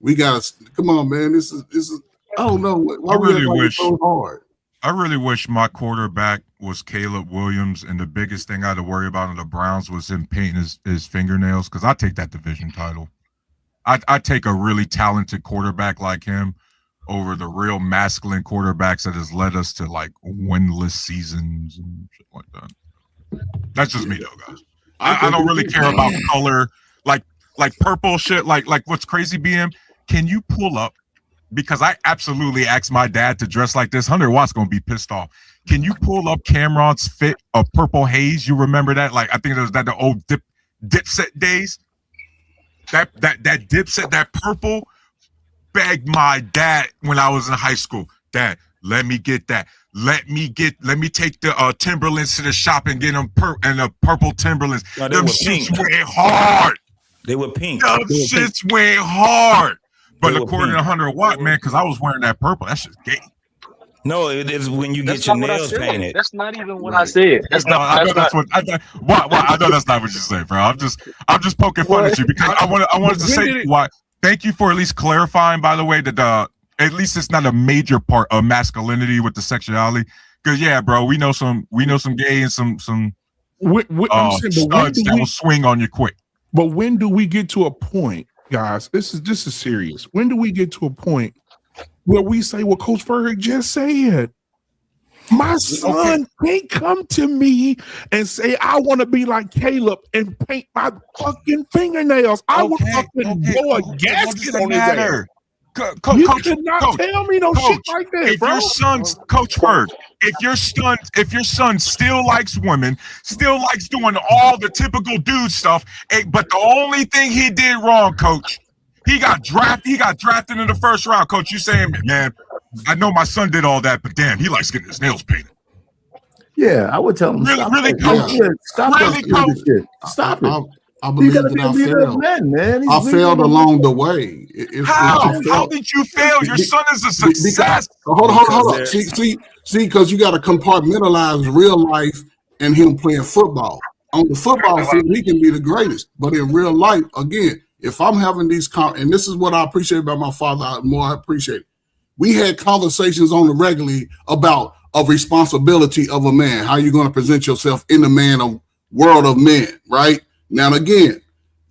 We got to, come on, man. This is, I don't know. Why really wish so hard? I really wish my quarterback was Caleb Williams, and the biggest thing I had to worry about in the Browns was him painting his fingernails, because I take that division title. I take a really talented quarterback like him over the real masculine quarterbacks that has led us to like winless seasons and shit like that. That's just me though, guys. I don't really care about color, like purple shit. Like what's crazy, BM? Can you pull up? Because I absolutely asked my dad to dress like this. 100 Watt's gonna be pissed off. Can you pull up Cameron's fit of purple haze? You remember that? Like I think it was the old Dipset days. That Dipset, that purple, begged my dad when I was in high school. Dad, let me get that. Let me take the Timberlands to the shop and get them purple Timberlands. No, them shits went hard. They were pink. Them shits went hard. But according to 100 Watt, man, because I was wearing that purple, that's just gay. No, it is when you get your nails painted. That's not even what I said. That's not. I know that's what. I know that's not what you say, bro. I'm just poking fun at you because I wanted to say why. Thank you for at least clarifying, by the way, that at least it's not a major part of masculinity with the sexuality. Because yeah, bro, we know some gay and some studs that will swing on you quick. But when do we get to a point, guys? This is serious. When do we get to a point where we say what Coach Ferg just said? My son can't come to me and say, I want to be like Caleb and paint my fucking fingernails. I would fucking blow a gasket on his ass. You cannot tell me no shit like that, if bro. Your son's Coach Ferg, if your son still likes women, still likes doing all the typical dude stuff, but the only thing he did wrong, Coach, he got drafted in the first round. Coach, you saying, man, I know my son did all that, but damn, he likes getting his nails painted. Yeah, I would tell him. Really, Coach. Stop really, that shit. Stop it. I believe that I failed. Man. I failed along the way. How did you fail? Your son is a success. Hold on. See, because you got to compartmentalize real life and him playing football. On the football field, he can be the greatest, but in real life, again, if I'm having these and this is what I appreciate about my father, I appreciate it. We had conversations on the regularly about a responsibility of a man, how you're going to present yourself in the world of men, right? Now, again,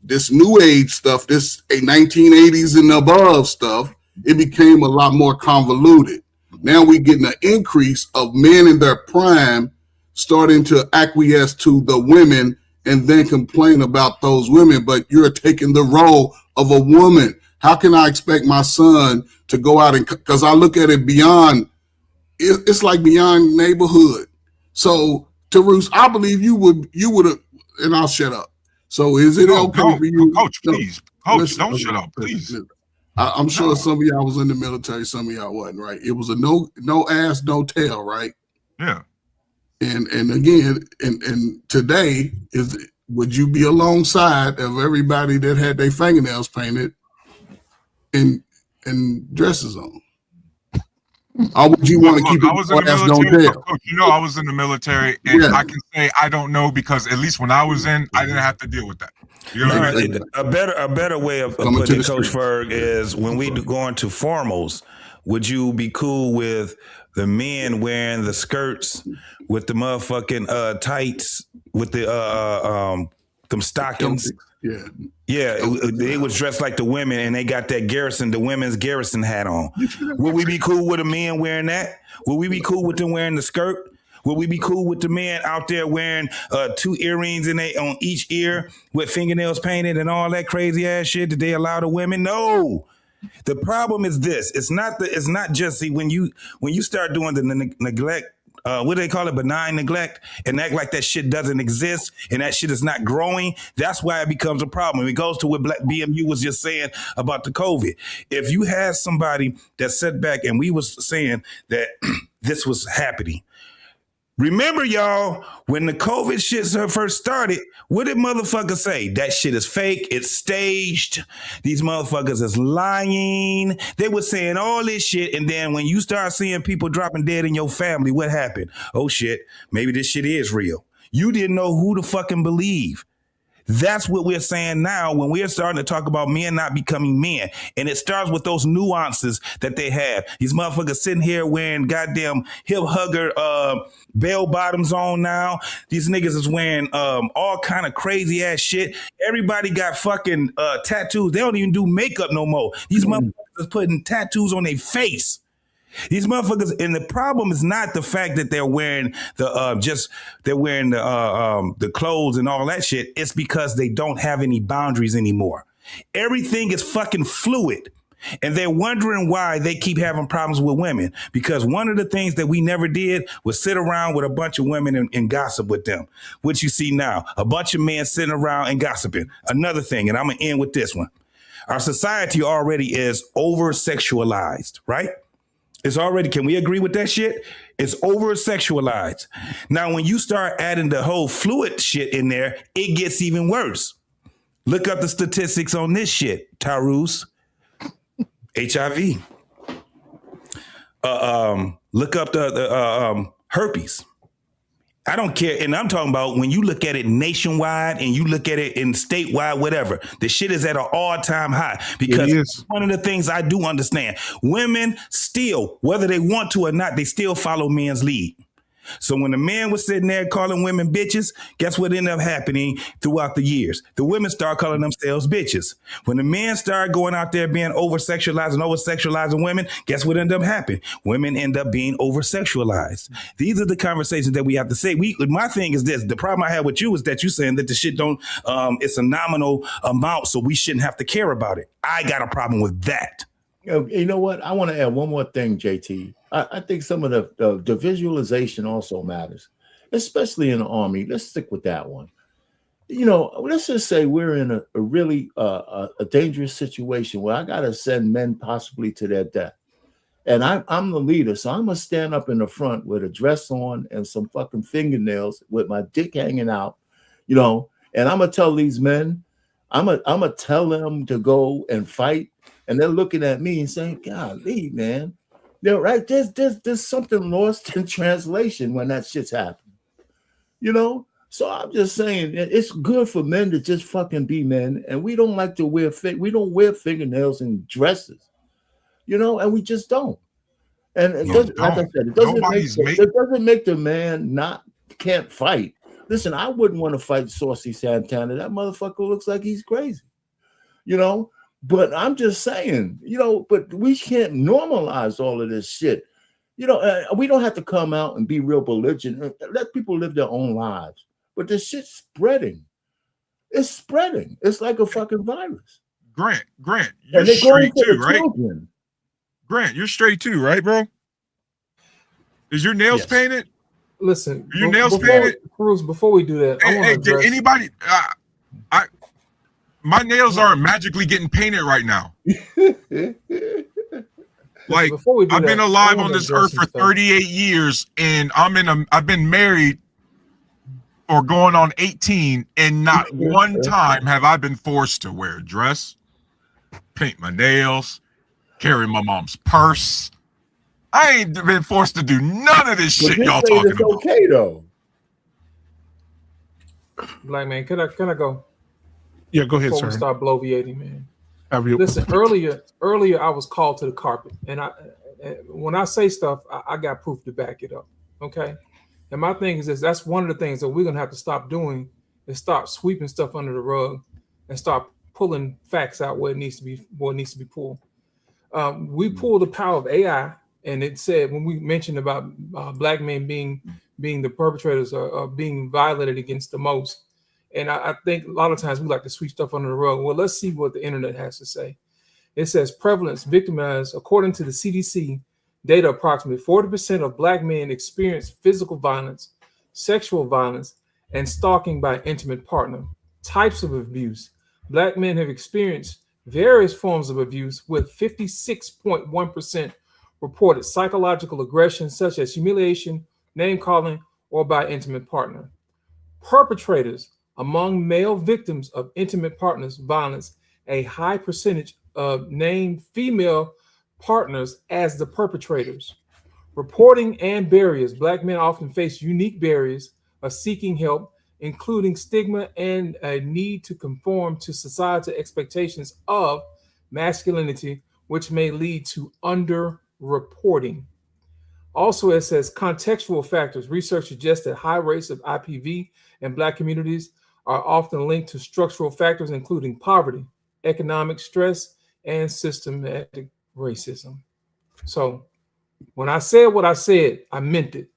this new age stuff, this 1980s and above stuff, it became a lot more convoluted. Now we're getting an increase of men in their prime starting to acquiesce to the women and then complain about those women, but you're taking the role of a woman. How can I expect my son to go out because I look at it beyond, it's like beyond neighborhood. So, Tarus, I believe you would have, and I'll shut up. So is it okay for you? Coach, please. Coach, don't shut up, please. I'm sure some of y'all was in the military, some of y'all wasn't, right? It was a no ass, no tell, right? Yeah. And again, and today would you be alongside of everybody that had their fingernails painted and dresses on? Or would you want to keep it ass, no tell? Coach, I was in the military, and I can say I don't know because at least when I was in, I didn't have to deal with that. You know what I mean? A better way of putting it, Coach Ferg, is when we go into formals, would you be cool with the men wearing the skirts with the motherfucking tights with the them stockings? Yeah, they was dressed like the women, and they got that the women's Garrison hat on. Would we be cool with the men wearing that? Would we be cool with them wearing the skirt? Would we be cool with the men out there wearing 2 earrings on each ear with fingernails painted and all that crazy ass shit? Did they allow the women? No. The problem is this: it's not just when you start doing the neglect. What do they call it? Benign neglect, and act like that shit doesn't exist and that shit is not growing. That's why it becomes a problem. It goes to what BMU was just saying about the COVID. If you had somebody that sat back and we was saying that this was happening. Remember, y'all, when the COVID shit first started, what did motherfuckers say? That shit is fake. It's staged. These motherfuckers is lying. They were saying all this shit. And then when you start seeing people dropping dead in your family, what happened? Oh, shit. Maybe this shit is real. You didn't know who to fucking believe. That's what we're saying now when we're starting to talk about men not becoming men. And it starts with those nuances that they have. These motherfuckers sitting here wearing goddamn hip hugger bell bottoms on now. These niggas is wearing all kind of crazy ass shit. Everybody got fucking tattoos. They don't even do makeup no more. These motherfuckers is putting tattoos on their face. These motherfuckers, and the problem is not the fact that they're wearing the clothes and all that shit. It's because they don't have any boundaries anymore. Everything is fucking fluid, and they're wondering why they keep having problems with women. Because one of the things that we never did was sit around with a bunch of women and gossip with them. What you see now, a bunch of men sitting around and gossiping. Another thing, and I'm gonna end with this one. Our society already is over-sexualized, right? It's already, can we agree with that shit? It's over-sexualized. Now, when you start adding the whole fluid shit in there, it gets even worse. Look up the statistics on this shit, Tarus. HIV. Look up the herpes. I don't care. And I'm talking about when you look at it nationwide and you look at it in statewide, whatever, the shit is at an all-time high. Because one of the things I do understand, women still, whether they want to or not, they still follow men's lead. So when the man was sitting there calling women bitches, guess what ended up happening throughout the years? The women start calling themselves bitches. When the men start going out there being over-sexualizing women, guess what ended up happening? Women end up being over-sexualized. These are the conversations that we have to say. My thing is this. The problem I have with you is that you're saying that the shit it's a nominal amount, so we shouldn't have to care about it. I got a problem with that. You know what? I want to add one more thing, JT. I think some of the visualization also matters, especially in the Army. Let's stick with that one. You know, let's just say we're in a really a dangerous situation where I got to send men possibly to their death. And I'm the leader, so I'm going to stand up in the front with a dress on and some fucking fingernails with my dick hanging out, you know, And I'm gonna tell these men, I'm gonna tell them to go and fight, and they're looking at me and saying, "Golly, man, they're right. There's something lost in translation when that shit's happening." You know? So I'm just saying it's good for men to just fucking be men, and we don't like to wear we don't wear fingernails and dresses, you know, and we just don't. And it doesn't, like I said, it doesn't make the man can't fight. Listen, I wouldn't want to fight Saucy Santana. That motherfucker looks like he's crazy, you know. But I'm just saying, you know, but we can't normalize all of this shit. You know, we don't have to come out and be real belligerent. Let people live their own lives. But this shit's spreading. It's spreading. It's like a fucking virus. Grant, you're straight too, right? Children. Grant, you're straight too, right, bro? Is your nails painted? Listen, are your nails painted? Cruz, before we do that, hey, did anybody? My nails aren't magically getting painted right now. Like, I've been alive on this earth for 38 years, and I've been married or going on 18, and not one time have I been forced to wear a dress, paint my nails, carry my mom's purse. I ain't been forced to do none of this shit y'all talking about. Okay, though. Black man, can I go? Yeah, go ahead, Before sir. we start bloviating, man. Listen, earlier I was called to the carpet, and when I say stuff, I got proof to back it up. Okay. And my thing is this: that's one of the things that we're gonna have to stop doing is stop sweeping stuff under the rug and start pulling facts out where it needs to be pulled. We pulled the power of AI, and it said when we mentioned about black men being the perpetrators or being violated against the most. And I think a lot of times we like to sweep stuff under the rug. Well, let's see what the internet has to say. It says prevalence victimized, according to the CDC data, approximately 40% of black men experience physical violence, sexual violence, and stalking by an intimate partner. Types of abuse. Black men have experienced various forms of abuse, with 56.1% reported psychological aggression, such as humiliation, name calling, or by intimate partner. Perpetrators. Among male victims of intimate partners violence, a high percentage of named female partners as the perpetrators. Reporting and barriers. Black men often face unique barriers of seeking help, including stigma and a need to conform to societal expectations of masculinity, which may lead to underreporting. Also, it says contextual factors. Research suggests that high rates of IPV in Black communities are often linked to structural factors, including poverty, economic stress, and systematic racism. So when I said what I said, I meant it.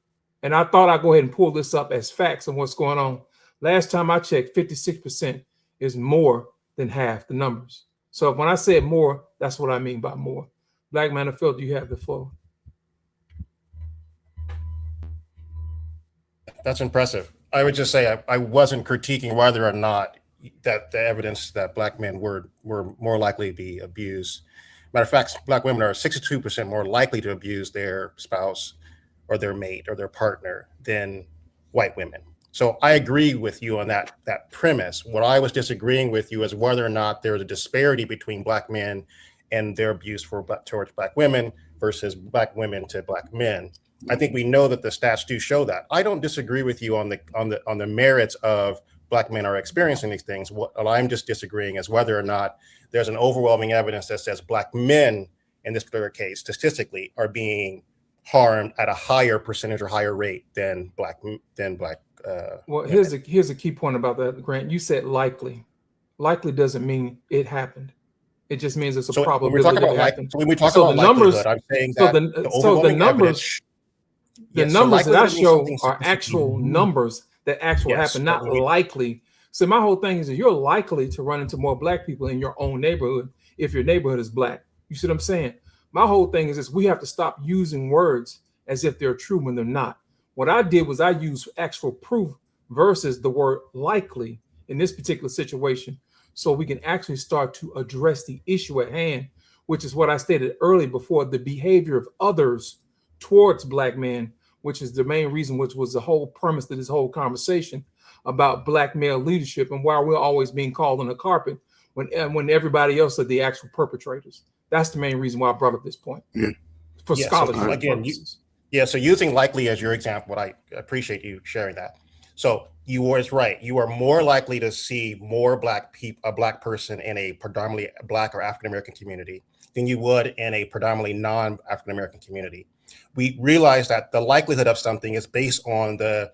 And I thought I'd go ahead and pull this up as facts of what's going on. Last time I checked, 56% is more than half the numbers. So when I said more, that's what I mean by more. Black Man Unfiltered, you have the floor. That's impressive. I would just say I wasn't critiquing whether or not that the evidence that black men were more likely to be abused. Matter of fact, black women are 62% more likely to abuse their spouse or their mate or their partner than white women. So I agree with you on that premise. What I was disagreeing with you is whether or not there's a disparity between black men and their abuse towards black women versus black women to black men. I think we know that the stats do show that. I don't disagree with you on the merits of black men are experiencing these things. What I'm just disagreeing is whether or not there's an overwhelming evidence that says black men in this particular case statistically are being harmed at a higher percentage or higher rate than black. Well, here's a key point about that, Grant. You said likely. Likely doesn't mean it happened. It just means it's a probability that it happened. When we talk about likelihood, I'm saying that the numbers. The numbers that I show are actual numbers that actually happen, not likely. So my whole thing is that you're likely to run into more black people in your own neighborhood if your neighborhood is black. You see what I'm saying? My whole thing is this: we have to stop using words as if they're true when they're not. What I did was I used actual proof versus the word likely in this particular situation, so we can actually start to address the issue at hand, which is what I stated earlier before, the behavior of others towards black men, which is the main reason, which was the whole premise of this whole conversation. about black male leadership and why we're always being called on the carpet when everybody else are the actual perpetrators. That's the main reason why I brought up this point. Yeah. For scholarship so again, so using likely as your example, I appreciate you sharing that. So you were right. You are more likely to see more a black person in a predominantly black or African American community than you would in a predominantly non-African American community. We realize that the likelihood of something is based on the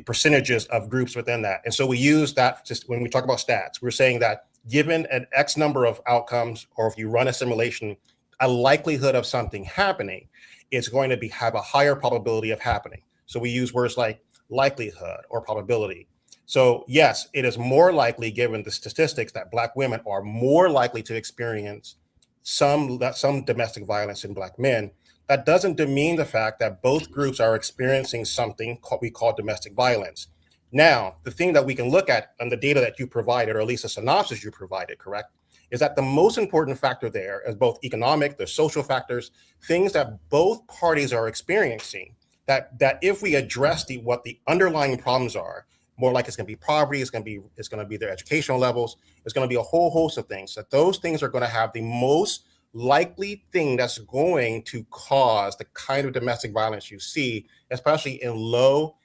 percentages of groups within that. And so we use that just when we talk about stats. We're saying that given an X number of outcomes, or if you run a simulation, a likelihood of something happening is going to have a higher probability of happening. So we use words like likelihood or probability. So yes, it is more likely, given the statistics, that black women are more likely to experience some domestic violence in black men. That doesn't demean the fact that both groups are experiencing something we call domestic violence. Now, the thing that we can look at on the data that you provided, or at least the synopsis you provided, correct, is that the most important factor there is both economic, the social factors, things that both parties are experiencing, that if we address what the underlying problems are, more like it's going to be poverty, it's going to be their educational levels, it's going to be a whole host of things, that those things are going to have the most likely thing that's going to cause the kind of domestic violence you see, especially in low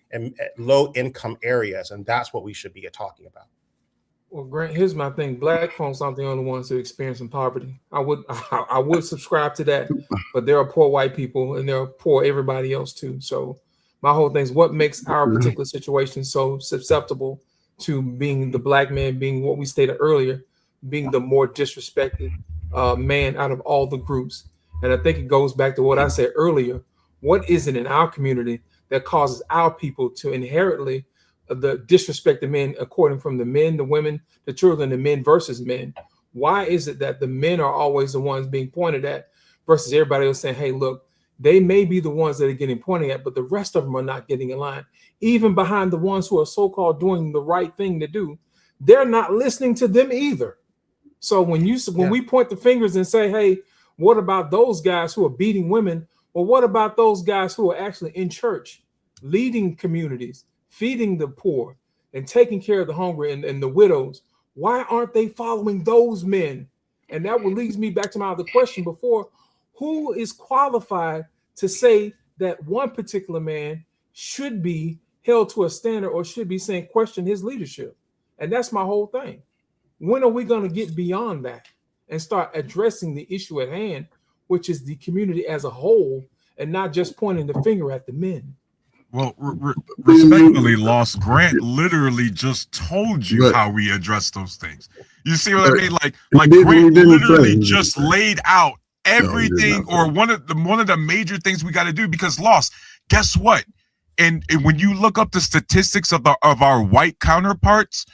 income areas. And that's what we should be talking about. Well, Grant, here's my thing. Black folks aren't the only ones who experience poverty. I would subscribe to that, but there are poor white people and there are poor everybody else too. So my whole thing is what makes our particular situation so susceptible to being the black man, being what we stated earlier, being the more disrespected man out of all the groups. And I think it goes back to what I said earlier. What is it in our community that causes our people to inherently disrespect the men, according from the men, the women, the children, the men versus men? Why is it that the men are always the ones being pointed at versus everybody else saying, hey, look, they may be the ones that are getting pointed at, but the rest of them are not getting in line. Even behind the ones who are so-called doing the right thing to do, they're not listening to them either. So when we point the fingers and say, hey, what about those guys who are beating women? Well, what about those guys who are actually in church, leading communities, feeding the poor, and taking care of the hungry and the widows? Why aren't they following those men? And that leads me back to my other question before. Who is qualified to say that one particular man should be held to a standard or should be saying question his leadership? And that's my whole thing. When are we going to get beyond that and start addressing the issue at hand, which is the community as a whole, and not just pointing the finger at the men? Well, respectfully, Lost, Grant literally just told you how we address those things. You see what I mean? Like Grant literally just laid out everything, or one of the major things we got to do. Because Lost, guess what? And when you look up the statistics of our white counterparts,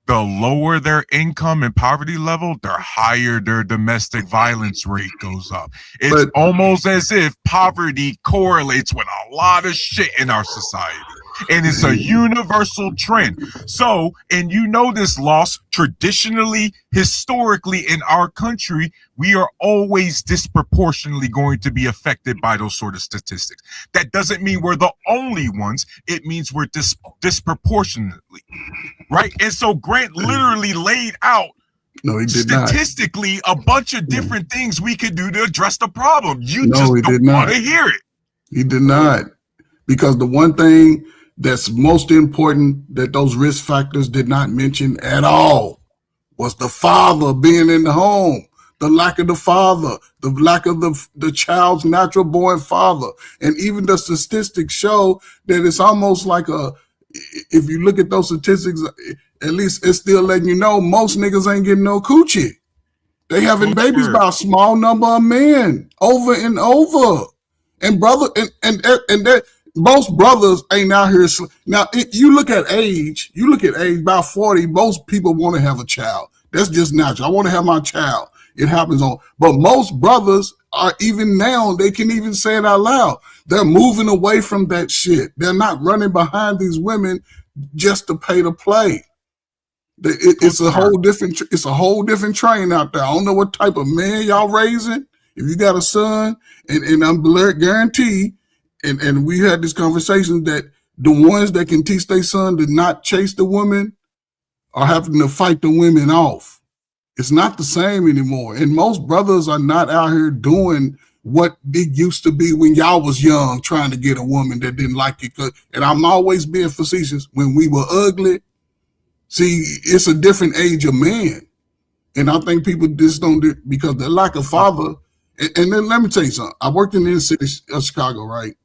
the lower their income and poverty level, the higher their domestic violence rate goes up. It's almost as if poverty correlates with a lot of shit in our society. And it's a universal trend. So, and you know this, Loss, traditionally, historically in our country, we are always disproportionately going to be affected by those sort of statistics. That doesn't mean we're the only ones. It means we're disproportionately, right? And so Grant literally laid out statistically a bunch of different things we could do to address the problem. You just don't want to hear it. He did not. Because the one thing that's most important that those risk factors did not mention at all was the father being in the home, the lack of the father, the lack of the child's natural born father. And even the statistics show that it's almost like if you look at those statistics, at least it's still letting you know most niggas ain't getting no coochie. They having babies by a small number of men over and over. And brother, and that most brothers ain't out here. Now, you look at age, about 40, most people want to have a child. That's just natural. I want to have my child. It happens but most brothers are, even now, they can even say it out loud. They're moving away from that shit. They're not running behind these women just to pay to play. It's a whole different train out there. I don't know what type of man y'all raising. If you got a son, and I'm guaranteed, and we had this conversation that the ones that can teach their son to not chase the women are having to fight the women off. It's not the same anymore. And most brothers are not out here doing what it used to be when y'all was young, trying to get a woman that didn't like you. And I'm always being facetious. When we were ugly, see, it's a different age of man. And I think people just don't do, because the lack of father. And then let me tell you something. I worked in the inner city of Chicago, right?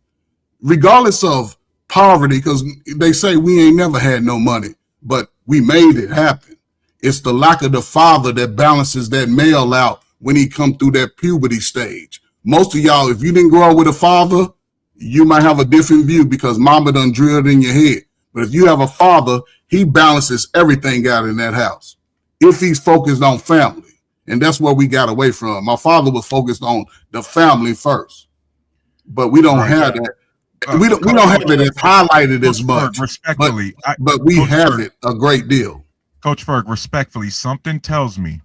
Regardless of poverty, because they say we ain't never had no money, but we made it happen. It's the lack of the father that balances that male out when he come through that puberty stage. Most of y'all, if you didn't grow up with a father, you might have a different view because mama done drilled in your head. But if you have a father, he balances everything out in that house if he's focused on family. And that's where we got away from. My father was focused on the family first, but we don't have that. We don't have it as highlighted as much. Respectfully, but we have it a great deal. Coach Ferg, respectfully, something tells me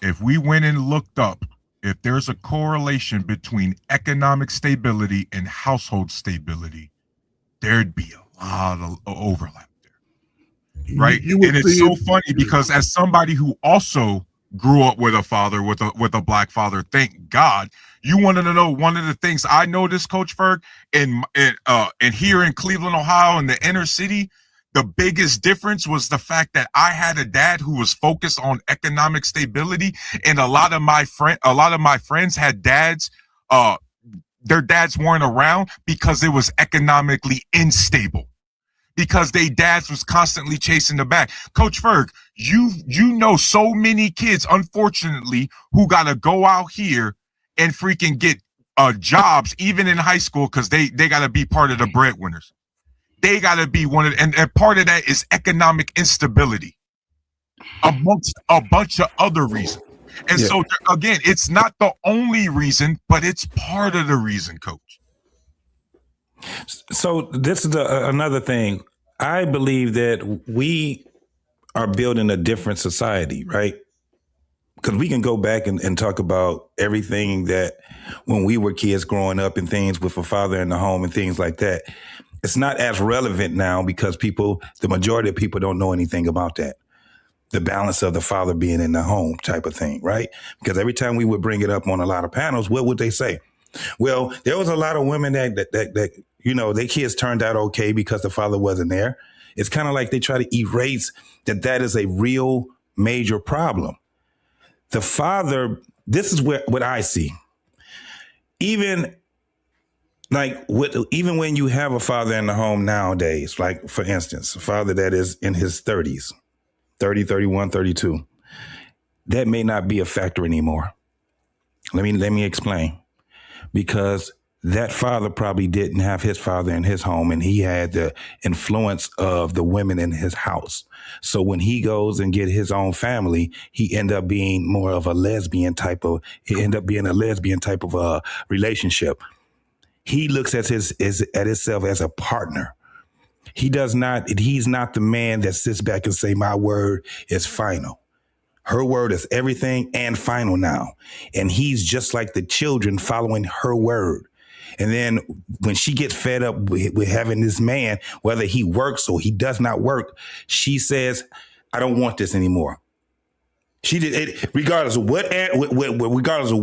if we went and looked up if there's a correlation between economic stability and household stability, there'd be a lot of overlap there, right? And it's so funny because as somebody who also grew up with a father, with a black father, thank God, you wanted to know one of the things I noticed, Coach Ferg, and here in Cleveland, Ohio, in the inner city, the biggest difference was the fact that I had a dad who was focused on economic stability, and a lot of my friends had dads. Their dads weren't around because it was economically unstable, because they dads was constantly chasing the bag. Coach Ferg, you know so many kids, unfortunately, who got to go out here and freaking get jobs, even in high school, because they got to be part of the breadwinners. They got to be one of, and part of that is economic instability, amongst a bunch of other reasons. And so, again, it's not the only reason, but it's part of the reason, Coach. So this is another thing. I believe that we are building a different society, right? Because we can go back and talk about everything that when we were kids growing up and things with a father in the home and things like that. It's not as relevant now because the majority of people don't know anything about that. The balance of the father being in the home type of thing, right? Because every time we would bring it up on a lot of panels, what would they say? Well, there was a lot of women that you know, their kids turned out okay because the father wasn't there. It's kind of like they try to erase that is a real major problem. The father, this is what I see. Even when you have a father in the home nowadays, like for instance, a father that is in his 30s, 30, 31, 32, that may not be a factor anymore. Let me explain. Because that father probably didn't have his father in his home, and he had the influence of the women in his house. So when he goes and get his own family, he end up being more of a lesbian type of relationship. He looks at himself as a partner. He's not the man that sits back and say, my word is final. Her word is everything and final now. And he's just like the children following her word. And then when she gets fed up with having this man, whether he works or he does not work, she says, I don't want this anymore. She did it regardless of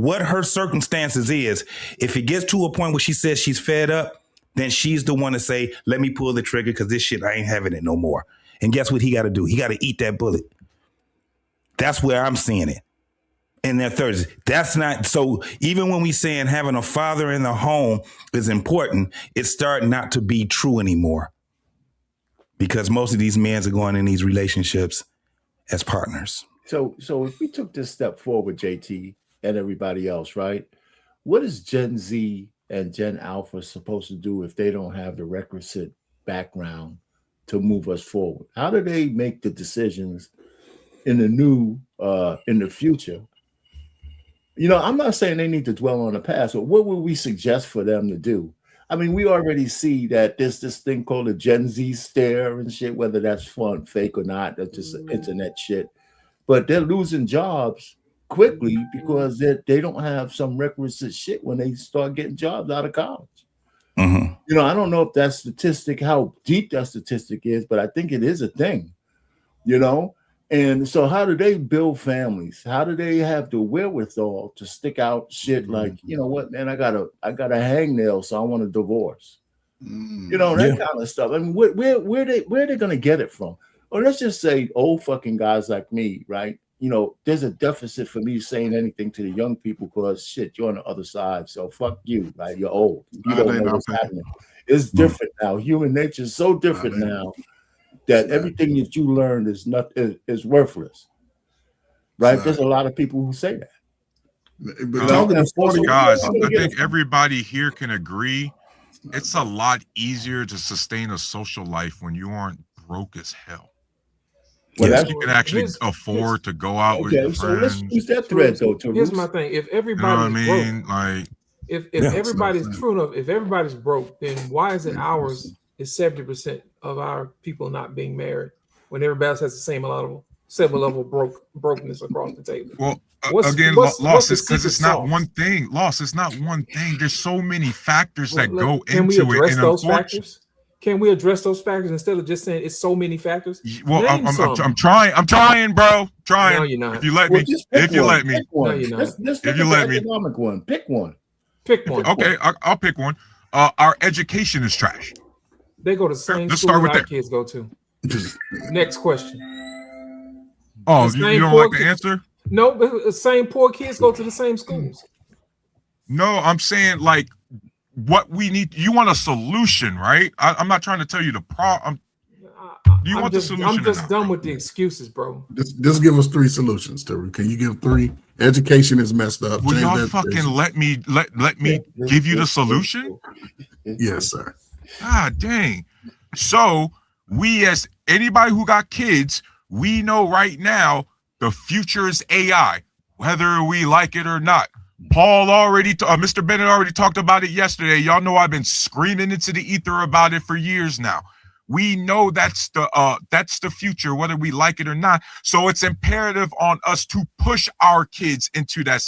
what her circumstances is. If it gets to a point where she says she's fed up, then she's the one to say, let me pull the trigger because this shit, I ain't having it no more. And guess what he got to do? He got to eat that bullet. That's where I'm seeing it in their 30s. That's not so. Even when we saying having a father in the home is important, it's starting not to be true anymore because most of these men are going in these relationships as partners. So if we took this step forward, JT and everybody else, right? What is Gen Z and Gen Alpha supposed to do if they don't have the requisite background to move us forward? How do they make the decisions in the future? You know, I'm not saying they need to dwell on the past, but what would we suggest for them to do? I mean, we already see that there's this thing called the Gen Z stare and shit, whether that's fun, fake or not, that's just internet shit. But they're losing jobs quickly because they don't have some requisite shit when they start getting jobs out of college. Mm-hmm. You know, I don't know if that statistic, how deep that statistic is, but I think it is a thing, you know? And so how do they build families? How do they have the wherewithal to stick out shit like, you know what, man, I got a hangnail, so I want a divorce. You know, that kind of stuff. I mean, where they gonna get it from? Or let's just say old fucking guys like me, right? You know, there's a deficit for me saying anything to the young people because shit, you're on the other side. So fuck you, right? You're old. You don't know what's happening. It's different now. Human nature is so different now that everything that you learned is worthless. Right? There's a lot of people who say that. Guys, I think everybody here can agree it's a lot easier to sustain a social life when you aren't broke as hell. Well, you can actually afford to go out with your friends. So let's use that thread though. Here's my thing: if everybody's broke, like if everybody's true enough, if everybody's broke, then why is it ours is 70% of our people not being married when everybody else has the same level brokenness across the table? Well, loss is because it's not one thing. Loss is not one thing. There's so many factors that go into it. And those factors? Can we address those factors instead of just saying it's so many factors? Well, I'm trying, bro. Trying. No, you're not. If you let me. If you let me. No, you're not. If you let me. Economic one. Pick one. Pick one. Okay, I'll pick one. Our education is trash. They go to the same school that our kids go to. Next question. Oh, you don't like the answer? No, the same poor kids go to the same schools. No, I'm saying like what we need. You want a solution, right? I'm not trying to tell you the problem. Do you want the solution? I'm just done with the excuses, bro. Just give us 3 solutions, Terry. Can you give 3? Education is messed up. Will y'all fucking let me give you the solution? Yes, sir. God dang. So we, as anybody who got kids, we know right now the future is AI, whether we like it or not. Paul already, Mr. Bennett already talked about it yesterday. Y'all know I've been screaming into the ether about it for years now. We know that's the future, whether we like it or not. So it's imperative on us to push our kids into that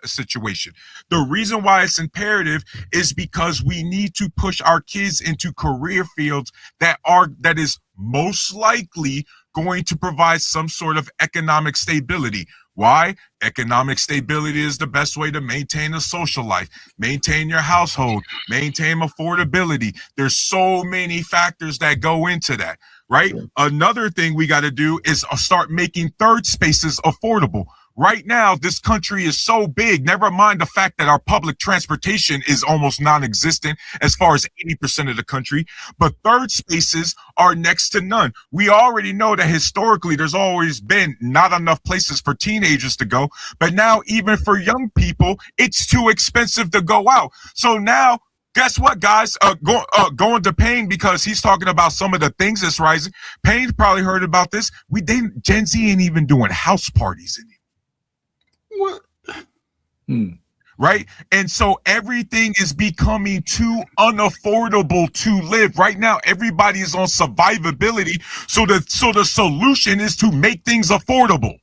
situation. The reason why it's imperative is because we need to push our kids into career fields that is most likely going to provide some sort of economic stability. Why? Economic stability is the best way to maintain a social life, maintain your household, maintain affordability. There's so many factors that go into that, right? Another thing we got to do is start making third spaces affordable. Right now, this country is so big, never mind the fact that our public transportation is almost non-existent as far as 80% of the country, but third spaces are next to none. We already know that historically there's always been not enough places for teenagers to go, but now even for young people, it's too expensive to go out. So now, guess what, guys? Going to Payne because he's talking about some of the things that's rising. Payne's probably heard about this. Gen Z ain't even doing house parties anymore. What? Right? And so everything is becoming too unaffordable to live. Right now, everybody is on survivability. So the solution is to make things affordable.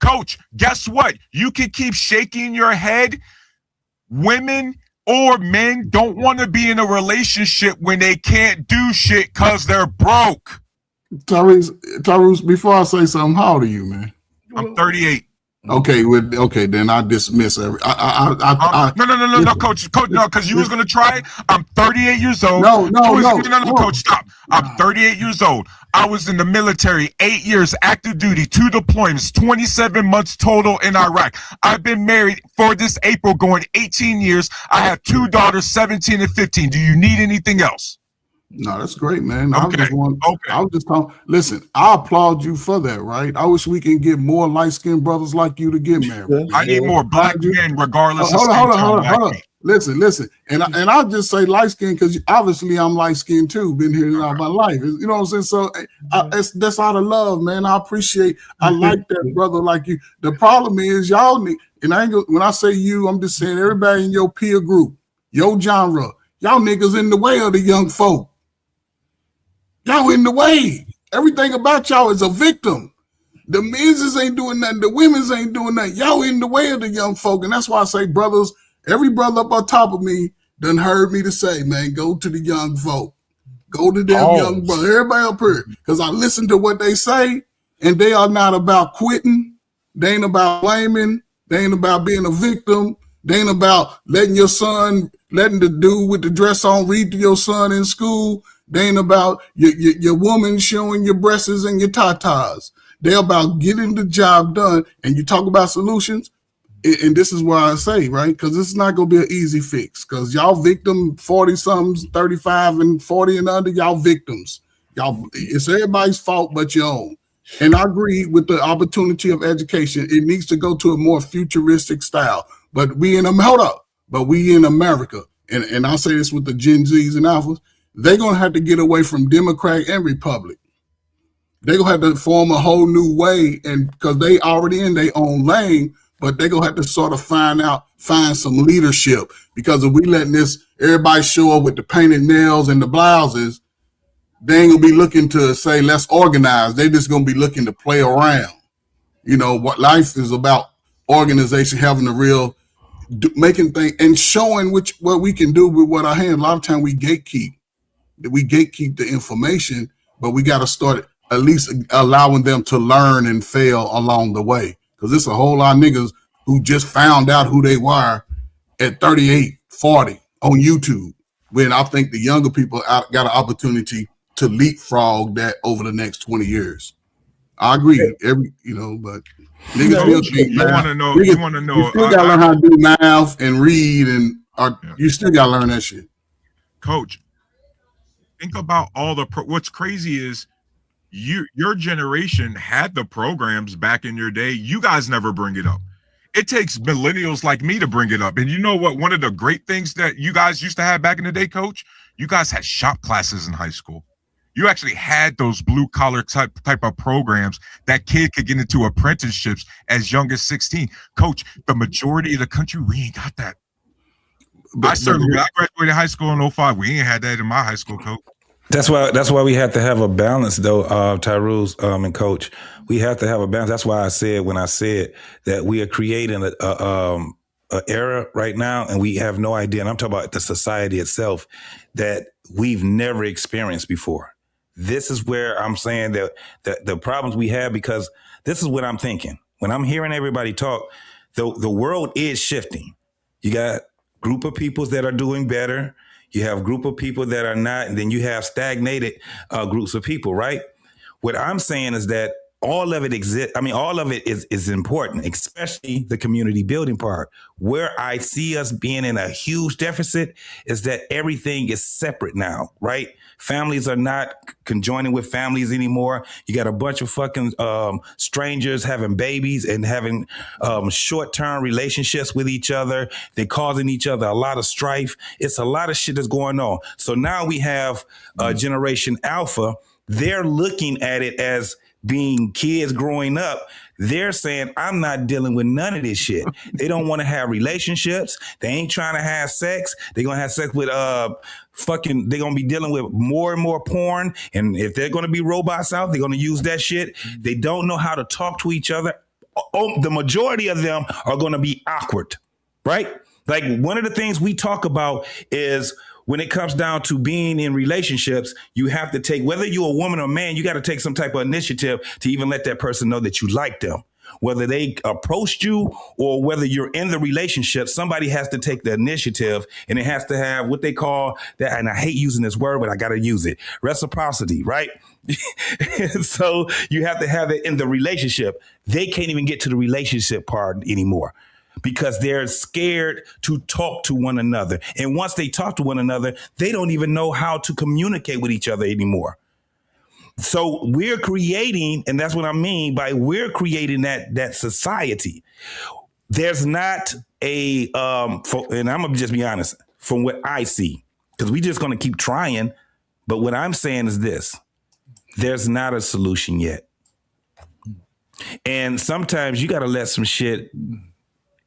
Coach, guess what? You can keep shaking your head. Women or men don't want to be in a relationship when they can't do shit because they're broke. Tyrese, before I say something, how old are you, man? I'm 38. Okay, then I dismiss every. No, coach, no, because you was gonna try it. I'm 38 years old. No, coach, stop. I'm 38 years old. I was in the military, 8 years active duty, 2 deployments, 27 months total in Iraq. I've been married for this April, going 18 years. I have 2 daughters, 17 and 15. Do you need anything else? No, that's great, man. Okay. I was just talking. Listen, I applaud you for that, right? I wish we can get more light-skinned brothers like you to get married. I need more black men, regardless of skin tone. Hold on. Listen. And I'll just say light-skinned because obviously I'm light-skinned too. Been here all my life. You know what I'm saying? So that's out of love, man. I like that brother like you. The problem is y'all need, and when I say you, I'm just saying everybody in your peer group, your genre, y'all niggas in the way of the young folk. Y'all in the way. Everything about y'all is a victim. The men's ain't doing nothing. The women's ain't doing nothing. Y'all in the way of the young folk. And that's why I say, brothers, every brother up on top of me, done heard me to say, man, go to the young folk. Go to them young brothers. Everybody up here. Because I listen to what they say, and they are not about quitting. They ain't about blaming. They ain't about being a victim. They ain't about letting the dude with the dress on read to your son in school. They ain't about your woman showing your breasts and your tatas. They're about getting the job done. And you talk about solutions, and this is why I say, right? Because this is not going to be an easy fix. Because y'all victim 40-somethings, 35 and 40 and under, y'all victims. It's everybody's fault but your own. And I agree with the opportunity of education. It needs to go to a more futuristic style. But we in America, and I'll say this with the Gen Zs and Alphas, they're going to have to get away from Democrat and Republic. They're going to have to form a whole new way, and because they already in their own lane, but they're going to have to sort of find some leadership. Because if we letting everybody show up with the painted nails and the blouses, they ain't going to be looking to say, let's organize. They're just going to be looking to play around. You know, what life is about, organization, having a real, making things and showing what we can do with what I have. A lot of time we gatekeep the information, but we got to start at least allowing them to learn and fail along the way. Because there's a whole lot of niggas who just found out who they were at 38, 40 on YouTube. When I think the younger people got an opportunity to leapfrog that over the next 20 years. I agree. But niggas still think you want to know. You still got to learn how to do math and read, and you still got to learn that shit. Coach, think about what's crazy is your generation had the programs back in your day. You guys never bring it up. It takes millennials like me to bring it up. And you know what? One of the great things that you guys used to have back in the day, Coach, you guys had shop classes in high school. You actually had those blue collar type of programs that kid could get into apprenticeships as young as 16. Coach, the majority of the country, we ain't got that. I graduated high school in 2005. We ain't had that in my high school, Coach. That's why we have to have a balance, though, Tyrus and Coach. We have to have a balance. That's why I said when I said that we are creating a era right now, and we have no idea. And I'm talking about the society itself that we've never experienced before. This is where I'm saying that the problems we have, because this is what I'm thinking. When I'm hearing everybody talk, the world is shifting. You got group of peoples that are doing better. You have a group of people that are not, and then you have stagnated groups of people, right? What I'm saying is that all of it exists. I mean, all of it is important, especially the community building part. Where I see us being in a huge deficit is that everything is separate now, right? Families are not conjoining with families anymore. You got a bunch of fucking strangers having babies and having short-term relationships with each other. They're causing each other a lot of strife. It's a lot of shit that's going on. So now we have Generation Alpha. They're looking at it as being kids growing up. They're saying, I'm not dealing with none of this shit. They don't want to have relationships. They ain't trying to have sex. They're going to have sex with they're going to be dealing with more and more porn. And if they're going to be robots out, they're going to use that shit. They don't know how to talk to each other. The majority of them are going to be awkward, right? Like one of the things we talk about is when it comes down to being in relationships, you have to take, whether you're a woman or man, you got to take some type of initiative to even let that person know that you like them. Whether they approached you or whether you're in the relationship, somebody has to take the initiative, and it has to have what they call that. And I hate using this word, but I got to use it. Reciprocity, right? So you have to have it in the relationship. They can't even get to the relationship part anymore, because they're scared to talk to one another. And once they talk to one another, they don't even know how to communicate with each other anymore. So we're creating, and that's what I mean by we're creating that society. There's not and I'm going to just be honest, from what I see, because we just going to keep trying. But what I'm saying is this: there's not a solution yet. And sometimes you got to let some shit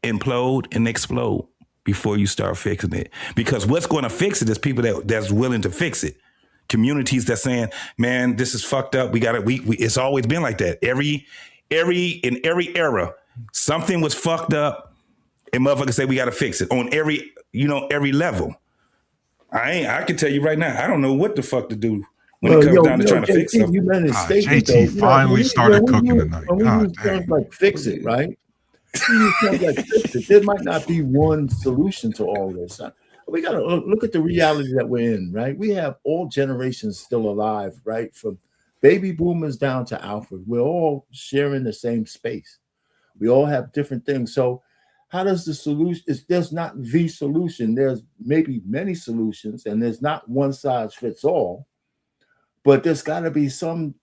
implode and explode before you start fixing it. Because what's going to fix it is people that's willing to fix it. Communities that's saying, man, this is fucked up. We got it. It's always been like that. In every era, something was fucked up and motherfuckers say we got to fix it on every level. I can tell you right now, I don't know what the fuck to do when it comes down to trying to fix something. You made a statement, JT though. finally started cooking tonight. When we use terms like fix it, right? We use terms like fix it. There might not be one solution to all this. We got to look at the reality that we're in, right? We have all generations still alive, right? From baby boomers down to Alfred. We're all sharing the same space. We all have different things. So how does the solution, there's not the solution. There's maybe many solutions, and there's not one size fits all, but there's got to be some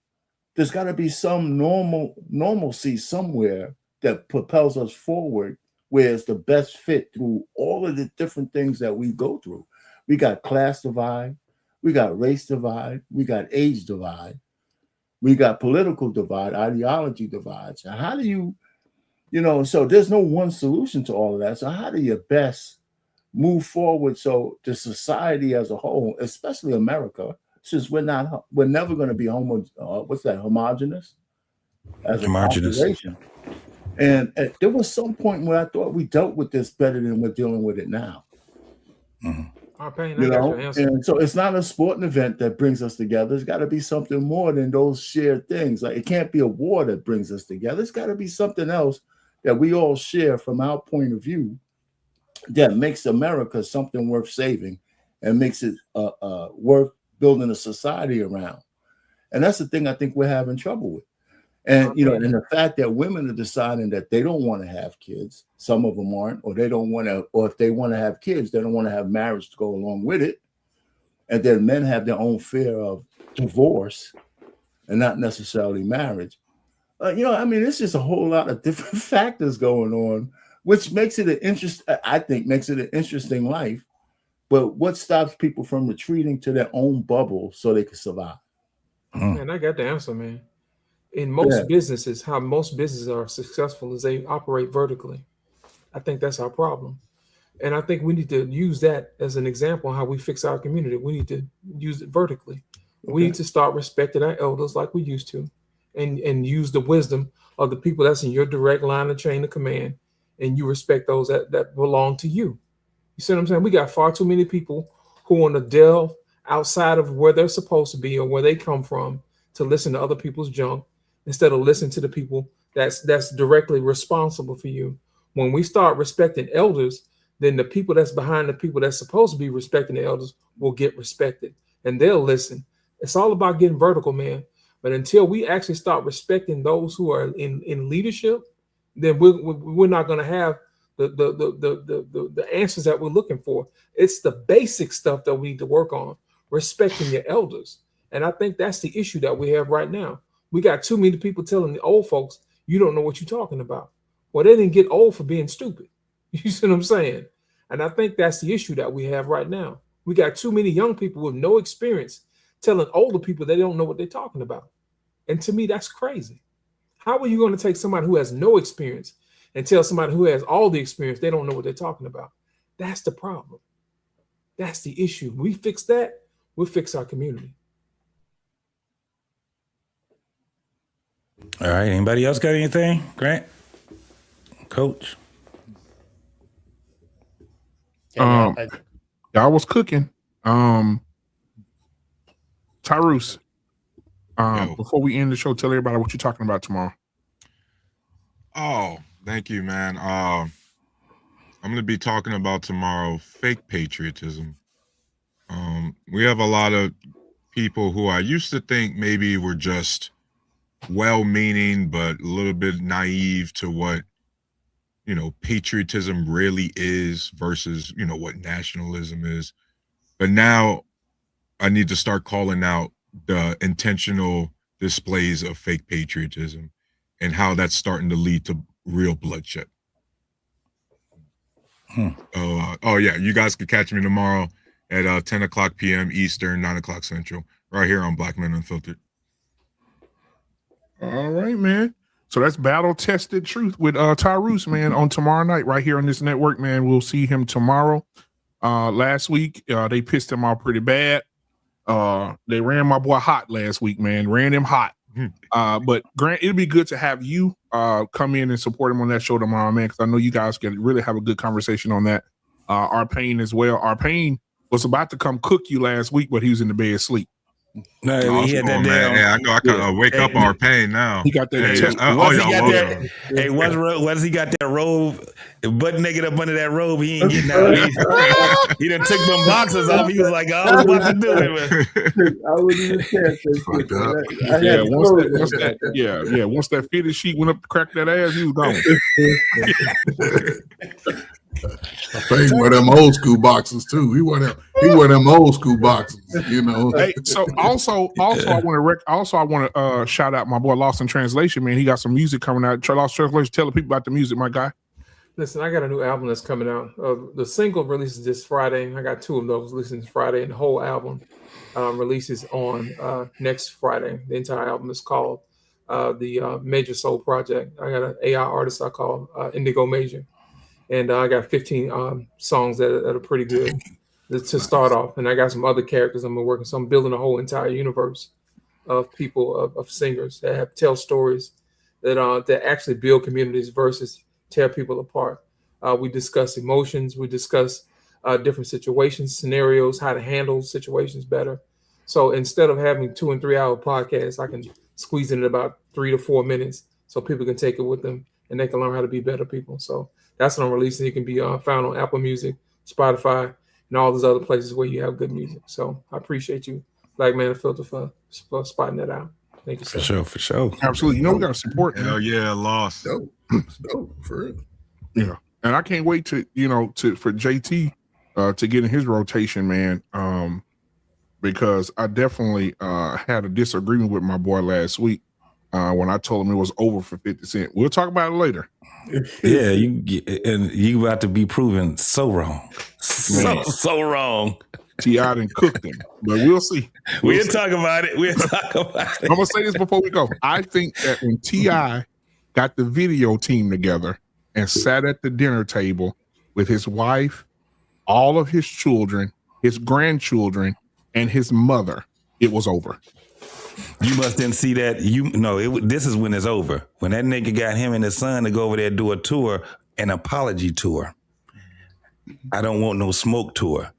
normalcy somewhere that propels us forward, where it's the best fit through all of the different things that we go through. We got class divide, we got race divide, we got age divide, we got political divide, ideology divide. So how do you, so there's no one solution to all of that. So how do you best move forward so the society as a whole, especially America, since we're never going to be homogenous as a population. And there was some point where I thought we dealt with this better than we're dealing with it now. Mm-hmm. And so it's not a sporting event that brings us together. It's got to be something more than those shared things. Like, it can't be a war that brings us together. It's got to be something else that we all share from our point of view that makes America something worth saving and makes it worth building a society around. And that's the thing I think we're having trouble with. And, and the fact that women are deciding that they don't want to have kids, some of them aren't, or they don't want to, or if they want to have kids, they don't want to have marriage to go along with it. And then men have their own fear of divorce and not necessarily marriage. It's just a whole lot of different factors going on, which makes it makes it an interesting life. But what stops people from retreating to their own bubble so they can survive? Man, I got the answer, man. In most businesses, how most businesses are successful is they operate vertically. I think that's our problem. And I think we need to use that as an example of how we fix our community. We need to use it vertically. Okay. We need to start respecting our elders like we used to, and use the wisdom of the people that's in your direct line of chain of command, and you respect those that belong to you. You see what I'm saying? We got far too many people who want to delve outside of where they're supposed to be or where they come from to listen to other people's junk instead of listening to the people that's directly responsible for you. When we start respecting elders, then the people that's behind the people that's supposed to be respecting the elders will get respected, and they'll listen. It's all about getting vertical, man. But until we actually start respecting those who are in leadership, then we're not going to have the answers that we're looking for. It's the basic stuff that we need to work on, respecting your elders. And I think that's the issue that we have right now. We got too many people telling the old folks, you don't know what you're talking about. Well, they didn't get old for being stupid. You see what I'm saying? And I think that's the issue that we have right now. We got too many young people with no experience telling older people they don't know what they're talking about. And to me, that's crazy. How are you going to take somebody who has no experience and tell somebody who has all the experience they don't know what they're talking about? That's the problem. That's the issue. We fix that, we'll fix our community. All right. Anybody else got anything? Grant? Coach? I was cooking. Tyrus, before we end the show, tell everybody what you're talking about tomorrow. Oh, thank you, man. I'm going to be talking about tomorrow fake patriotism. We have a lot of people who I used to think maybe were just well-meaning, but a little bit naive to what, patriotism really is versus, what nationalism is. But now I need to start calling out the intentional displays of fake patriotism and how that's starting to lead to real bloodshed. Yeah, you guys can catch me tomorrow at 10 o'clock p.m. Eastern, 9 o'clock Central, right here on Black Man Unfiltered. All right, man. So that's battle-tested truth with Tyrus, man, on tomorrow night right here on this network, man. We'll see him tomorrow. Last week, they pissed him off pretty bad. They ran my boy hot last week, man. Ran him hot. But Grant, it'd be good to have you come in and support him on that show tomorrow, man, because I know you guys can really have a good conversation on that. Our Pain as well. Our Pain was about to come cook you last week, but he was in the bed asleep. No, he had that damn. Yeah, I know I can wake up our pain now. He got that. Once he got that robe, butt naked up under that robe, he ain't getting out. He done took them boxes off. He was like, I was about to do it. I wouldn't even catch that. Once that fitted sheet went up to crack that ass, he was gone. I think he wear them old school boxes too. He wear them old school boxes, you know. Hey, so also I want to shout out my boy Lost in Translation, man. He got some music coming out. Lost in Translation, tell the people about the music, my guy. Listen, I got a new album that's coming out. The single releases this Friday. I got 2 of those releasing this Friday, and the whole album releases on next Friday. The entire album is called the Major Soul Project. I got an AI artist I call Indigo Major. And I got 15 songs that are pretty good to start off. And I got some other characters I'm working. So I'm building a whole entire universe of people, of singers that tell stories that actually build communities versus tear people apart. We discuss emotions. We discuss different situations, scenarios, how to handle situations better. So instead of having 2 and 3 hour podcasts, I can squeeze in about 3 to 4 minutes so people can take it with them and they can learn how to be better people. So that's what I'm releasing. It can be found on Apple Music, Spotify, and all those other places where you have good music. So I appreciate you, Black Man Unfiltered, for spotting that out. Thank you, sir. For sure. Absolutely. You know, we got to support. Hell yeah, Lost. Dope, for real. Yeah. And I can't wait to, for JT to get in his rotation, man. Because I definitely had a disagreement with my boy last week when I told him it was over for 50 Cent. We'll talk about it later. Yeah, you about to be proven so wrong. So wrong. T.I. done cooked him, but we'll see. We'll talk about it. I'm gonna say this before we go. I think that when T.I. got the video team together and sat at the dinner table with his wife, all of his children, his grandchildren, and his mother, it was over. You must didn't see that. This is when it's over. When that nigga got him and his son to go over there and do a tour, an apology tour. I don't want no smoke tour.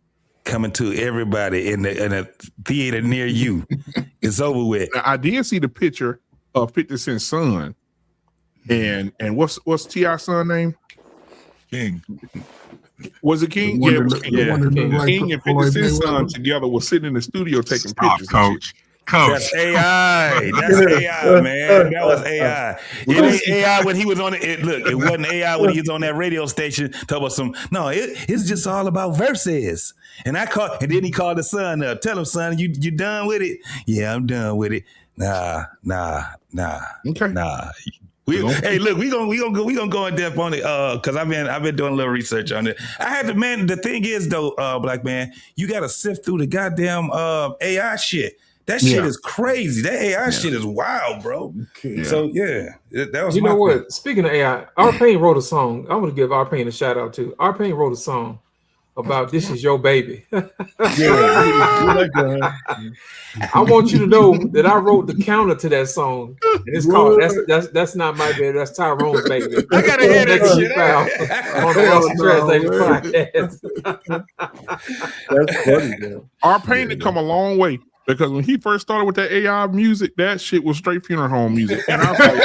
Coming to everybody in a theater near you. It's over with. Now, I did see the picture of 50 Cent's son. And what's T.I.'s son name? King. Was it King? Yeah, it was King. King and 50 Cent's son together was sitting in the studio taking pictures. Coach. That's AI. That's AI, man. That was AI. It ain't AI when he was on it. Look, it wasn't AI when he was on that radio station talking about some. No, it's just all about verses. And then he called the son up. Tell him, son, you done with it? Yeah, I'm done with it. Nah. Okay. Nah. Hey, look, we gonna go in depth on it because I've been doing a little research on it. The thing is though, Black Man, you gotta sift through the goddamn AI shit. That shit is crazy. That AI shit is wild, bro. Okay. So that was. You know what? Speaking of AI, R-Pain wrote a song. I'm gonna give R-Pain a shout out too. R-Pain wrote a song about "This Is Your Baby." I want you to know that I wrote the counter to that song. And it's called "That's Not My Baby. That's Tyrone's Baby." I gotta hear that shit on the Translated podcast. That's funny, man. R-Pain had come a long way. Because when he first started with that AI music, that shit was straight funeral home music. And I was like,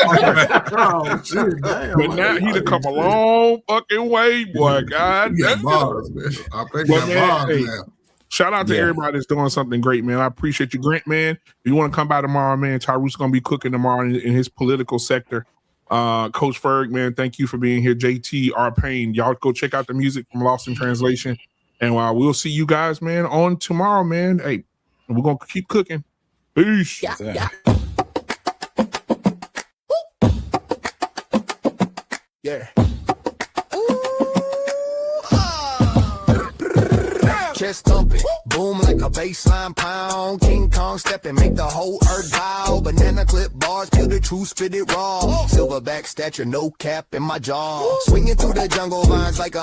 oh, shit, damn. But now he'd come a long fucking way, boy. God damn. Shout out to everybody that's doing something great, man. I appreciate you, Grant, man. If you want to come by tomorrow, man, Tyrone's going to be cooking tomorrow in his political sector. Coach Ferg, man, thank you for being here. JT, R-Pain, y'all go check out the music from Lost in Translation. And we'll see you guys, man, on tomorrow, man. Hey, we're going to keep cooking. Peace. Yeah. Chest thumping, boom like a baseline pound. King Kong stepping, make the whole earth bow. Banana clip bars, peel the truth, spit it raw. Silverback stature, no cap in my jaw. Swinging through the jungle vines like a